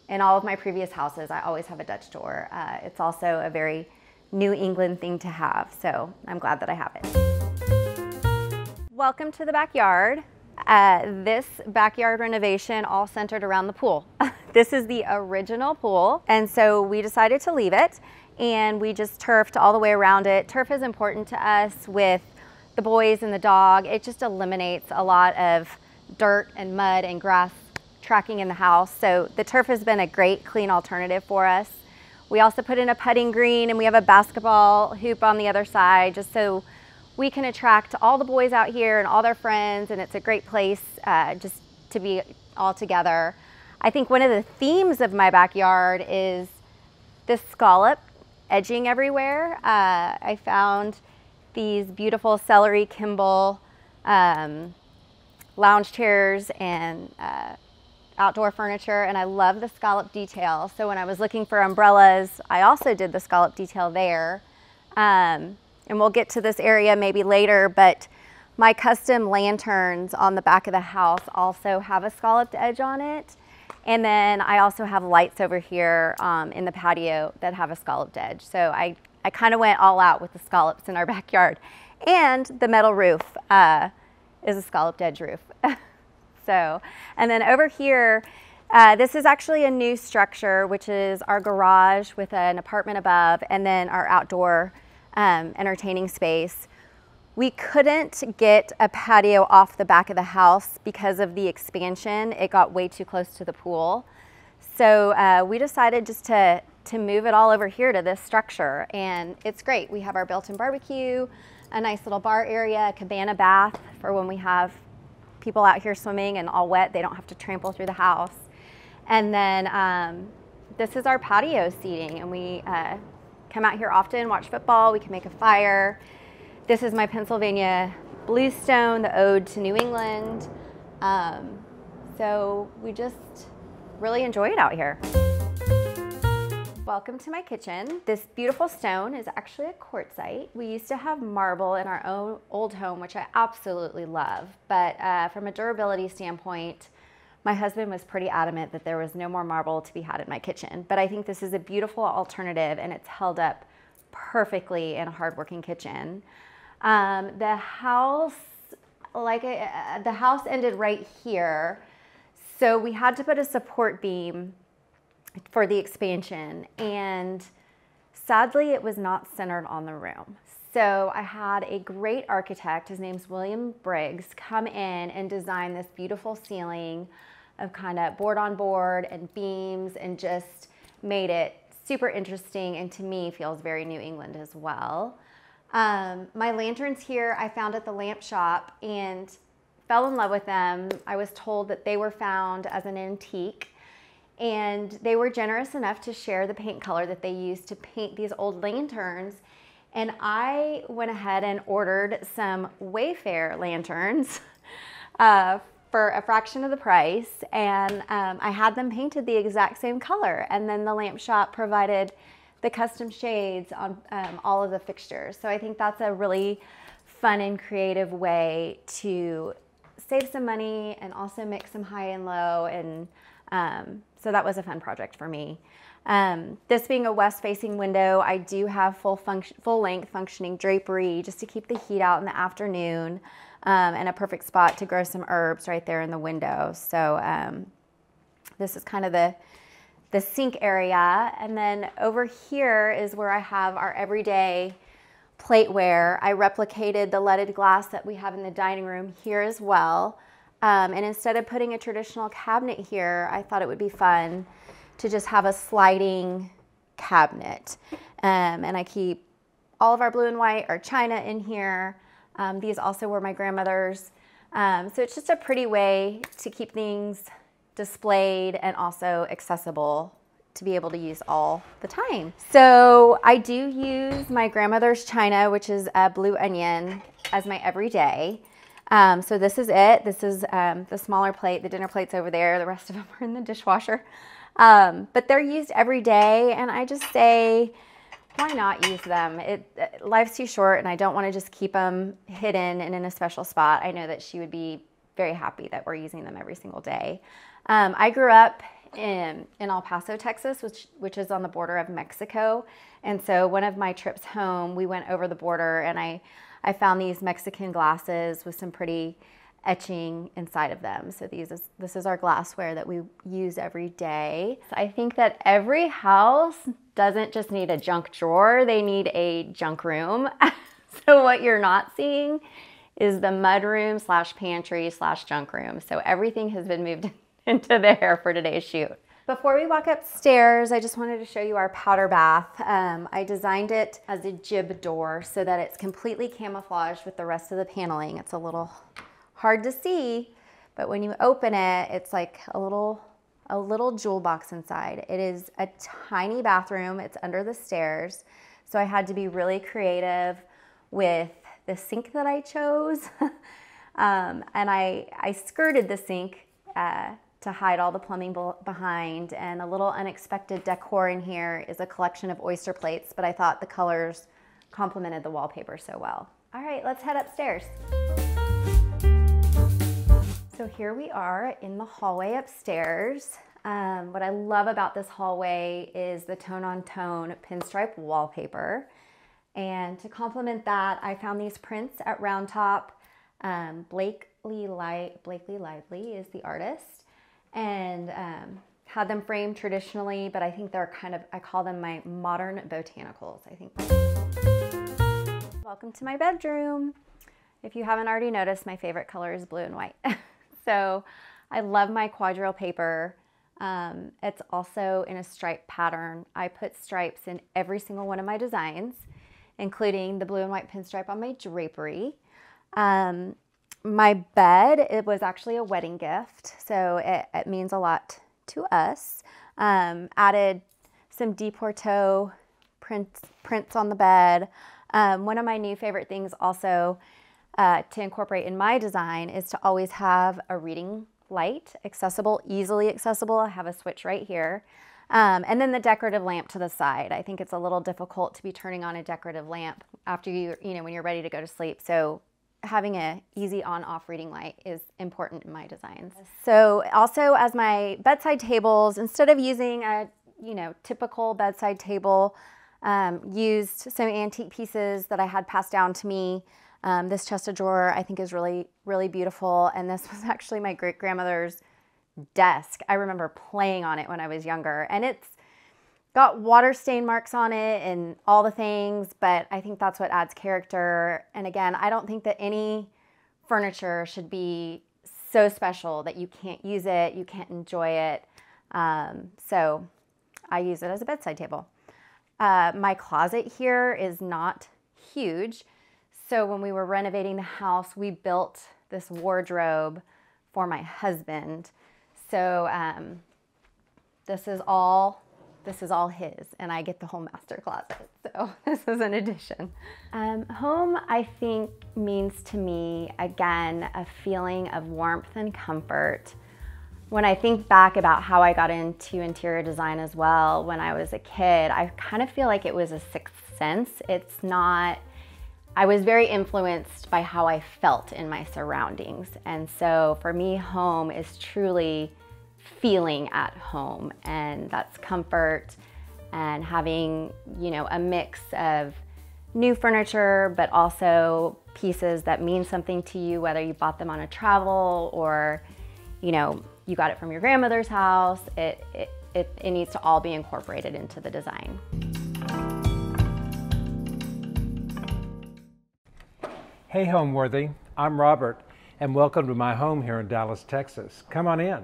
in all of my previous houses, I always have a Dutch door. It's also a very New England thing to have, so I'm glad that I have it. Welcome to the backyard. This backyard renovation all centered around the pool. This is the original pool, and so we decided to leave it, and we just turfed all the way around it. Turf is important to us with the boys and the dog. It just eliminates a lot of dirt and mud and grass tracking in the house, so the turf has been a great clean alternative for us. We also put in a putting green, and we have a basketball hoop on the other side just so we can attract all the boys out here and all their friends, and it's a great place just to be all together. I think one of the themes of my backyard is this scallop edging everywhere. I found these beautiful celery Kimball lounge chairs and outdoor furniture, and I love the scallop detail. So when I was looking for umbrellas, I also did the scallop detail there. And we'll get to this area maybe later, but my custom lanterns on the back of the house also have a scalloped edge on it. And then I also have lights over here in the patio that have a scalloped edge. So I kind of went all out with the scallops in our backyard. And the metal roof is a scalloped edge roof. So, and then over here, this is actually a new structure, which is our garage with an apartment above, and then our outdoor entertaining space. We couldn't get a patio off the back of the house because of the expansion. It got way too close to the pool. So we decided just to move it all over here to this structure, and it's great. We have our built-in barbecue, a nice little bar area, a cabana bath for when we have people out here swimming and all wet, they don't have to trample through the house. And then this is our patio seating, and we come out here often, watch football, we can make a fire. This is my Pennsylvania bluestone, the ode to New England. So we just really enjoy it out here. Welcome to my kitchen. This beautiful stone is actually a quartzite. We used to have marble in our own old home, which I absolutely love, but from a durability standpoint, my husband was pretty adamant that there was no more marble to be had in my kitchen. But I think this is a beautiful alternative, and it's held up perfectly in a hardworking kitchen. The house ended right here, so we had to put a support beam for the expansion, and sadly it was not centered on the room. So I had a great architect, his name's William Briggs, come in and design this beautiful ceiling of kind of board on board and beams, and just made it super interesting, and to me feels very New England as well. My lanterns here I found at the lamp shop and fell in love with them. I was told that they were found as an antique, and they were generous enough to share the paint color that they used to paint these old lanterns. And I went ahead and ordered some Wayfair lanterns for a fraction of the price, and I had them painted the exact same color. And then the lamp shop provided the custom shades on all of the fixtures. So I think that's a really fun and creative way to save some money and also mix some high and low, and so that was a fun project for me. This being a west-facing window, I do have full-length functioning drapery just to keep the heat out in the afternoon, and a perfect spot to grow some herbs right there in the window. So this is kind of the sink area. And then over here is where I have our everyday plateware. I replicated the leaded glass that we have in the dining room here as well. And instead of putting a traditional cabinet here, I thought it would be fun to just have a sliding cabinet. And I keep all of our blue and white, our china in here. These also were my grandmother's. So it's just a pretty way to keep things displayed and also accessible to be able to use all the time. So I do use my grandmother's china, which is a blue onion, as my everyday. So this is it. This is the smaller plate. The dinner plate's over there. The rest of them are in the dishwasher. But they're used every day, and I just say, why not use them? Life's too short, and I don't want to just keep them hidden and in a special spot. I know that she would be very happy that we're using them every single day. I grew up in El Paso, Texas, which is on the border of Mexico. And so one of my trips home, we went over the border, and I found these Mexican glasses with some pretty etching inside of them. So this is our glassware that we use every day. So I think that every house doesn't just need a junk drawer, they need a junk room. So what you're not seeing is the mud room / pantry / junk room. So everything has been moved into there for today's shoot. Before we walk upstairs, I just wanted to show you our powder bath. I designed it as a jib door so that it's completely camouflaged with the rest of the paneling. It's a little hard to see, but when you open it, it's like a little jewel box inside. It is a tiny bathroom. It's under the stairs. So I had to be really creative with the sink that I chose. And I skirted the sink to hide all the plumbing behind, and a little unexpected decor in here is a collection of oyster plates, but I thought the colors complemented the wallpaper so well. All right, let's head upstairs. So here we are in the hallway upstairs. What I love about this hallway is the tone-on-tone pinstripe wallpaper. And to complement that, I found these prints at Round Top. Blakely Lively is the artist, and had them framed traditionally, but I think they're I call them my modern botanicals, I think. Welcome to my bedroom. If you haven't already noticed, my favorite color is blue and white. So I love my quadrille paper. It's also in a stripe pattern. I put stripes in every single one of my designs, including the blue and white pinstripe on my drapery. My bed, it was actually a wedding gift, so it means a lot to us. Added some Deporteau prints on the bed. One of my new favorite things also to incorporate in my design is to always have a reading light, easily accessible. I have a switch right here. And then the decorative lamp to the side. I think it's a little difficult to be turning on a decorative lamp after when you're ready to go to sleep. So having an easy on-off reading light is important in my designs. So also as my bedside tables, instead of using a typical bedside table, used some antique pieces that I had passed down to me. This chest of drawer I think is really, really beautiful, and this was actually my great-grandmother's desk. I remember playing on it when I was younger, and it's got water stain marks on it and all the things, but I think that's what adds character. And again, I don't think that any furniture should be so special that you can't use it, you can't enjoy it. So I use it as a bedside table. My closet here is not huge. So when we were renovating the house, we built this wardrobe for my husband. So this is all his, and I get the whole master closet. So this is an addition. Home, I think, means to me, again, a feeling of warmth and comfort. When I think back about how I got into interior design as well when I was a kid, I kind of feel like it was a sixth sense. It's not, I was very influenced by how I felt in my surroundings. And so for me, home is truly feeling at home, and that's comfort and having, a mix of new furniture, but also pieces that mean something to you, whether you bought them on a travel or, you got it from your grandmother's house. It needs to all be incorporated into the design. Hey Homeworthy, I'm Robert, and welcome to my home here in Dallas, Texas. Come on in.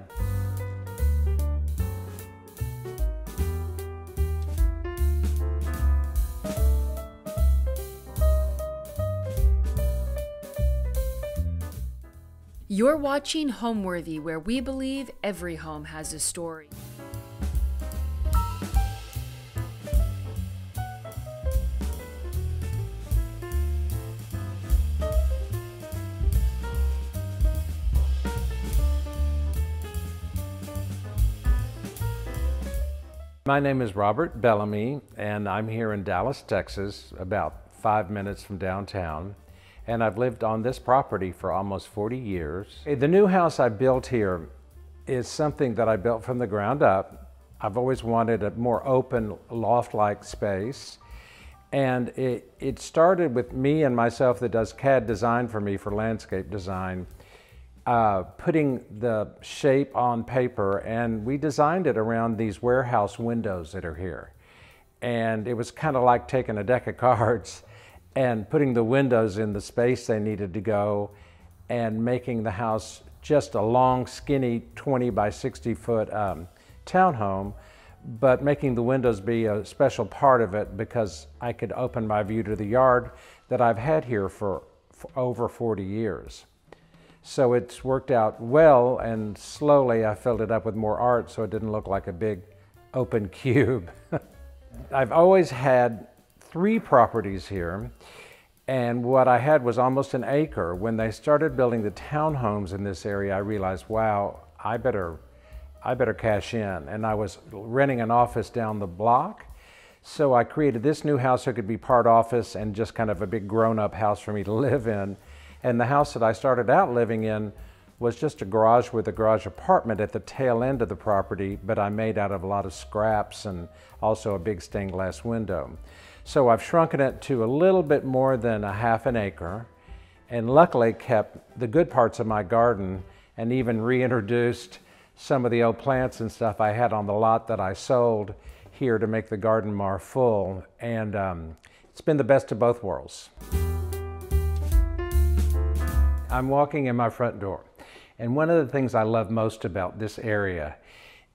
You're watching Homeworthy, where we believe every home has a story. My name is Robert Bellamy, and I'm here in Dallas, Texas, about 5 minutes from downtown. And I've lived on this property for almost 40 years. The new house I built here is something that I built from the ground up. I've always wanted a more open, loft-like space. And it started with me and myself that does CAD design for me for landscape design, putting the shape on paper, and we designed it around these warehouse windows that are here. And it was kind of like taking a deck of cards and putting the windows in the space they needed to go and making the house just a long, skinny 20 by 60 foot townhome, but making the windows be a special part of it because I could open my view to the yard that I've had here for over 40 years. So it's worked out well, and slowly I filled it up with more art so it didn't look like a big open cube. I've always had 3 properties here, and what I had was almost an acre. When they started building the townhomes in this area, I realized, wow, I better cash in. And I was renting an office down the block, so I created this new house so it could be part office and just kind of a big grown-up house for me to live in. And the house that I started out living in was just a garage with a garage apartment at the tail end of the property, but I made out of a lot of scraps and also a big stained glass window. So I've shrunken it to a little bit more than a half an acre, and luckily kept the good parts of my garden and even reintroduced some of the old plants and stuff I had on the lot that I sold here to make the garden more full. And it's been the best of both worlds. I'm walking in my front door, and one of the things I love most about this area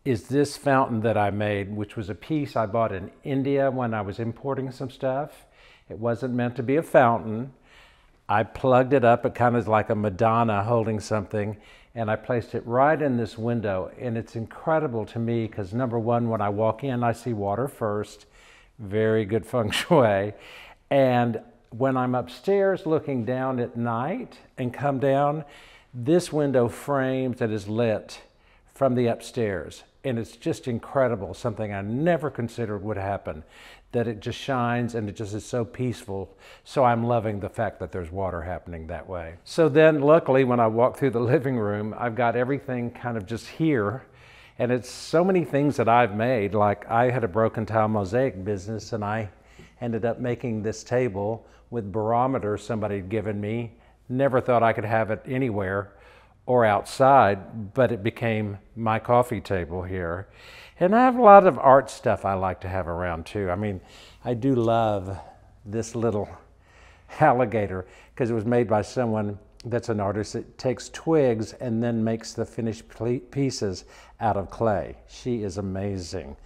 is this fountain that I made, which was a piece I bought in India when I was importing some stuff. It wasn't meant to be a fountain. I plugged it up, it kind of like a Madonna holding something, and I placed it right in this window. And it's incredible to me because, number one, when I walk in, I see water first, very good feng shui. And when I'm upstairs looking down at night and come down, this window frames and is lit from the upstairs. And it's just incredible, something I never considered would happen, that it just shines and it just is so peaceful. So I'm loving the fact that there's water happening that way. So then luckily when I walk through the living room, I've got everything kind of just here. And it's so many things that I've made. Like I had a broken tile mosaic business, and I ended up making this table with barometer somebody had given me. Never thought I could have it anywhere or outside, but it became my coffee table here. And I have a lot of art stuff I like to have around too. I mean, I do love this little alligator because it was made by someone that's an artist that takes twigs and then makes the finished pieces out of clay. She is amazing.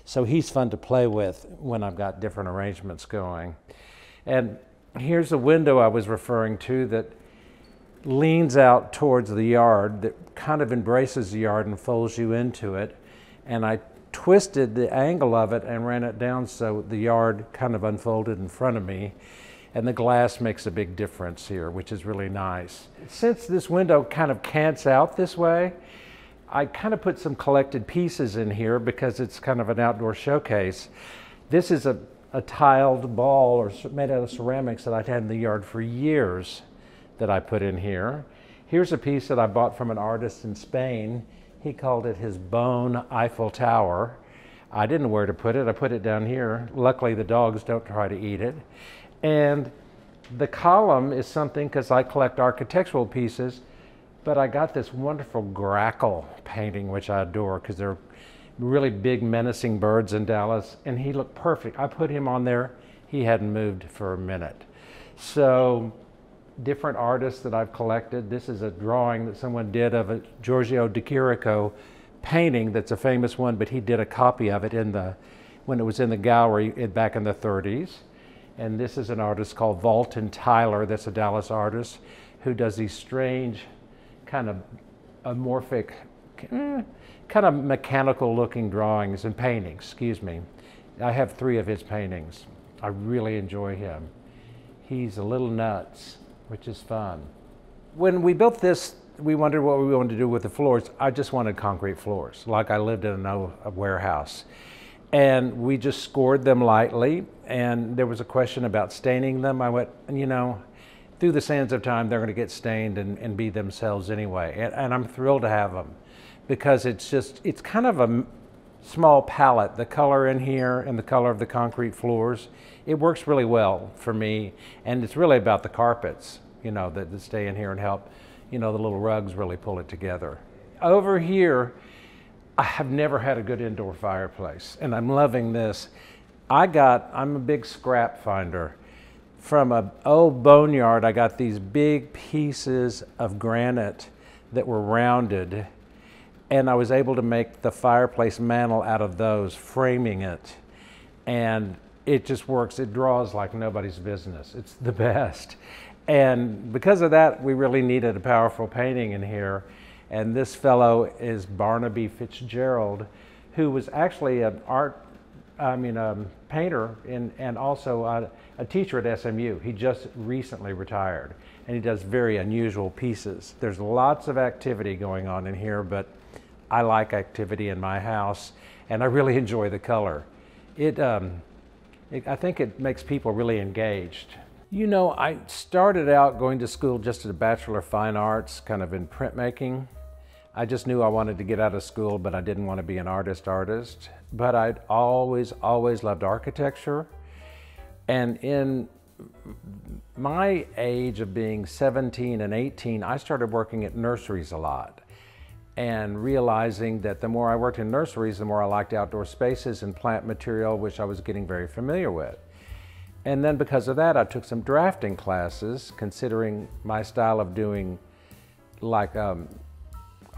So he's fun to play with when I've got different arrangements going. And here's a window I was referring to that leans out towards the yard, that kind of embraces the yard and folds you into it. And I twisted the angle of it and ran it down so the yard kind of unfolded in front of me. And the glass makes a big difference here, which is really nice. Since this window kind of cants out this way, I kind of put some collected pieces in here because it's kind of an outdoor showcase. This is a tiled ball or made out of ceramics that I'd had in the yard for years that I put in here. Here's a piece that I bought from an artist in Spain. He called it his bone Eiffel Tower. I didn't know where to put it. I put it down here. Luckily the dogs don't try to eat it. And the column is something, because I collect architectural pieces, but I got this wonderful grackle painting, which I adore because they're really big menacing birds in Dallas, and he looked perfect. I put him on there. He hadn't moved for a minute. So different artists that I've collected. This is a drawing that someone did of a Georgian-style painting that's a famous one, but he did a copy of it when it was in the gallery back in the 30s. And this is an artist called Walton Tyler, that's a Dallas artist, who does these strange kind of amorphic, kind of mechanical looking drawings and paintings, excuse me. I have 3 of his paintings. I really enjoy him. He's a little nuts, which is fun. When we built this, we wondered what we wanted to do with the floors. I just wanted concrete floors, like I lived in a warehouse. And we just scored them lightly, and there was a question about staining them. I went, you know, through the sands of time, they're going to get stained and be themselves anyway. And I'm thrilled to have them, because it's kind of a small palette. The color in here and the color of the concrete floors, it works really well for me. And it's really about the carpets, you know, that stay in here and help, you know, the little rugs really pull it together. Over here, I have never had a good indoor fireplace, and I'm loving this. I'm a big scrap finder. From an old boneyard, I got these big pieces of granite that were rounded, and I was able to make the fireplace mantle out of those, framing it. And it just works. It draws like nobody's business. It's the best. And because of that, we really needed a powerful painting in here. And this fellow is Barnaby Fitzgerald, who was actually a painter and also a teacher at SMU. He just recently retired, and he does very unusual pieces. There's lots of activity going on in here, but I like activity in my house, and I really enjoy the color. I think it makes people really engaged. You know, I started out going to school just as a Bachelor of Fine Arts, kind of in printmaking. I just knew I wanted to get out of school, but I didn't want to be an artist. But I'd always loved architecture. And in my age of being 17 and 18, I started working at nurseries a lot, and realizing that the more I worked in nurseries, the more I liked outdoor spaces and plant material, which I was getting very familiar with. And then because of that, I took some drafting classes, considering my style of doing like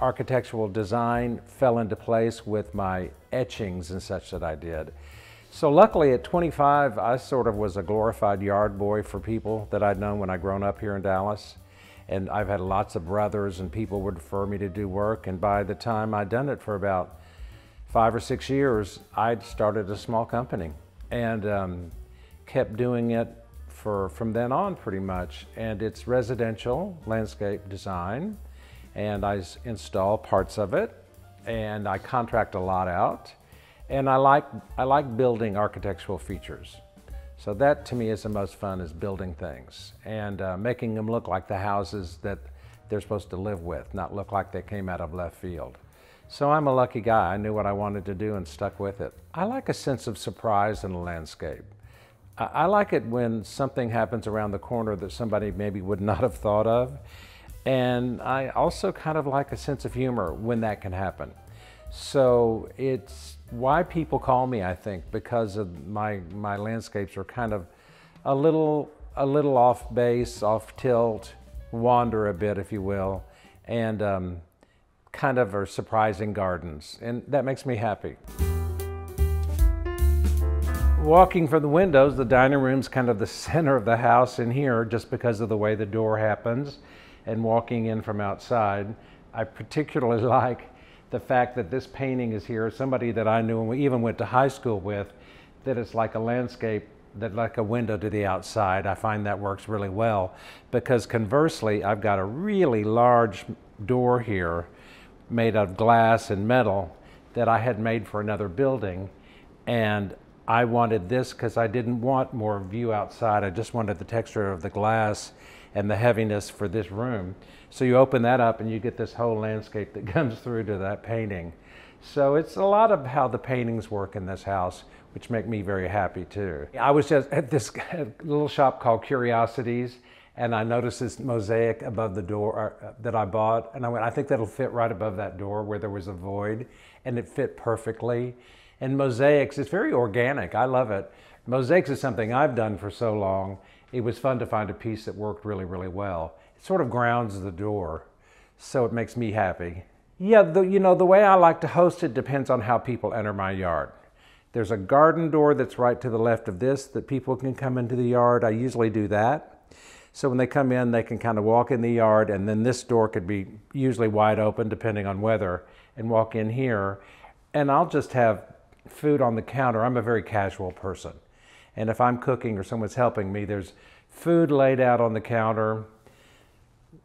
architectural design fell into place with my etchings and such that I did. So luckily at 25, I sort of was a glorified yard boy for people that I'd known when I'd grown up here in Dallas. And I've had lots of brothers, and people would refer me to do work. And by the time I'd done it for about 5 or 6 years, I'd started a small company and kept doing it from then on pretty much. And it's residential landscape design, and I install parts of it, and I contract a lot out, and I like building architectural features. So that to me is the most fun, is building things and making them look like the houses that they're supposed to live with, not look like they came out of left field. So I'm a lucky guy. I knew what I wanted to do and stuck with it. I like a sense of surprise in a landscape. I like it when something happens around the corner that somebody maybe would not have thought of. And I also kind of like a sense of humor when that can happen. So it's why people call me, I think, because of my landscapes are kind of a little off base, off tilt, wander a bit, if you will, and kind of are surprising gardens. And that makes me happy. Walking from the windows, the dining room's kind of the center of the house in here just because of the way the door happens. And walking in from outside, I particularly like the fact that this painting is here, somebody that I knew and we even went to high school with, that it's like a landscape, that like a window to the outside. I find that works really well, because conversely, I've got a really large door here made of glass and metal that I had made for another building, and I wanted this because I didn't want more view outside. I just wanted the texture of the glass and the heaviness for this room. So you open that up and you get this whole landscape that comes through to that painting. So it's a lot of how the paintings work in this house, which make me very happy too. I was just at this little shop called Curiosities, and I noticed this mosaic above the door that I bought, and I went, I think that'll fit right above that door where there was a void, and it fit perfectly. And mosaics, it's very organic. I love it. Mosaics is something I've done for so long, it was fun to find a piece that worked really, really well. It sort of grounds the door, so it makes me happy. Yeah, the way I like to host it depends on how people enter my yard. There's a garden door that's right to the left of this that people can come into the yard. I usually do that. So when they come in, they can kind of walk in the yard, and then this door could be usually wide open depending on weather, and walk in here. And I'll just have food on the counter. I'm a very casual person. And if I'm cooking or someone's helping me, there's food laid out on the counter,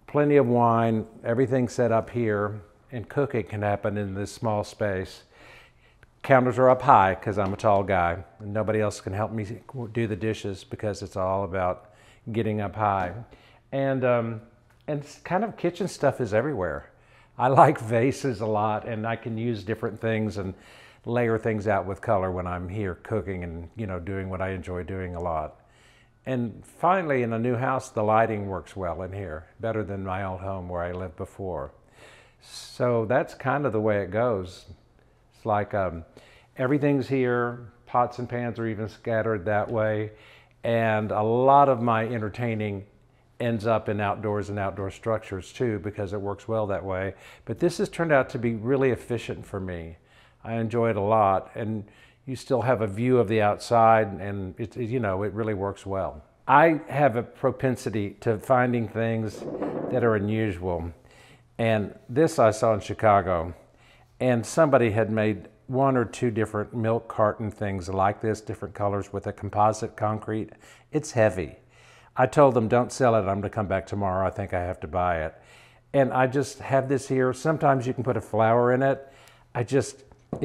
plenty of wine, everything set up here, and cooking can happen in this small space. Counters are up high because I'm a tall guy, and nobody else can help me do the dishes because it's all about getting up high. And kind of kitchen stuff is everywhere. I like vases a lot, and I can use different things and layer things out with color when I'm here cooking and doing what I enjoy doing a lot. And finally, in a new house, the lighting works well in here, better than my old home where I lived before. So that's kind of the way it goes. It's like everything's here, pots and pans are even scattered that way, and a lot of my entertaining ends up in outdoors and outdoor structures too, because it works well that way. But this has turned out to be really efficient for me. I enjoy it a lot, and you still have a view of the outside, and it really works well. I have a propensity to finding things that are unusual, and this I saw in Chicago, and somebody had made 1 or 2 different milk carton things like this, different colors with a composite concrete. It's heavy. I told them, don't sell it, I'm gonna come back tomorrow, I think I have to buy it. And I just have this here. Sometimes you can put a flower in it. It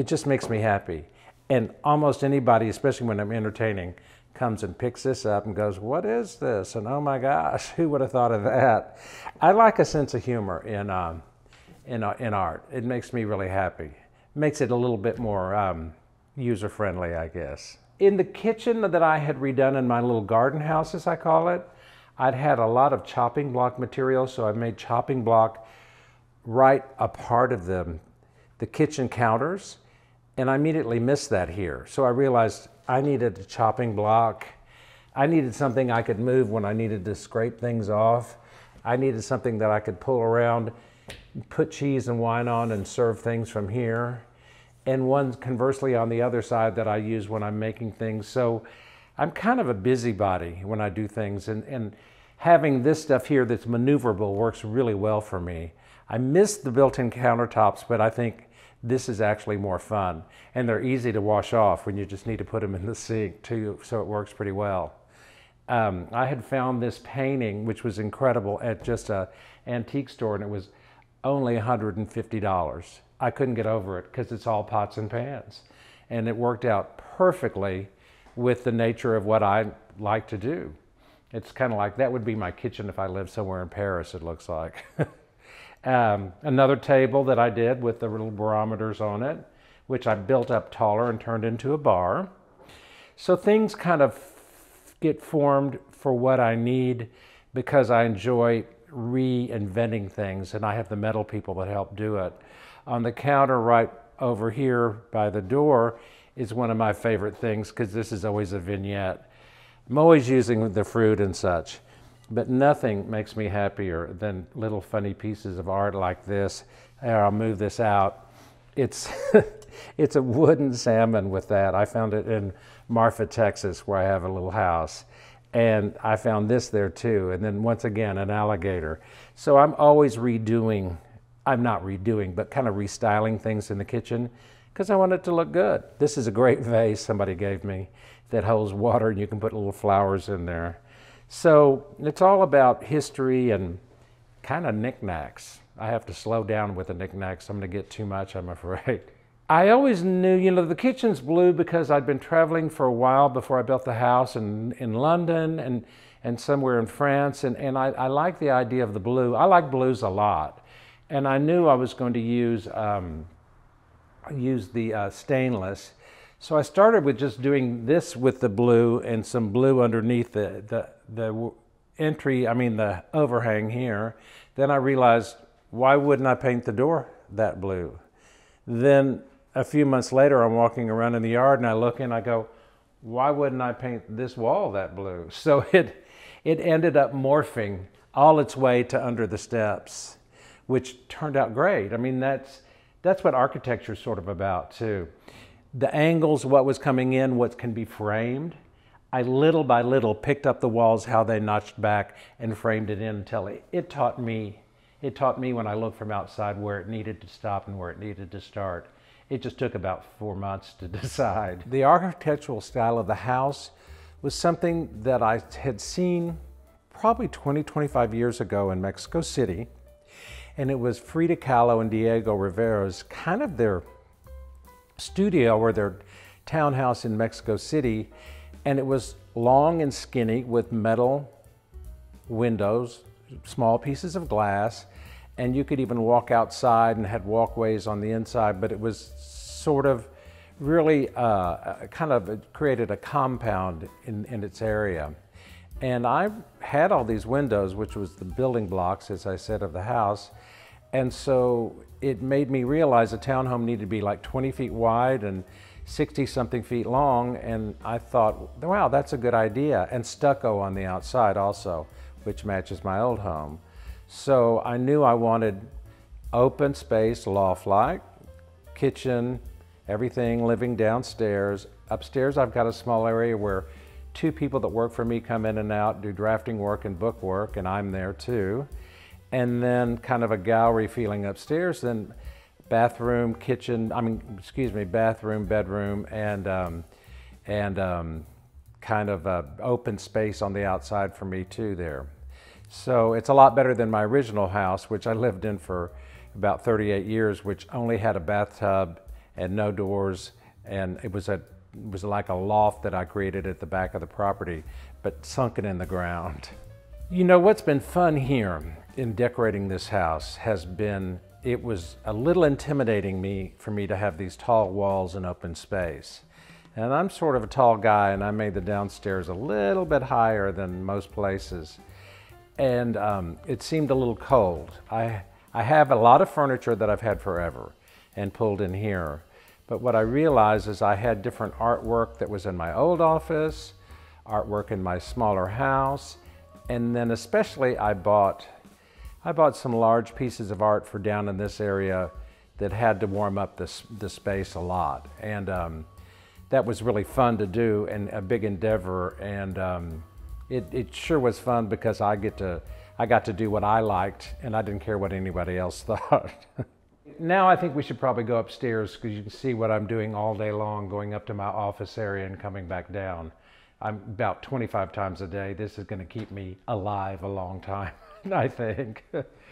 just makes me happy. And almost anybody, especially when I'm entertaining, comes and picks this up and goes, what is this? And oh my gosh, who would have thought of that? I like a sense of humor in art. It makes me really happy. Makes it a little bit more user-friendly, I guess. In the kitchen that I had redone in my little garden house, as I call it, I'd had a lot of chopping block material, so I made chopping block right a part of the kitchen counters, and I immediately missed that here. So I realized I needed a chopping block. I needed something I could move when I needed to scrape things off. I needed something that I could pull around, put cheese and wine on and serve things from here. And one conversely on the other side that I use when I'm making things. So I'm kind of a busybody when I do things, and having this stuff here that's maneuverable works really well for me. I miss the built-in countertops, but I think this is actually more fun. And they're easy to wash off when you just need to put them in the sink too, so it works pretty well. I had found this painting, which was incredible, at just an antique store, and it was only $150. I couldn't get over it because it's all pots and pans. And it worked out perfectly with the nature of what I like to do. It's kind of like, that would be my kitchen if I lived somewhere in Paris, it looks like. Another table that I did with the little barometers on it, which I built up taller and turned into a bar. So things kind of get formed for what I need because I enjoy reinventing things, and I have the metal people that help do it. On the counter right over here by the door is one of my favorite things because this is always a vignette. I'm always using the fruit and such. But nothing makes me happier than little funny pieces of art like this. I'll move this out. It's a wooden salmon with that. I found it in Marfa, Texas, where I have a little house. And I found this there too. And then once again, an alligator. So I'm always redoing, I'm not redoing, but kind of restyling things in the kitchen because I want it to look good. This is a great vase somebody gave me that holds water, and you can put little flowers in there. So it's all about history and kind of knickknacks. I have to slow down with the knickknacks. I'm going to get too much, I'm afraid. I always knew, the kitchen's blue because I'd been traveling for a while before I built the house in London and somewhere in France. And I like the idea of the blue. I like blues a lot. And I knew I was going to use the stainless. So I started with just doing this with the blue and some blue underneath the overhang here. Then I realized, why wouldn't I paint the door that blue? Then a few months later, I'm walking around in the yard and I look and I go, why wouldn't I paint this wall that blue? So it ended up morphing all its way to under the steps, which turned out great. I mean, that's what architecture is sort of about too. The angles, what was coming in, what can be framed. I little by little picked up the walls, how they notched back, and framed it in until it taught me when I looked from outside where it needed to stop and where it needed to start. It just took about 4 months to decide. The architectural style of the house was something that I had seen probably 20, 25 years ago in Mexico City. And it was Frida Kahlo and Diego Rivera's kind of their studio or their townhouse in Mexico City. And it was long and skinny with metal windows, small pieces of glass, and you could even walk outside and had walkways on the inside, but it was sort of really kind of created a compound in its area. And I had all these windows, which was the building blocks, as I said, of the house. And so it made me realize a townhome needed to be like 20 feet wide and 60-something feet long. And I thought, wow, that's a good idea. And stucco on the outside also, which matches my old home. So I knew I wanted open space, loft-like, kitchen, everything, living downstairs. Upstairs, I've got a small area where 2 people that work for me come in and out, do drafting work and book work, and I'm there too. And then kind of a gallery feeling upstairs, then bathroom, kitchen, bathroom, bedroom, and kind of open space on the outside for me too there. So it's a lot better than my original house, which I lived in for about 38 years, which only had a bathtub and no doors, and it was like a loft that I created at the back of the property, but sunken in the ground. You know, what's been fun here in decorating this house has been, it was a little intimidating for me to have these tall walls and open space. And I'm sort of a tall guy, and I made the downstairs a little bit higher than most places. And it seemed a little cold. I have a lot of furniture that I've had forever and pulled in here. But what I realized is I had different artwork that was in my old office, artwork in my smaller house, and then especially I bought some large pieces of art for down in this area that had to warm up the space a lot. And that was really fun to do and a big endeavor. And it sure was fun because I got to do what I liked, and I didn't care what anybody else thought. Now I think we should probably go upstairs because you can see what I'm doing all day long, going up to my office area and coming back down. I'm about 25 times a day. This is going to keep me alive a long time, I think.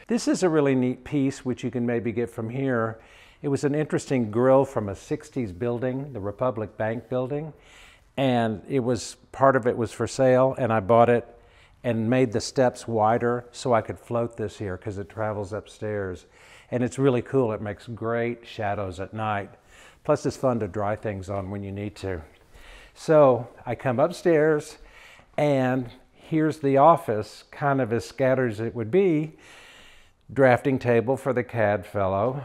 This is a really neat piece, which you can maybe get from here. It was an interesting grill from a 60s building, the Republic Bank building. And part of it was for sale, and I bought it and made the steps wider so I could float this here because it travels upstairs. And it's really cool. It makes great shadows at night. Plus it's fun to dry things on when you need to. So I come upstairs, and here's the office, kind of as scattered as it would be. Drafting table for the CAD fellow.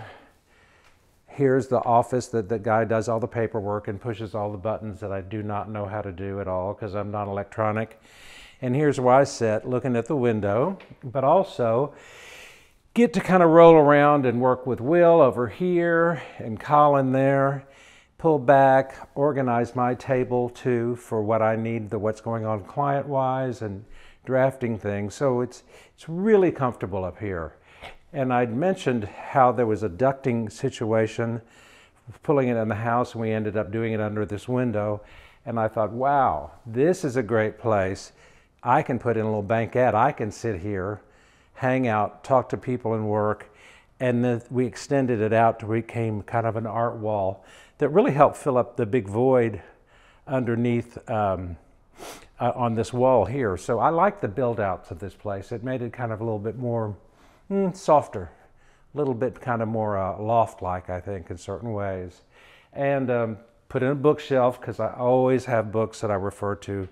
Here's the office that the guy does all the paperwork and pushes all the buttons that I do not know how to do at all because I'm not electronic. And here's where I sit looking at the window, but also get to kind of roll around and work with Will over here and Colin there, pull back, organize my table too for what I need, what's going on client-wise and drafting things. So it's really comfortable up here. And I'd mentioned how there was a ducting situation, pulling it in the house, and we ended up doing it under this window. And I thought, wow, this is a great place. I can put in a little banquette. I can sit here, hang out, talk to people and work. And then we extended it out to become kind of an art wall that really helped fill up the big void underneath on this wall here. So I like the build outs of this place. It made it kind of a little bit more softer, a little bit kind of more loft-like, I think, in certain ways. And put in a bookshelf because I always have books that I refer to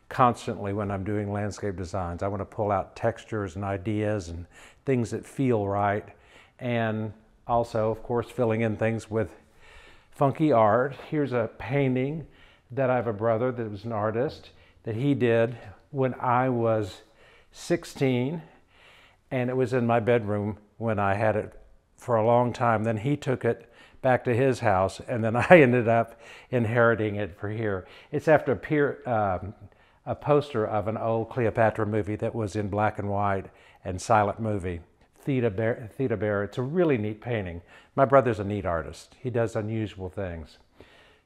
constantly when I'm doing landscape designs. I want to pull out textures and ideas and things that feel right. And also, of course, filling in things with funky art. Here's a painting that I have a brother that was an artist that he did when I was 16, and it was in my bedroom when I had it for a long time. Then he took it back to his house, and then I ended up inheriting it for here. It's after a poster of an old Cleopatra movie that was in black and white and silent movie, Theta Bear. It's a really neat painting. My brother's a neat artist. He does unusual things.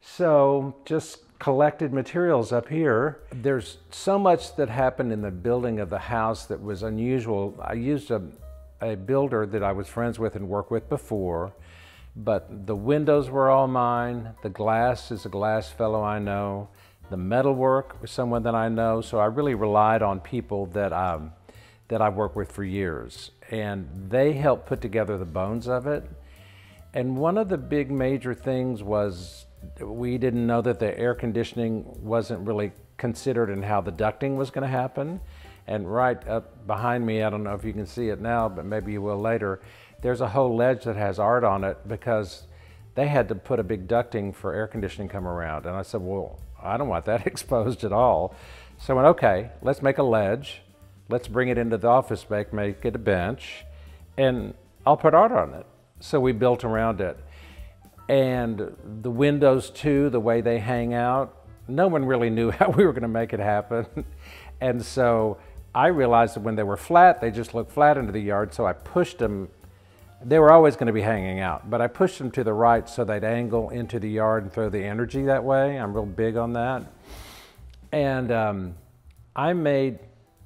So just collected materials up here. There's so much that happened in the building of the house that was unusual. I used a builder that I was friends with and worked with before, but the windows were all mine. The glass is a glass fellow I know. The metalwork was someone that I know. So I really relied on people that I've worked with for years, and they helped put together the bones of it. And one of the big major things was we didn't know that the air conditioning wasn't really considered in how the ducting was going to happen. And right up behind me, I don't know if you can see it now, but maybe you will later, there's a whole ledge that has art on it because they had to put a big ducting for air conditioning come around. And I said, well, I don't want that exposed at all. So I went, okay, let's make a ledge. Let's bring it into the office space, make it a bench, and I'll put art on it. So we built around it. And the windows too, the way they hang out, no one really knew how we were going to make it happen. And so I realized that when they were flat, they just looked flat into the yard, so I pushed them. They were always going to be hanging out, but I pushed them to the right so they'd angle into the yard and throw the energy that way. I'm real big on that. And I made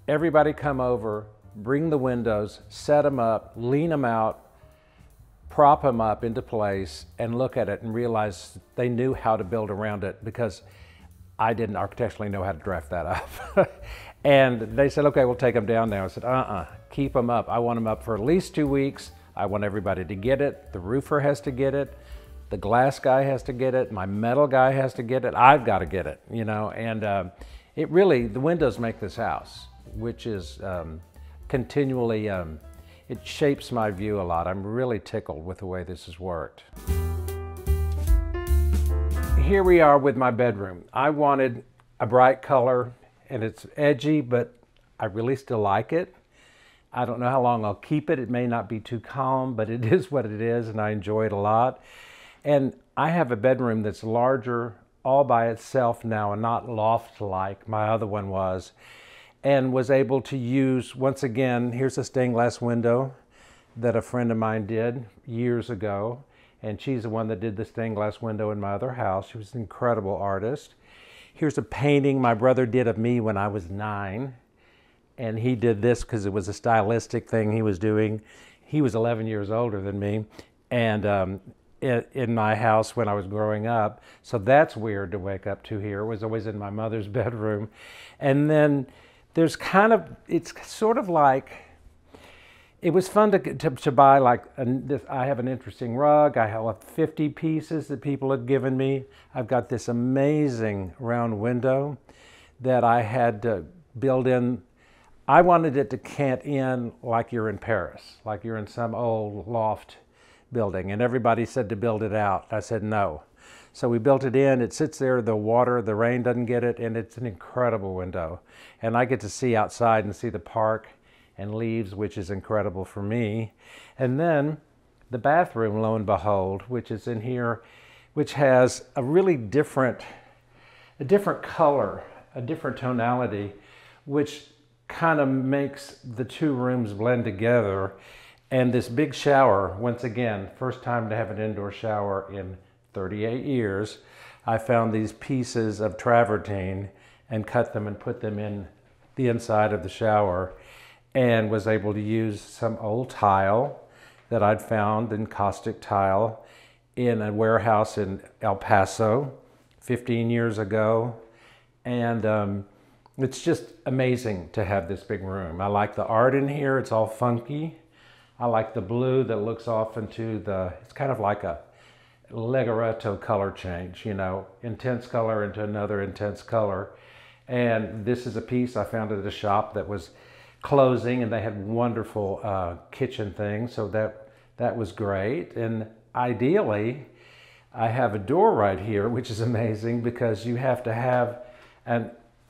everybody come over, bring the windows, set them up, lean them out, prop them up into place, and look at it and realize they knew how to build around it because I didn't architecturally know how to draft that up. And they said, okay, we'll take them down now. I said, keep them up. I want them up for at least 2 weeks. I want everybody to get it. The roofer has to get it. The glass guy has to get it. My metal guy has to get it. I've got to get it, you know. And it really, the windows make this house, which is continually, it shapes my view a lot. I'm really tickled with the way this has worked. Here we are with my bedroom. I wanted a bright color, and it's edgy, but I really still like it. I don't know how long I'll keep it. It may not be too calm, but it is what it is, and I enjoy it a lot. And I have a bedroom that's larger all by itself now and not loft-like my other one was, and was able to use, once again, here's a stained glass window that a friend of mine did years ago, and she's the one that did the stained glass window in my other house. She was an incredible artist. Here's a painting my brother did of me when I was 9, and he did this because it was a stylistic thing he was doing. He was 11 years older than me, and in my house when I was growing up. So that's weird to wake up to here. It was always in my mother's bedroom. And then there's kind of, it's sort of like, it was fun to buy, like, I have an interesting rug. I have 50 pieces that people had given me. I've got this amazing round window that I had to build in. I wanted it to cant in like you're in Paris, like you're in some old loft building. And everybody said to build it out. I said no. So we built it in. It sits there, the water, the rain doesn't get it, and it's an incredible window. And I get to see outside and see the park and leaves, which is incredible for me. And then the bathroom, lo and behold, which is in here, which has a really different color, a different tonality, which kind of makes the two rooms blend together. And this big shower, once again, first time to have an indoor shower in 38 years. I found these pieces of travertine and cut them and put them in the inside of the shower, and was able to use some old tile that I'd found in caustic tile in a warehouse in El Paso 15 years ago. And it's just amazing to have this big room. I like the art in here. It's all funky. I like the blue that looks off into the, it's kind of like a Legaretto color change, you know, intense color into another intense color. And this is a piece I found at a shop that was closing, and they had wonderful kitchen things, so that was great. And ideally, I have a door right here, which is amazing because you have to have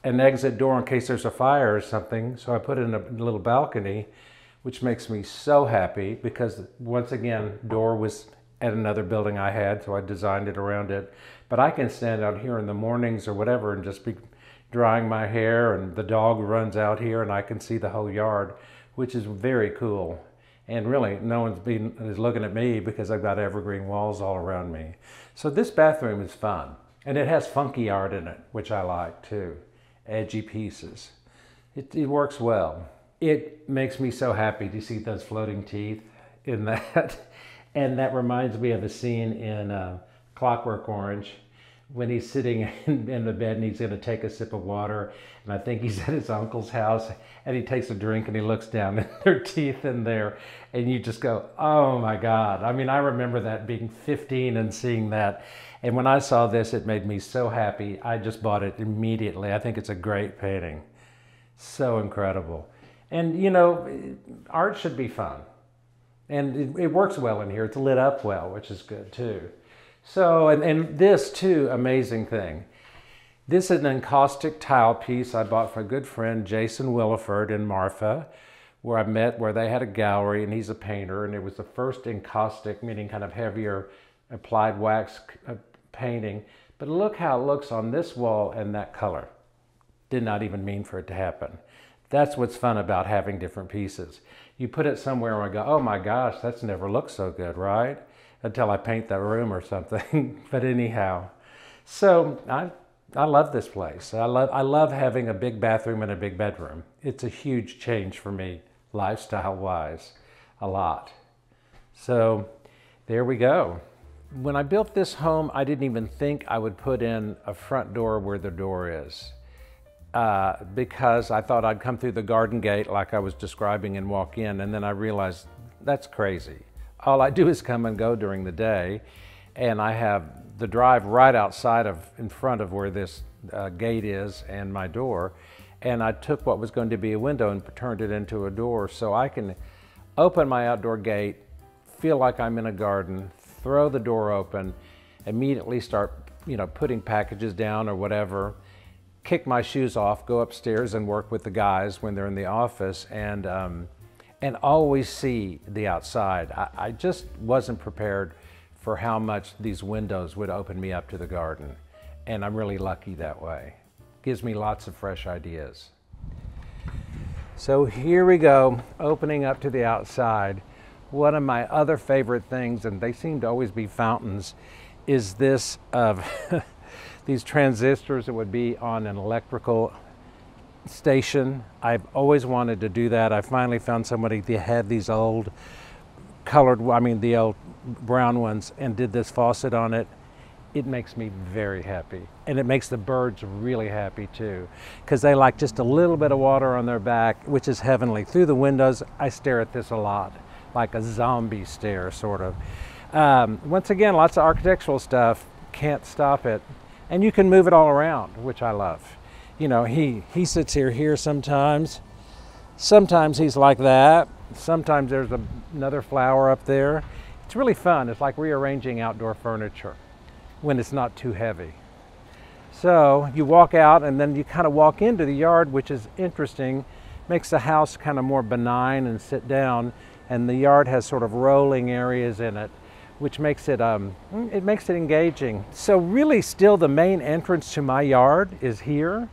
an exit door in case there's a fire or something. So I put in a little balcony, which makes me so happy because once again, door was at another building I had, so I designed it around it. But I can stand out here in the mornings or whatever and just be drying my hair, and the dog runs out here and I can see the whole yard, which is very cool. And really, no one's is looking at me because I've got evergreen walls all around me. So this bathroom is fun. And it has funky art in it, which I like too. Edgy pieces. It works well. It makes me so happy to see those floating teeth in that. And that reminds me of a scene in Clockwork Orange when he's sitting in the bed and he's going to take a sip of water, and I think he's at his uncle's house, and he takes a drink and he looks down and there are teeth in there, and you just go, oh my God. I mean, I remember that being 15 and seeing that, and when I saw this, it made me so happy. I just bought it immediately. I think it's a great painting. So incredible. And you know, art should be fun. And it works well in here. It's lit up well, which is good too. So, and this too, amazing thing. This is an encaustic tile piece I bought from a good friend, Jason Williford in Marfa, where I met, where they had a gallery, and he's a painter, and it was the first encaustic, meaning kind of heavier applied wax painting. But look how it looks on this wall and that color. Did not even mean for it to happen. That's what's fun about having different pieces. You put it somewhere and I go, oh my gosh, that's never looked so good, right? Until I paint that room or something. But anyhow, so I love this place. I love having a big bathroom and a big bedroom. It's a huge change for me, lifestyle-wise, a lot. So there we go. When I built this home, I didn't even think I would put in a front door where the door is. Because I thought I'd come through the garden gate like I was describing and walk in, and then I realized that's crazy. All I do is come and go during the day, and I have the drive right outside in front of where this gate is and my door, and I took what was going to be a window and turned it into a door, so I can open my outdoor gate, feel like I'm in a garden, throw the door open, immediately start, you know, putting packages down or whatever, kick my shoes off, go upstairs and work with the guys when they're in the office, and always see the outside. I just wasn't prepared for how much these windows would open me up to the garden, and I'm really lucky that way. Gives me lots of fresh ideas. So here we go, opening up to the outside. One of my other favorite things, and they seem to always be fountains, is this of these transistors that would be on an electrical station. I've always wanted to do that. I finally found somebody that had these old colored, the old brown ones, and did this faucet on it. It makes me very happy. And it makes the birds really happy too, because they like just a little bit of water on their back, which is heavenly. Through the windows, I stare at this a lot, like a zombie stare, sort of. Once again, lots of architectural stuff, can't stop it. And you can move it all around, which I love. You know, he sits here sometimes. Sometimes he's like that. Sometimes there's another flower up there. It's really fun. It's like rearranging outdoor furniture when it's not too heavy. So you walk out and then you kind of walk into the yard, which is interesting. Makes the house kind of more benign and sit down. And the yard has sort of rolling areas in it, which makes it engaging. So really still the main entrance to my yard is here,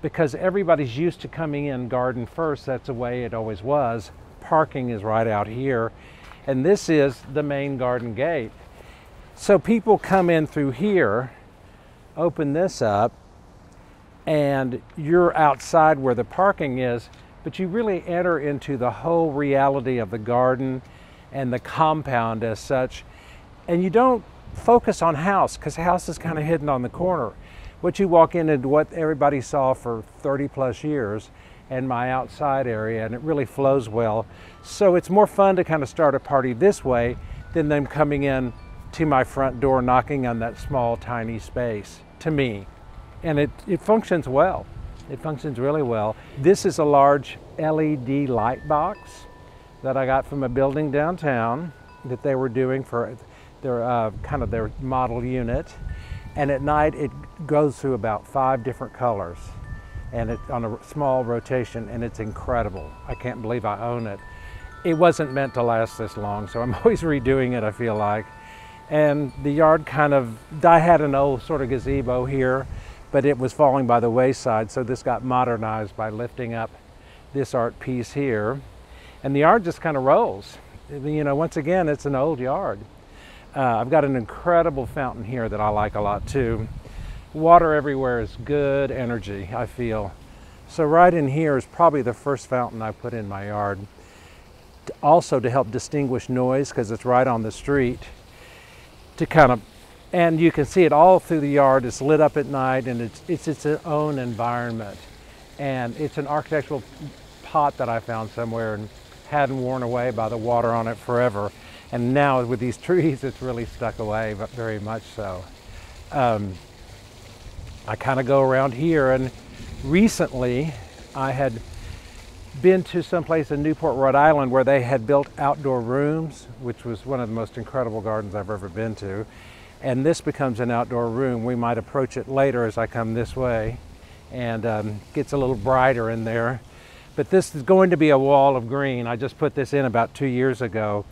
because everybody's used to coming in garden first. That's the way it always was. Parking is right out here. And this is the main garden gate. So people come in through here, open this up, and you're outside where the parking is, but you really enter into the whole reality of the garden and the compound as such. And you don't focus on house, because house is kind of hidden on the corner. What you walk into what everybody saw for 30 plus years, and my outside area, and it really flows well. So it's more fun to kind of start a party this way than them coming in to my front door, knocking on that small, tiny space, to me. And it functions well. It functions really well. This is a large LED light box that I got from a building downtown that they were doing for their kind of their model unit. And at night it goes through about 5 different colors. and it's on a small rotation, and it's incredible. I can't believe I own it. It wasn't meant to last this long, so I'm always redoing it, I feel like. And the yard I had an old sort of gazebo here, but it was falling by the wayside, so this got modernized by lifting up this art piece here. And the yard just kind of rolls. You know, once again, it's an old yard. I've got an incredible fountain here that I like a lot too. Water everywhere is good energy, I feel. So right in here is probably the first fountain I put in my yard. Also to help distinguish noise, because it's right on the street. And you can see it all through the yard. It's lit up at night, and it's its own environment. And it's an architectural pot that I found somewhere and hadn't worn away by the water on it forever. And now with these trees, it's really stuck away, but very much so. I kind of go around here, and recently I had been to someplace in Newport, Rhode Island, where they had built outdoor rooms, which was one of the most incredible gardens I've ever been to. And this becomes an outdoor room. We might approach it later as I come this way, and gets a little brighter in there. But this is going to be a wall of green. I just put this in about 2 years ago,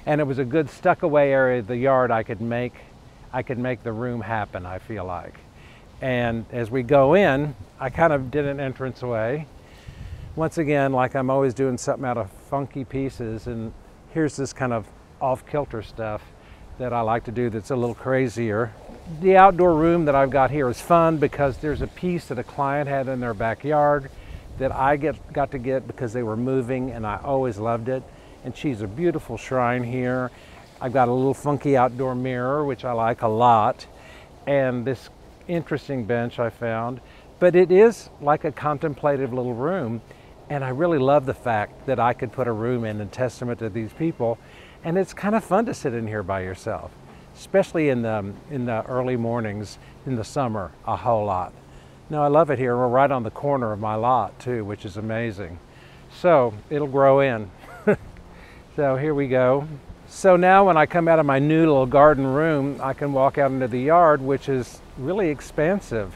and it was a good stuck away area of the yard. I could make the room happen, I feel like. And as we go in, I kind of did an entranceway. Once again, like I'm always doing something out of funky pieces, and here's this kind of off-kilter stuff that I like to do that's a little crazier. The outdoor room that I've got here is fun because there's a piece that a client had in their backyard that I got to get because they were moving, and I always loved it. And she's a beautiful shrine here. I've got a little funky outdoor mirror, which I like a lot, and this interesting bench I found. But it is like a contemplative little room, and I really love the fact that I could put a room in testament to these people. And it's kind of fun to sit in here by yourself, especially in the early mornings in the summer, a whole lot. No, I love it here. We're right on the corner of my lot too, which is amazing. So it'll grow in. So here we go. So now when I come out of my new little garden room, I can walk out into the yard, which is really expansive.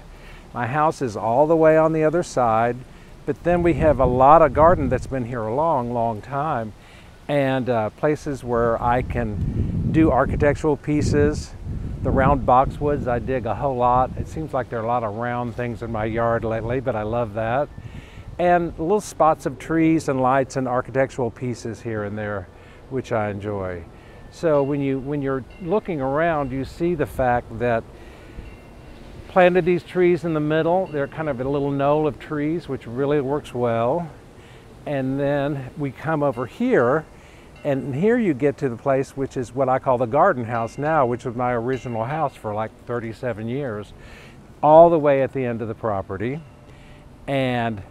My house is all the way on the other side, but then we have a lot of garden that's been here a long, long time, and places where I can do architectural pieces. The round boxwoods I dig a whole lot. It seems like there are a lot of round things in my yard lately, but I love that. And little spots of trees and lights and architectural pieces here and there, which I enjoy. So when you're looking around, you see the fact that planted these trees in the middle. They're kind of a little knoll of trees, which really works well. And then we come over here, and here you get to the place which is what I call the garden house now, which was my original house for like 37 years, all the way at the end of the property. And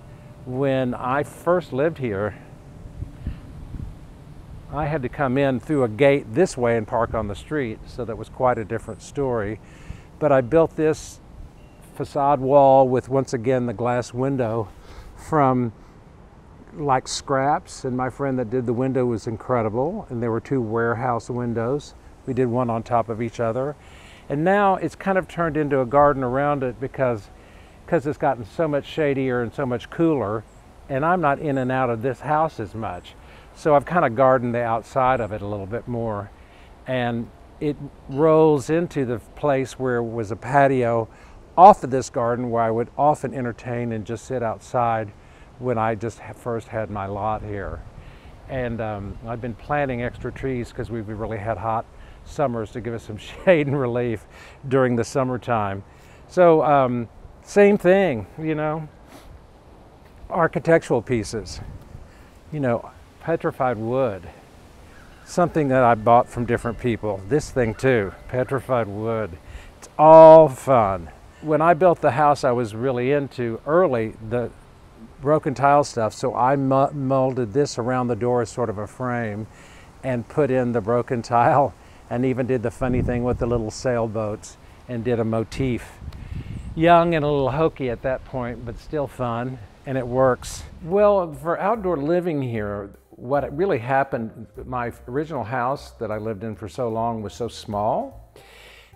when I first lived here, I had to come in through a gate this way and park on the street, so that was quite a different story. But I built this facade wall with, once again, the glass window from like scraps, and my friend that did the window was incredible, and there were 2 warehouse windows. We did one on top of each other, and now it's kind of turned into a garden around it because it's gotten so much shadier and so much cooler, and I'm not in and out of this house as much. So I've kind of gardened the outside of it a little bit more, and it rolls into the place where was a patio off of this garden where I would often entertain and just sit outside when I just first had my lot here. And I've been planting extra trees because we've really had hot summers to give us some shade and relief during the summertime. So same thing, you know, architectural pieces, you know, petrified wood, something that I bought from different people. This thing too, petrified wood. It's all fun. When I built the house, I was really into early the broken tile stuff, so I molded this around the door as sort of a frame and put in the broken tile, and even did the funny thing with the little sailboats and did a motif. Young and a little hokey at that point, but still fun, and it works. Well, for outdoor living here, what really happened, my original house that I lived in for so long was so small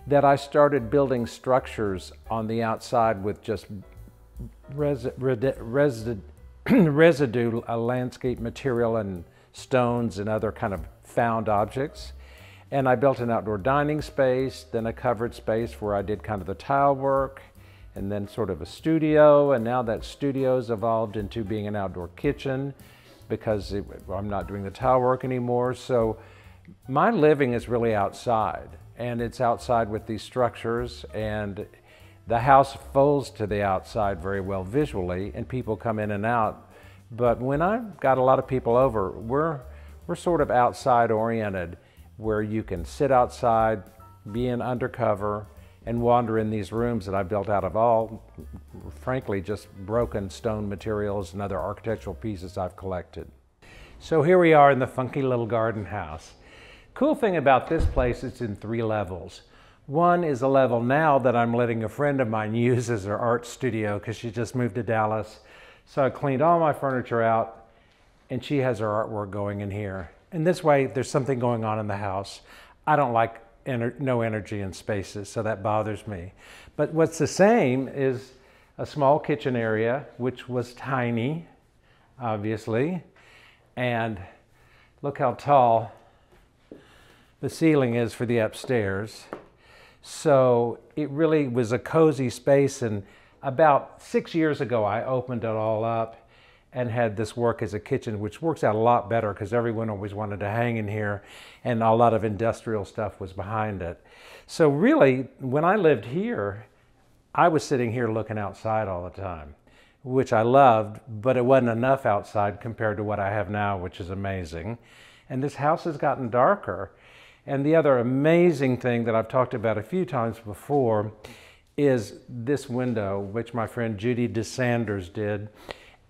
that I started building structures on the outside with just residue landscape material and stones and other kind of found objects. And I built an outdoor dining space, then a covered space where I did kind of the tile work, and then sort of a studio. And now that studio's evolved into being an outdoor kitchen because I'm not doing the tile work anymore. So my living is really outside, and it's outside with these structures, and the house folds to the outside very well visually, and people come in and out. But when I've got a lot of people over, we're sort of outside oriented, where you can sit outside, be in undercover, and wander in these rooms that I built out of all, frankly, just broken stone materials and other architectural pieces I've collected. So here we are in the funky little garden house. Cool thing about this place, it's in 3 levels. One is a level now that I'm letting a friend of mine use as her art studio because she just moved to Dallas. So I cleaned all my furniture out, and she has her artwork going in here. And this way, there's something going on in the house. I don't like no energy in spaces, so that bothers me. But what's the same is a small kitchen area, which was tiny, obviously. And look how tall the ceiling is for the upstairs. So it really was a cozy space, and about 6 years ago I opened it all up and had this work as a kitchen, which works out a lot better because everyone always wanted to hang in here, and a lot of industrial stuff was behind it. So really, when I lived here, I was sitting here looking outside all the time, which I loved, but it wasn't enough outside compared to what I have now, which is amazing. And this house has gotten darker. And the other amazing thing that I've talked about a few times before is this window, which my friend Judy DeSanders did.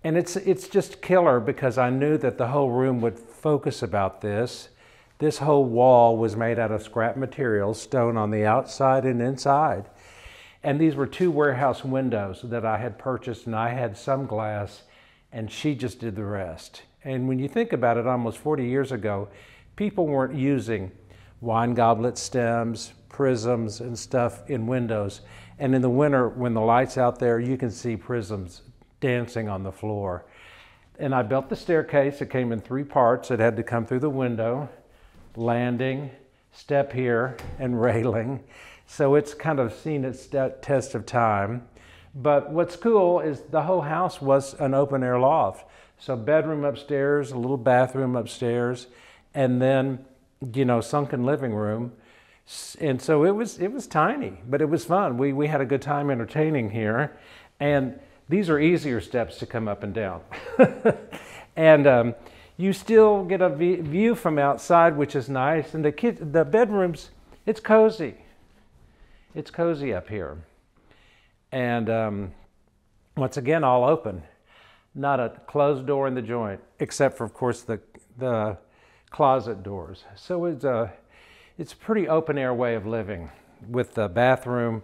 And it's just killer because I knew that the whole room would focus about this. This whole wall was made out of scrap materials, stone on the outside and inside. And these were 2 warehouse windows that I had purchased, and I had some glass, and she just did the rest. And when you think about it, almost 40 years ago, people weren't using wine goblet stems, prisms, and stuff in windows. And in the winter, when the light's out there, you can see prisms dancing on the floor. And I built the staircase. It came in 3 parts. It had to come through the window, landing, step here, and railing. So it's kind of seen its test of time. But what's cool is the whole house was an open air loft. So bedroom upstairs, a little bathroom upstairs, and then, you know, sunken living room. And so it was tiny, but it was fun. We had a good time entertaining here. And these are easier steps to come up and down. And you still get a view from outside, which is nice. And the bedrooms, it's cozy. It's cozy up here. And once again, all open. Not a closed door in the joint, except for, of course, the closet doors. So it's a pretty open air way of living, with the bathroom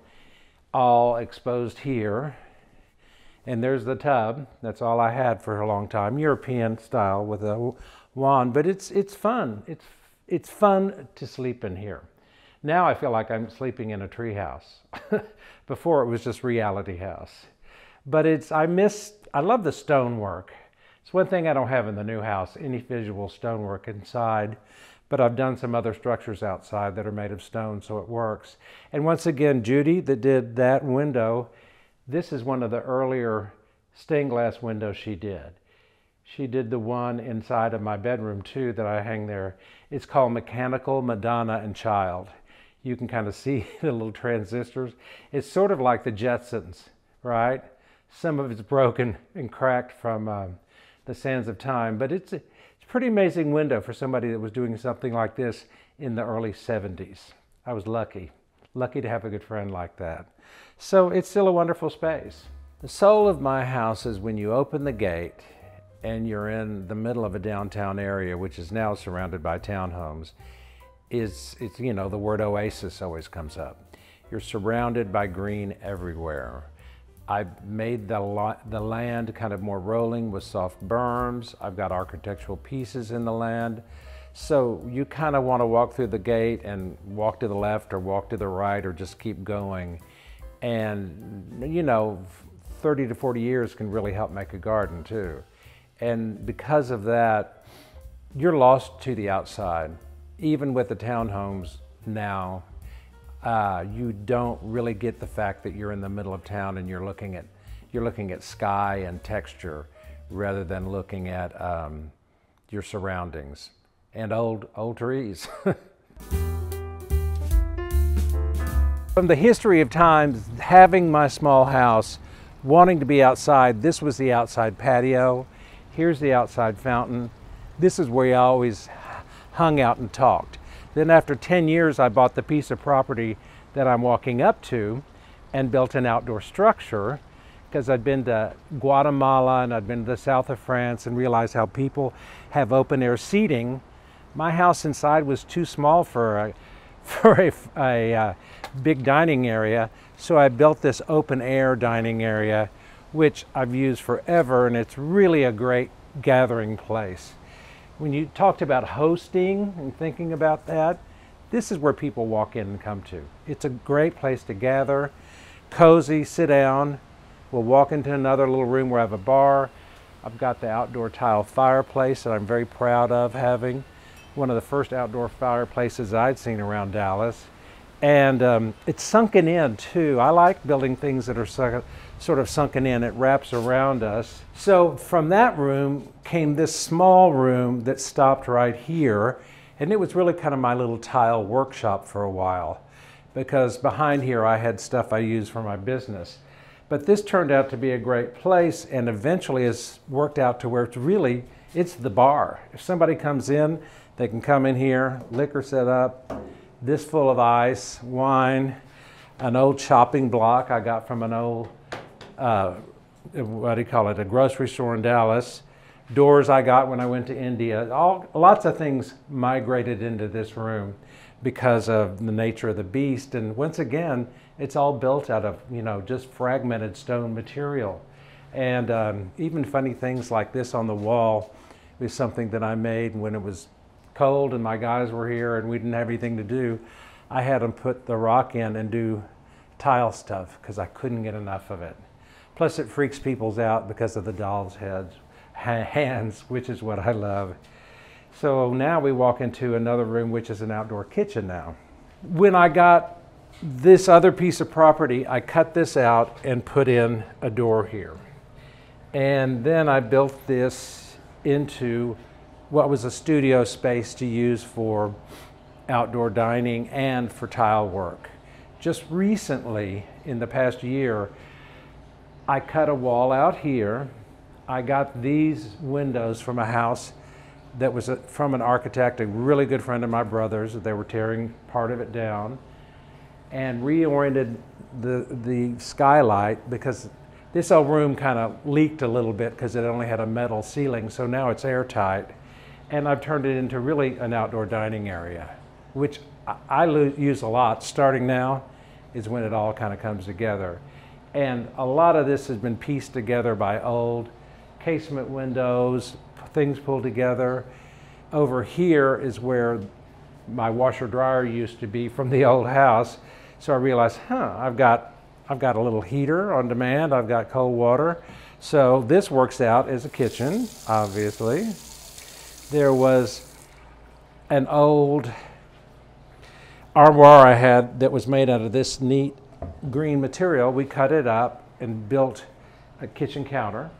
all exposed here. And there's the tub. That's all I had for a long time, European style with a wand. But it's fun. It's fun to sleep in here. Now I feel like I'm sleeping in a tree house. Before it was just reality house. But I love the stonework. It's one thing I don't have in the new house, any visual stonework inside. But I've done some other structures outside that are made of stone, so it works. And once again, Judy that did that window, this is one of the earlier stained glass windows she did. She did the one inside of my bedroom too that I hang there. It's called Mechanical Madonna and Child. You can kind of see the little transistors. It's sort of like the Jetsons, right? Some of it's broken and cracked from the sands of time, but it's a pretty amazing window for somebody that was doing something like this in the early 70s. I was lucky to have a good friend like that. So it's still a wonderful space. The soul of my house is when you open the gate and you're in the middle of a downtown area, which is now surrounded by townhomes. It's you know, the word oasis always comes up. You're surrounded by green everywhere. I've made the land kind of more rolling with soft berms. I've got architectural pieces in the land. So you kind of want to walk through the gate and walk to the left or walk to the right or just keep going. And, you know, 30 to 40 years can really help make a garden too. And because of that, you're lost to the outside. Even with the townhomes now, you don't really get the fact that you're in the middle of town and you're looking at sky and texture rather than looking at your surroundings and old trees. From the history of times, having my small house, wanting to be outside, this was the outside patio. Here's the outside fountain. This is where I always hung out and talked. Then after 10 years, I bought the piece of property that I'm walking up to and built an outdoor structure because I'd been to Guatemala and I'd been to the south of France and realized how people have open air seating. My house inside was too small for a big dining area, so I built this open air dining area, which I've used forever, and it's really a great gathering place. When you talked about hosting and thinking about that, this is where people walk in and come to. It's a great place to gather, cozy, sit down. We'll walk into another little room where I have a bar. I've got the outdoor tile fireplace that I'm very proud of having. One of the first outdoor fireplaces I'd seen around Dallas. And it's sunken in too. I like building things that are sort of sunken in. It wraps around us. So from that room came this small room that stopped right here. And it was really kind of my little tile workshop for a while, because behind here I had stuff I used for my business. But this turned out to be a great place, and eventually has worked out to where it's the bar. If somebody comes in, they can come in here, liquor set up, this full of ice, wine, an old chopping block I got from an old, what do you call it, a grocery store in Dallas. Doors I got when I went to India. Lots of things migrated into this room because of the nature of the beast. And once again, it's all built out of, just fragmented stone material. And even funny things like this on the wall is something that I made when it was cold and my guys were here and we didn't have anything to do. I had them put the rock in and do tile stuff because I couldn't get enough of it. Plus it freaks people out because of the doll's hands, which is what I love. So now we walk into another room, which is an outdoor kitchen now. When I got this other piece of property, I cut this out and put in a door here. And then I built this into what was a studio space to use for outdoor dining and for tile work. Just recently, in the past year, I cut a wall out here. I got these windows from a house that was from an architect, a really good friend of my brother's. They were tearing part of it down, and reoriented the skylight because this old room kind of leaked a little bit because it only had a metal ceiling, so now it's airtight. And I've turned it into really an outdoor dining area, which I use a lot. Starting now is when it all kind of comes together. And a lot of this has been pieced together by old casement windows, things pulled together. Over here is where my washer dryer used to be from the old house. So I realized, I've got a little heater on demand. I've got cold water. So this works out as a kitchen, obviously. There was an old armoire I had that was made out of this neat green material. We cut it up and built a kitchen counter.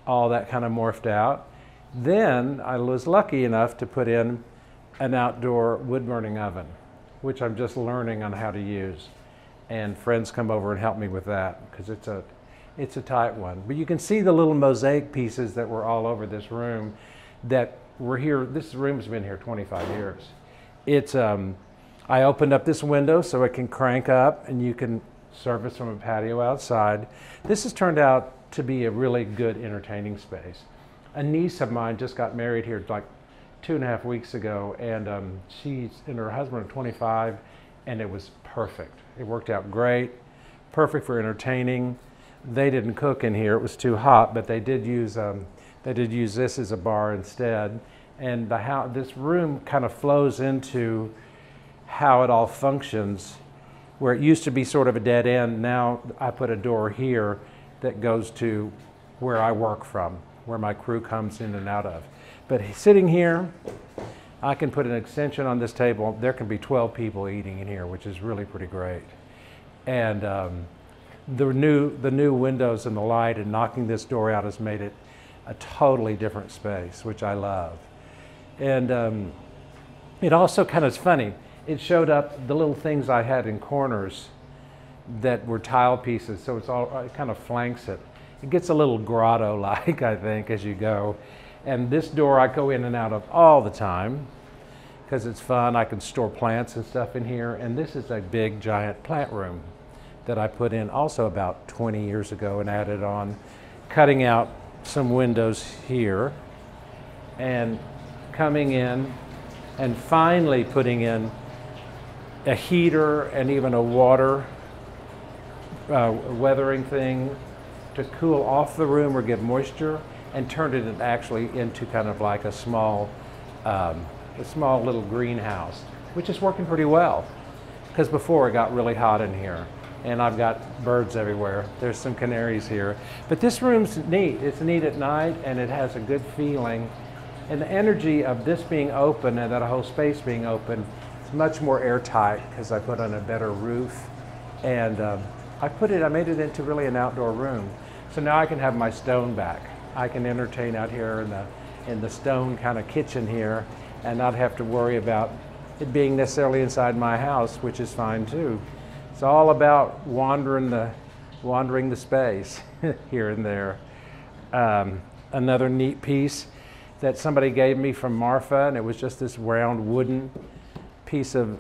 All that kind of morphed out. Then I was lucky enough to put in an outdoor wood burning oven, which I'm just learning on how to use. And friends come over and help me with that because it's a tight one. But you can see the little mosaic pieces that were all over this room that were here. This room's been here 25 years. It's I opened up this window so it can crank up and you can service from a patio outside. This has turned out to be a really good entertaining space. A niece of mine just got married here like 2.5 weeks ago, and she and her husband are 25, and it was perfect. It worked out great, perfect for entertaining. They didn't cook in here; it was too hot, but they did use this as a bar instead. And this room kind of flows into how it all functions. Where it used to be sort of a dead end, now I put a door here that goes to where I work from, where my crew comes in and out of. But sitting here, I can put an extension on this table. There can be 12 people eating in here, which is really pretty great. And the new windows and the light and knocking this door out has made it a totally different space, which I love. And it also kind of is funny. It showed up the little things I had in corners that were tile pieces, so it kind of flanks it. It gets a little grotto-like, I think, as you go. And this door I go in and out of all the time because it's fun. I can store plants and stuff in here. And this is a big, giant plant room that I put in also about 20 years ago and added on, cutting out some windows here and coming in and finally putting in a heater and even a water weathering thing to cool off the room or give moisture, and turned it actually into kind of like a small little greenhouse, which is working pretty well. Because before it got really hot in here, and I've got birds everywhere. There's some canaries here. But this room's neat. It's neat at night, and it has a good feeling. And the energy of this being open and that whole space being open, it's much more airtight because I put on a better roof. And I made it into really an outdoor room. So now I can have my stone back. I can entertain out here in the stone kind of kitchen here and not have to worry about it being necessarily inside my house, which is fine too. It's all about wandering the space here and there. Another neat piece that somebody gave me from Marfa, and it was just this round wooden piece of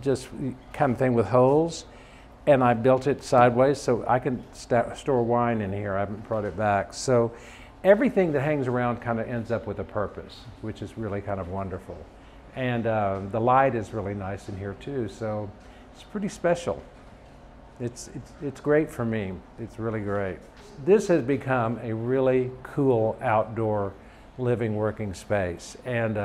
just kind of thing with holes. And I built it sideways so I can store wine in here. I haven't brought it back. So everything that hangs around kind of ends up with a purpose, which is really kind of wonderful. And the light is really nice in here too, so it's pretty special. It's great for me. It's really great. This has become a really cool outdoor living, working space. And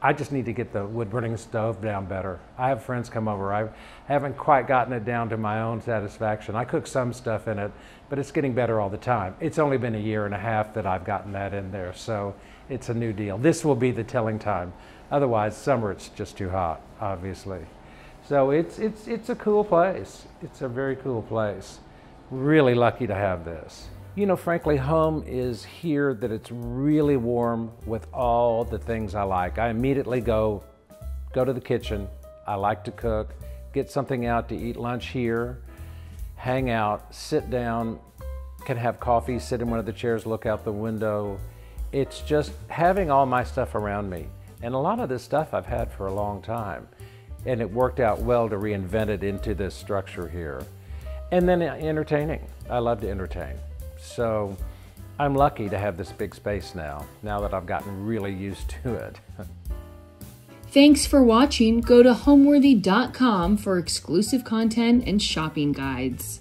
I just need to get the wood burning stove down better. I have friends come over. I haven't quite gotten it down to my own satisfaction. I cook some stuff in it, but it's getting better all the time. It's only been a year and a half that I've gotten that in there, so it's a new deal. This will be the telling time. Otherwise, summer it's just too hot, obviously. So it's a cool place. It's a very cool place. Really lucky to have this. You know, frankly, home is here that it's really warm with all the things I like. I immediately go to the kitchen. I like to cook, get something out to eat lunch here, hang out, sit down, can have coffee, sit in one of the chairs, look out the window. It's just having all my stuff around me. And a lot of this stuff I've had for a long time. And it worked out well to reinvent it into this structure here. And then entertaining. I love to entertain. So I'm lucky to have this big space now that I've gotten really used to it. Thanks for watching. Go to homeworthy.com for exclusive content and shopping guides.